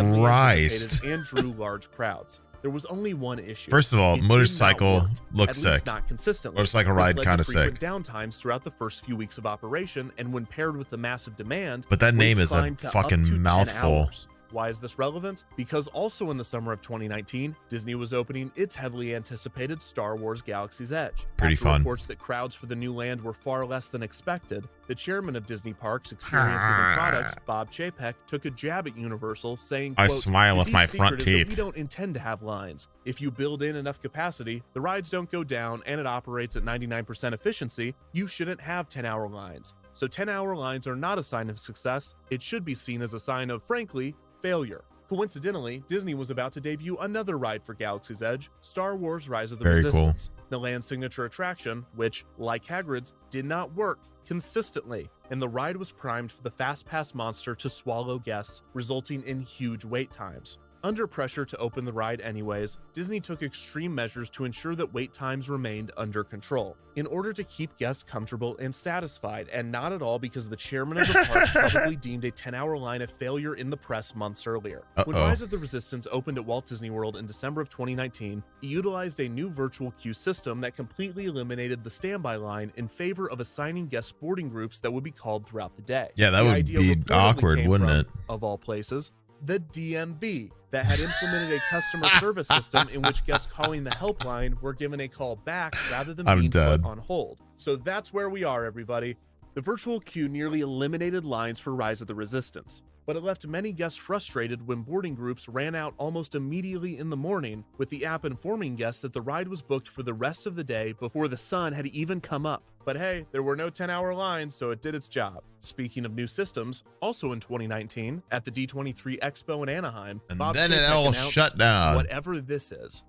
[SPEAKER 2] And drew large crowds. There was only one issue.
[SPEAKER 1] First of all,
[SPEAKER 2] it
[SPEAKER 1] motorcycle looks
[SPEAKER 2] at least
[SPEAKER 1] sick.
[SPEAKER 2] Not consistently.
[SPEAKER 1] Motorcycle ride kind of sick.
[SPEAKER 2] Downtimes throughout the first few weeks of operation, and when paired with the massive demand,
[SPEAKER 1] but that name is a
[SPEAKER 2] climbed to up to
[SPEAKER 1] fucking
[SPEAKER 2] 10
[SPEAKER 1] mouthful.
[SPEAKER 2] hours. Why is this relevant? Because also in the summer of 2019, Disney was opening its heavily anticipated Star Wars Galaxy's Edge.
[SPEAKER 1] Pretty
[SPEAKER 2] After
[SPEAKER 1] fun.
[SPEAKER 2] Reports that crowds for the new land were far less than expected, the chairman of Disney Parks Experiences and Products, Bob Chapek, took a jab at Universal, saying,
[SPEAKER 1] I
[SPEAKER 2] quote,
[SPEAKER 1] smile
[SPEAKER 2] "The
[SPEAKER 1] with
[SPEAKER 2] deep
[SPEAKER 1] my
[SPEAKER 2] secret
[SPEAKER 1] front
[SPEAKER 2] is that
[SPEAKER 1] teeth.
[SPEAKER 2] We don't intend to have lines. If you build in enough capacity, the rides don't go down, and it operates at 99% efficiency, you shouldn't have 10-hour lines. So 10-hour lines are not a sign of success. It should be seen as a sign of, frankly, failure." Coincidentally, Disney was about to debut another ride for Galaxy's Edge, Star Wars Rise of the
[SPEAKER 1] Very
[SPEAKER 2] Resistance, the land's signature attraction, which, like Hagrid's, did not work consistently, and the ride was primed for the Fastpass monster to swallow guests, resulting in huge wait times. Under pressure to open the ride anyways, Disney took extreme measures to ensure that wait times remained under control, in order to keep guests comfortable and satisfied, and not at all because the chairman of the park probably deemed a 10-hour line a failure in the press months earlier. When Rise of the Resistance opened at Walt Disney World in December of 2019, it utilized a new virtual queue system that completely eliminated the standby line in favor of assigning guest boarding groups that would be called throughout the day.
[SPEAKER 1] Yeah, that
[SPEAKER 2] The
[SPEAKER 1] would
[SPEAKER 2] idea
[SPEAKER 1] be
[SPEAKER 2] reportedly
[SPEAKER 1] awkward,
[SPEAKER 2] came
[SPEAKER 1] wouldn't
[SPEAKER 2] from,
[SPEAKER 1] it?
[SPEAKER 2] of all places, the DMV, that had implemented a customer service system in which guests calling the helpline were given a call back rather than being put on hold. So that's where we are, everybody. The virtual queue nearly eliminated lines for Rise of the Resistance, but it left many guests frustrated when boarding groups ran out almost immediately in the morning, with the app informing guests that the ride was booked for the rest of the day before the sun had even come up. But hey, there were no 10-hour lines, so it did its job. Speaking of new systems, also in 2019, at the D23 Expo in Anaheim,
[SPEAKER 1] And
[SPEAKER 2] Bob
[SPEAKER 1] then it
[SPEAKER 2] Chapek
[SPEAKER 1] all
[SPEAKER 2] announced
[SPEAKER 1] shut down.
[SPEAKER 2] whatever this is.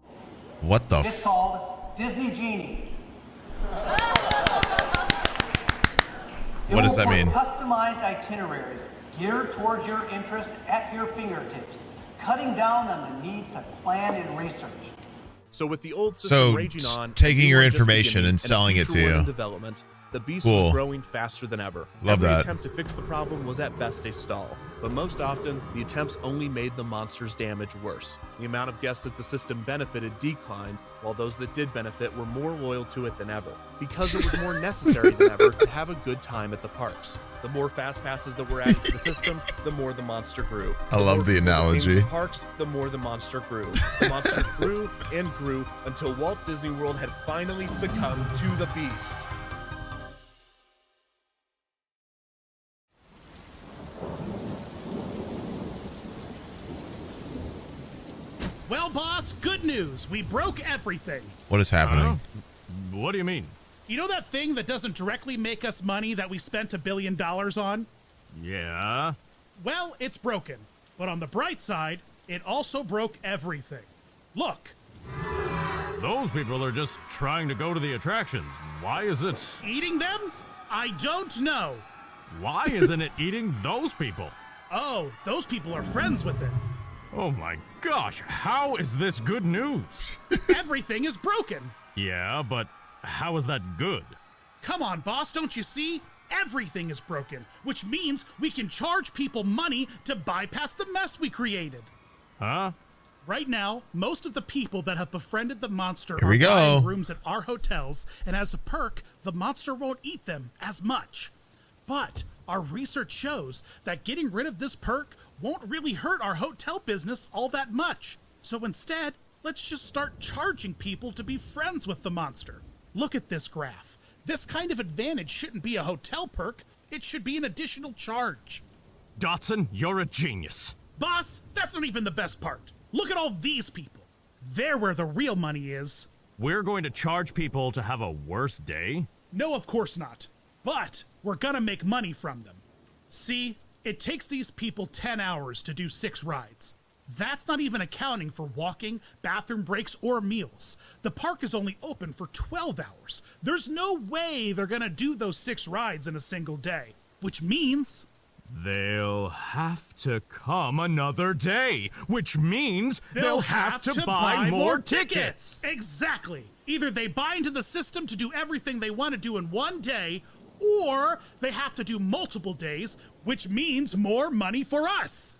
[SPEAKER 1] What the
[SPEAKER 3] It's called Disney Genie.
[SPEAKER 1] What does that mean?
[SPEAKER 3] Customized itineraries geared towards your interest at your fingertips, cutting down on the need to plan and research.
[SPEAKER 2] So with the old system
[SPEAKER 1] So,
[SPEAKER 2] raging on,
[SPEAKER 1] taking your
[SPEAKER 2] and just
[SPEAKER 1] information
[SPEAKER 2] beginning,
[SPEAKER 1] and selling
[SPEAKER 2] a
[SPEAKER 1] it to
[SPEAKER 2] future one
[SPEAKER 1] you.
[SPEAKER 2] in development, the beast
[SPEAKER 1] Cool.
[SPEAKER 2] was growing faster than ever.
[SPEAKER 1] Love
[SPEAKER 2] Every
[SPEAKER 1] that.
[SPEAKER 2] attempt to fix the problem was at best a stall, but most often, the attempts only made the monster's damage worse. The amount of guests that the system benefited declined, while those that did benefit were more loyal to it than ever, because it was more necessary than ever to have a good time at the parks. The more fast passes that were added to the system, the more the monster grew.
[SPEAKER 1] I love the
[SPEAKER 2] more people that came to
[SPEAKER 1] analogy.
[SPEAKER 2] the parks, the more the monster grew. The monster grew and grew until Walt Disney World had finally succumbed to the beast.
[SPEAKER 22] Well, boss, good news. We broke everything.
[SPEAKER 1] What is happening?
[SPEAKER 23] What do you mean?
[SPEAKER 22] You know that thing that doesn't directly make us money that we spent $1 billion on?
[SPEAKER 23] Yeah?
[SPEAKER 22] Well, it's broken. But on the bright side, it also broke everything. Look.
[SPEAKER 23] Those people are just trying to go to the attractions. Why is it...
[SPEAKER 22] Eating them? I don't know.
[SPEAKER 23] Why isn't it eating those people?
[SPEAKER 22] Oh, those people are friends with it.
[SPEAKER 23] Oh my gosh, how is this good news?
[SPEAKER 22] Everything is broken.
[SPEAKER 23] Yeah, but how is that good?
[SPEAKER 22] Come on, boss, don't you see? Everything is broken, which means we can charge people money to bypass the mess we created.
[SPEAKER 23] Huh?
[SPEAKER 22] Right now, most of the people that have befriended the monster
[SPEAKER 1] Here we
[SPEAKER 22] are
[SPEAKER 1] go.
[SPEAKER 22] buying rooms at our hotels, and as a perk, the monster won't eat them as much. But our research shows that getting rid of this perk won't really hurt our hotel business all that much. So instead, let's just start charging people to be friends with the monster. Look at this graph. This kind of advantage shouldn't be a hotel perk. It should be an additional charge.
[SPEAKER 23] Dotson, you're a genius.
[SPEAKER 22] Boss, that's not even the best part. Look at all these people. They're where the real money is.
[SPEAKER 23] We're going to charge people to have a worse day?
[SPEAKER 22] No, of course not. But we're gonna make money from them. See, it takes these people 10 hours to do 6 rides. That's not even accounting for walking, bathroom breaks, or meals. The park is only open for 12 hours. There's no way they're gonna do those 6 rides in a single day, which means...
[SPEAKER 23] They'll have to come another day, which means they'll have to buy more tickets.
[SPEAKER 22] Exactly. Either they buy into the system to do everything they want to do in one day, or they have to do multiple days, which means more money for us.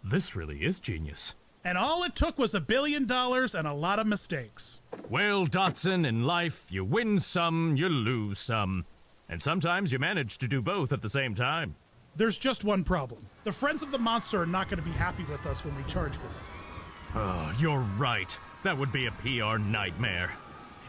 [SPEAKER 23] This really is genius.
[SPEAKER 22] And all it took was $1 billion and a lot of mistakes.
[SPEAKER 23] Well, Dotson, in life, you win some, you lose some. And sometimes you manage to do both at the same time.
[SPEAKER 22] There's just one problem. The friends of the monster are not going to be happy with us when we charge for this.
[SPEAKER 23] Oh, you're right. That would be a PR nightmare.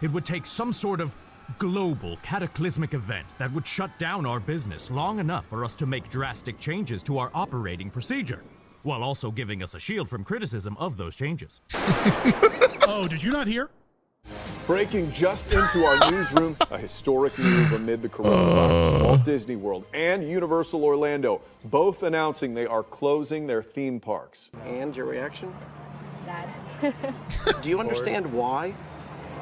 [SPEAKER 23] It would take some sort of global cataclysmic event that would shut down our business long enough for us to make drastic changes to our operating procedure, while also giving us a shield from criticism of those changes.
[SPEAKER 22] Oh, did you not hear?
[SPEAKER 4] Breaking just into our newsroom, a historic move amid the coronavirus. Walt Disney World and Universal Orlando both announcing they are closing their theme parks.
[SPEAKER 5] And your reaction?
[SPEAKER 7] Sad.
[SPEAKER 5] Do you understand why?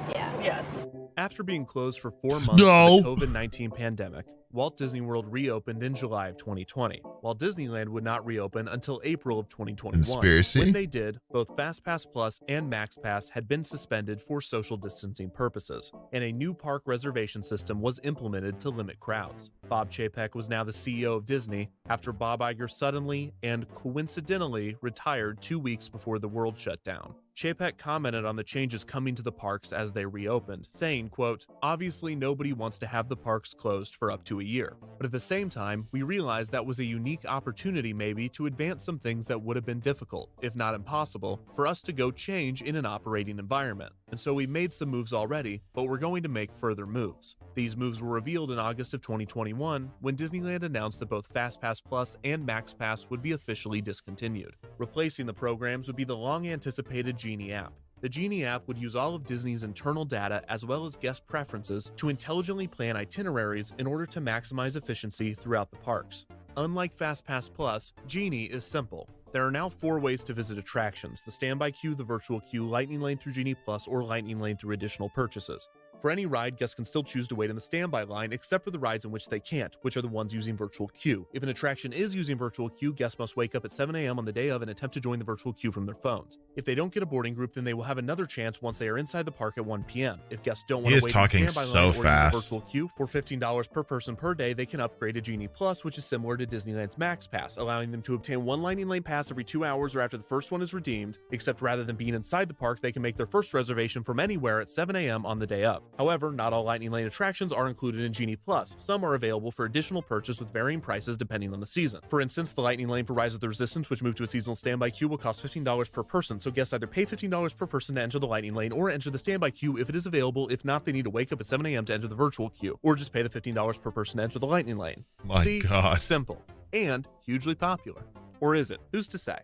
[SPEAKER 7] Yeah.
[SPEAKER 2] Yes. After being closed for 4 months of the COVID-19 pandemic, Walt Disney World reopened in July of 2020, while Disneyland would not reopen until April of 2021.
[SPEAKER 1] Conspiracy?
[SPEAKER 2] When they did, both Fastpass Plus and MaxPass had been suspended for social distancing purposes, and a new park reservation system was implemented to limit crowds. Bob Chapek was now the CEO of Disney after Bob Iger suddenly and coincidentally retired 2 weeks before the world shut down. Chapek commented on the changes coming to the parks as they reopened, saying, quote, "Obviously nobody wants to have the parks closed for up to a year, but at the same time, we realized that was a unique opportunity maybe to advance some things that would have been difficult, if not impossible, for us to go change in an operating environment. And so we made some moves already, but we're going to make further moves." These moves were revealed in August of 2021 when Disneyland announced that both Fastpass Plus and MaxPass would be officially discontinued. Replacing the programs would be the long-anticipated Genie app. The Genie app would use all of Disney's internal data as well as guest preferences to intelligently plan itineraries in order to maximize efficiency throughout the parks. Unlike Fastpass Plus, Genie is simple. There are now 4 ways to visit attractions: the standby queue, the virtual queue, Lightning Lane through Genie Plus, or Lightning Lane through additional purchases. For any ride, guests can still choose to wait in the standby line, except for the rides in which they can't, which are the ones using virtual queue. If an attraction is using virtual queue, guests must wake up at 7 a.m. on the day of and attempt to join the virtual queue from their phones. If they don't get a boarding group, then they will have another chance once they are inside the park at 1 p.m. If guests don't want to wait in the standby line or use the virtual queue, for $15 per person per day, they can upgrade to Genie Plus, which is similar to Disneyland's MaxPass, allowing them to obtain 1 Lightning Lane pass every 2 hours or after the first one is redeemed, except rather than being inside the park, they can make their first reservation from anywhere at 7 a.m. on the day of. However, not all Lightning Lane attractions are included in Genie Plus. Some are available for additional purchase with varying prices depending on the season. For instance, the Lightning Lane for Rise of the Resistance, which moved to a seasonal standby queue, will cost $15 per person, so guests either pay $15 per person to enter the Lightning Lane or enter the standby queue if it is available. If not, they need to wake up at 7 a.m. to enter the virtual queue, or just pay the $15 per person to enter the Lightning Lane.
[SPEAKER 1] My God.
[SPEAKER 2] Simple and hugely popular. Or is it? Who's to say?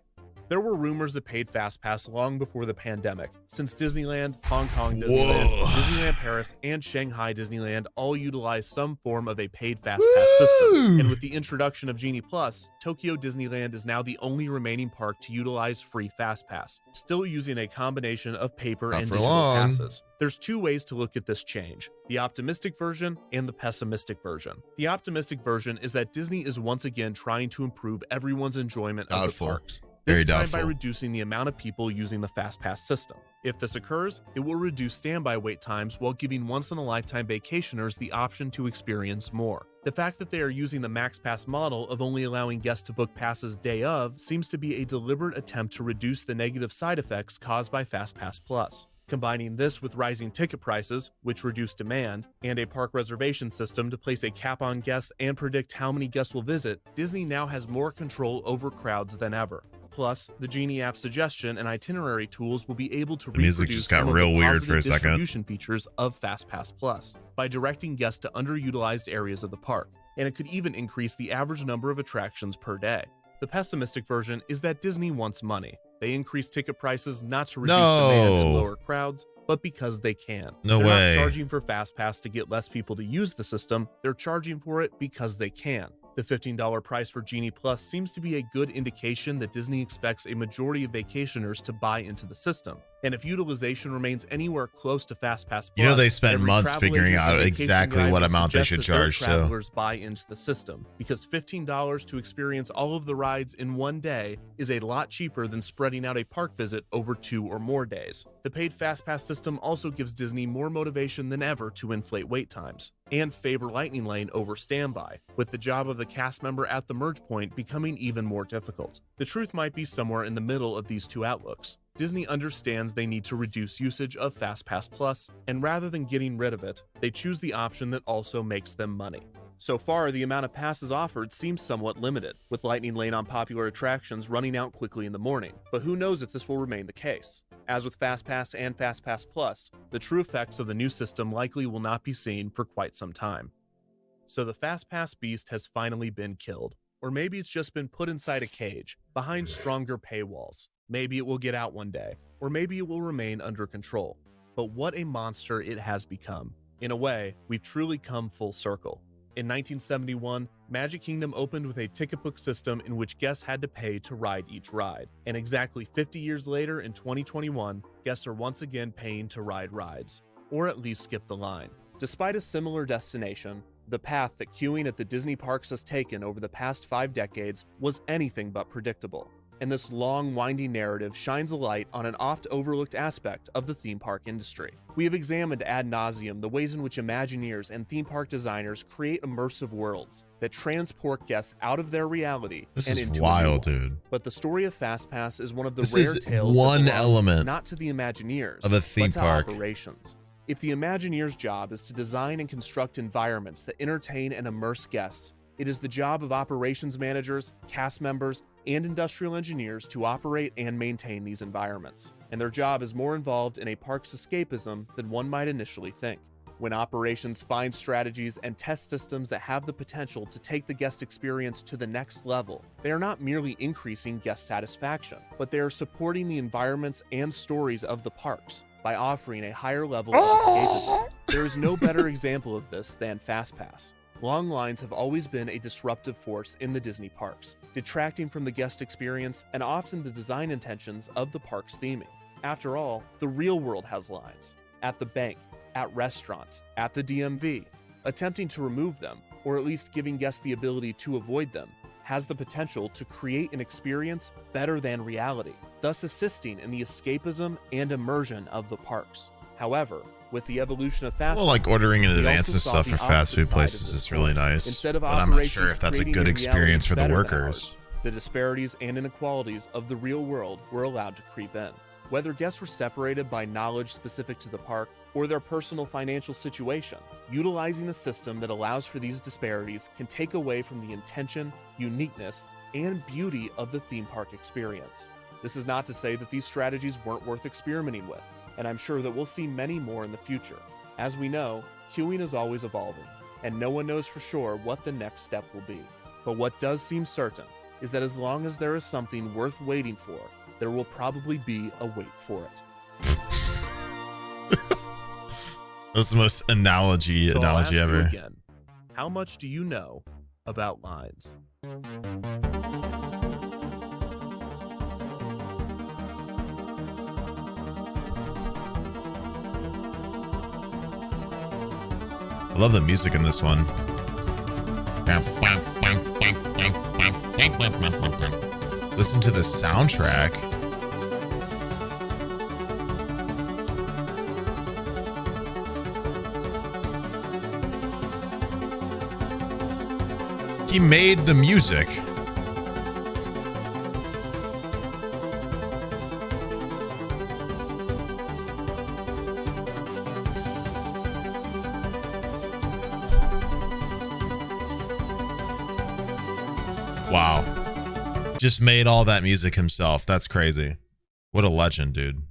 [SPEAKER 2] There were rumors of paid Fastpass long before the pandemic, since Disneyland, Hong Kong Disneyland, Disneyland Paris, and Shanghai Disneyland all utilize some form of a paid Fastpass system. And with the introduction of Genie Plus, Tokyo Disneyland is now the only remaining park to utilize free Fastpass, still using a combination of paper and digital passes. There's 2 ways to look at this change: the optimistic version and the pessimistic version. The optimistic version is that Disney is once again trying to improve everyone's enjoyment of the parks. This time by reducing the amount of people using the Fastpass system. If this occurs, it will reduce standby wait times while giving once-in-a-lifetime vacationers the option to experience more. The fact that they are using the MaxPass model of only allowing guests to book passes day of seems to be a deliberate attempt to reduce the negative side effects caused by Fastpass Plus. Combining this with rising ticket prices, which reduce demand, and a park reservation system to place a cap on guests and predict how many guests will visit, Disney now has more control over crowds than ever. Plus, the Genie app suggestion and itinerary tools will be able to reproduce some of the positive distribution features of Fastpass Plus by directing guests to underutilized areas of the park, and it could even increase the average number of attractions per day. The pessimistic version is that Disney wants money. They increase ticket prices not to reduce demand and lower crowds, but because they can. They're not charging for Fastpass to get less people to use the system, they're charging for it because they can. The $15 price for Genie Plus seems to be a good indication that Disney expects a majority of vacationers to buy into the system. And if utilization remains anywhere close to Fastpass Plus,
[SPEAKER 1] they spent months figuring out exactly what amount they should charge to.
[SPEAKER 2] Travelers buy into the system, because $15 to experience all of the rides in one day is a lot cheaper than spreading out a park visit over 2 or more days. The paid Fastpass system also gives Disney more motivation than ever to inflate wait times and favor Lightning Lane over standby, with the job of the cast member at the merge point becoming even more difficult. The truth might be somewhere in the middle of these 2 outlooks. Disney understands they need to reduce usage of Fastpass Plus, and rather than getting rid of it, they choose the option that also makes them money. So far, the amount of passes offered seems somewhat limited, with Lightning Lane on popular attractions running out quickly in the morning, but who knows if this will remain the case. As with Fastpass and Fastpass Plus, the true effects of the new system likely will not be seen for quite some time. So the Fastpass beast has finally been killed, or maybe it's just been put inside a cage, behind stronger paywalls. Maybe it will get out one day, or maybe it will remain under control. But what a monster it has become. In a way, we've truly come full circle. In 1971, Magic Kingdom opened with a ticket book system in which guests had to pay to ride each ride. And exactly 50 years later, in 2021, guests are once again paying to ride rides, or at least skip the line. Despite a similar destination, the path that queuing at the Disney parks has taken over the past 5 decades was anything but predictable. And this long, winding narrative shines a light on an oft-overlooked aspect of the theme park industry. We have examined ad nauseum the ways in which Imagineers and theme park designers create immersive worlds that transport guests out of their reality and into
[SPEAKER 1] wild,
[SPEAKER 2] a new one.
[SPEAKER 1] dude.
[SPEAKER 2] But the story of Fastpass is one of the
[SPEAKER 1] This
[SPEAKER 2] rare
[SPEAKER 1] is
[SPEAKER 2] tales
[SPEAKER 1] one
[SPEAKER 2] that belongs
[SPEAKER 1] element
[SPEAKER 2] not to the Imagineers,
[SPEAKER 1] of a theme
[SPEAKER 2] but to
[SPEAKER 1] park.
[SPEAKER 2] operations. If the Imagineers' job is to design and construct environments that entertain and immerse guests, it is the job of operations managers, cast members, and industrial engineers to operate and maintain these environments. And their job is more involved in a park's escapism than one might initially think. When operations find strategies and test systems that have the potential to take the guest experience to the next level, they are not merely increasing guest satisfaction, but they are supporting the environments and stories of the parks by offering a higher level of escapism. There is no better example of this than Fastpass. Long lines have always been a disruptive force in the Disney parks, detracting from the guest experience and often the design intentions of the park's theming. After all, the real world has lines. At the bank, at restaurants, at the DMV. Attempting to remove them, or at least giving guests the ability to avoid them, has the potential to create an experience better than reality, thus assisting in the escapism and immersion of the parks. However, with the evolution of Fastpass,
[SPEAKER 1] well, like ordering in
[SPEAKER 2] we
[SPEAKER 1] advance
[SPEAKER 2] also
[SPEAKER 1] and
[SPEAKER 2] saw
[SPEAKER 1] stuff
[SPEAKER 2] the
[SPEAKER 1] for fast food
[SPEAKER 2] opposite side
[SPEAKER 1] places
[SPEAKER 2] of this
[SPEAKER 1] is really
[SPEAKER 2] coin.
[SPEAKER 1] nice.
[SPEAKER 2] Instead of
[SPEAKER 1] But I'm not sure
[SPEAKER 2] operations
[SPEAKER 1] if that's a
[SPEAKER 2] creating
[SPEAKER 1] good
[SPEAKER 2] reality
[SPEAKER 1] experience for the
[SPEAKER 2] better than
[SPEAKER 1] workers.
[SPEAKER 2] ours, the disparities and inequalities of the real world were allowed to creep in. Whether guests were separated by knowledge specific to the park or their personal financial situation, utilizing a system that allows for these disparities can take away from the intention, uniqueness, and beauty of the theme park experience. This is not to say that these strategies weren't worth experimenting with, and I'm sure that we'll see many more in the future. As we know, queuing is always evolving, and no one knows for sure what the next step will be. But what does seem certain is that as long as there is something worth waiting for, there will probably be a wait for it.
[SPEAKER 1] That was the most analogy
[SPEAKER 2] So I'll ask you
[SPEAKER 1] ever.
[SPEAKER 2] again, how much do you know about lines?
[SPEAKER 1] I love the music in this one. Listen to the soundtrack. He made the music. Wow. Just made all that music himself. That's crazy. What a legend, dude.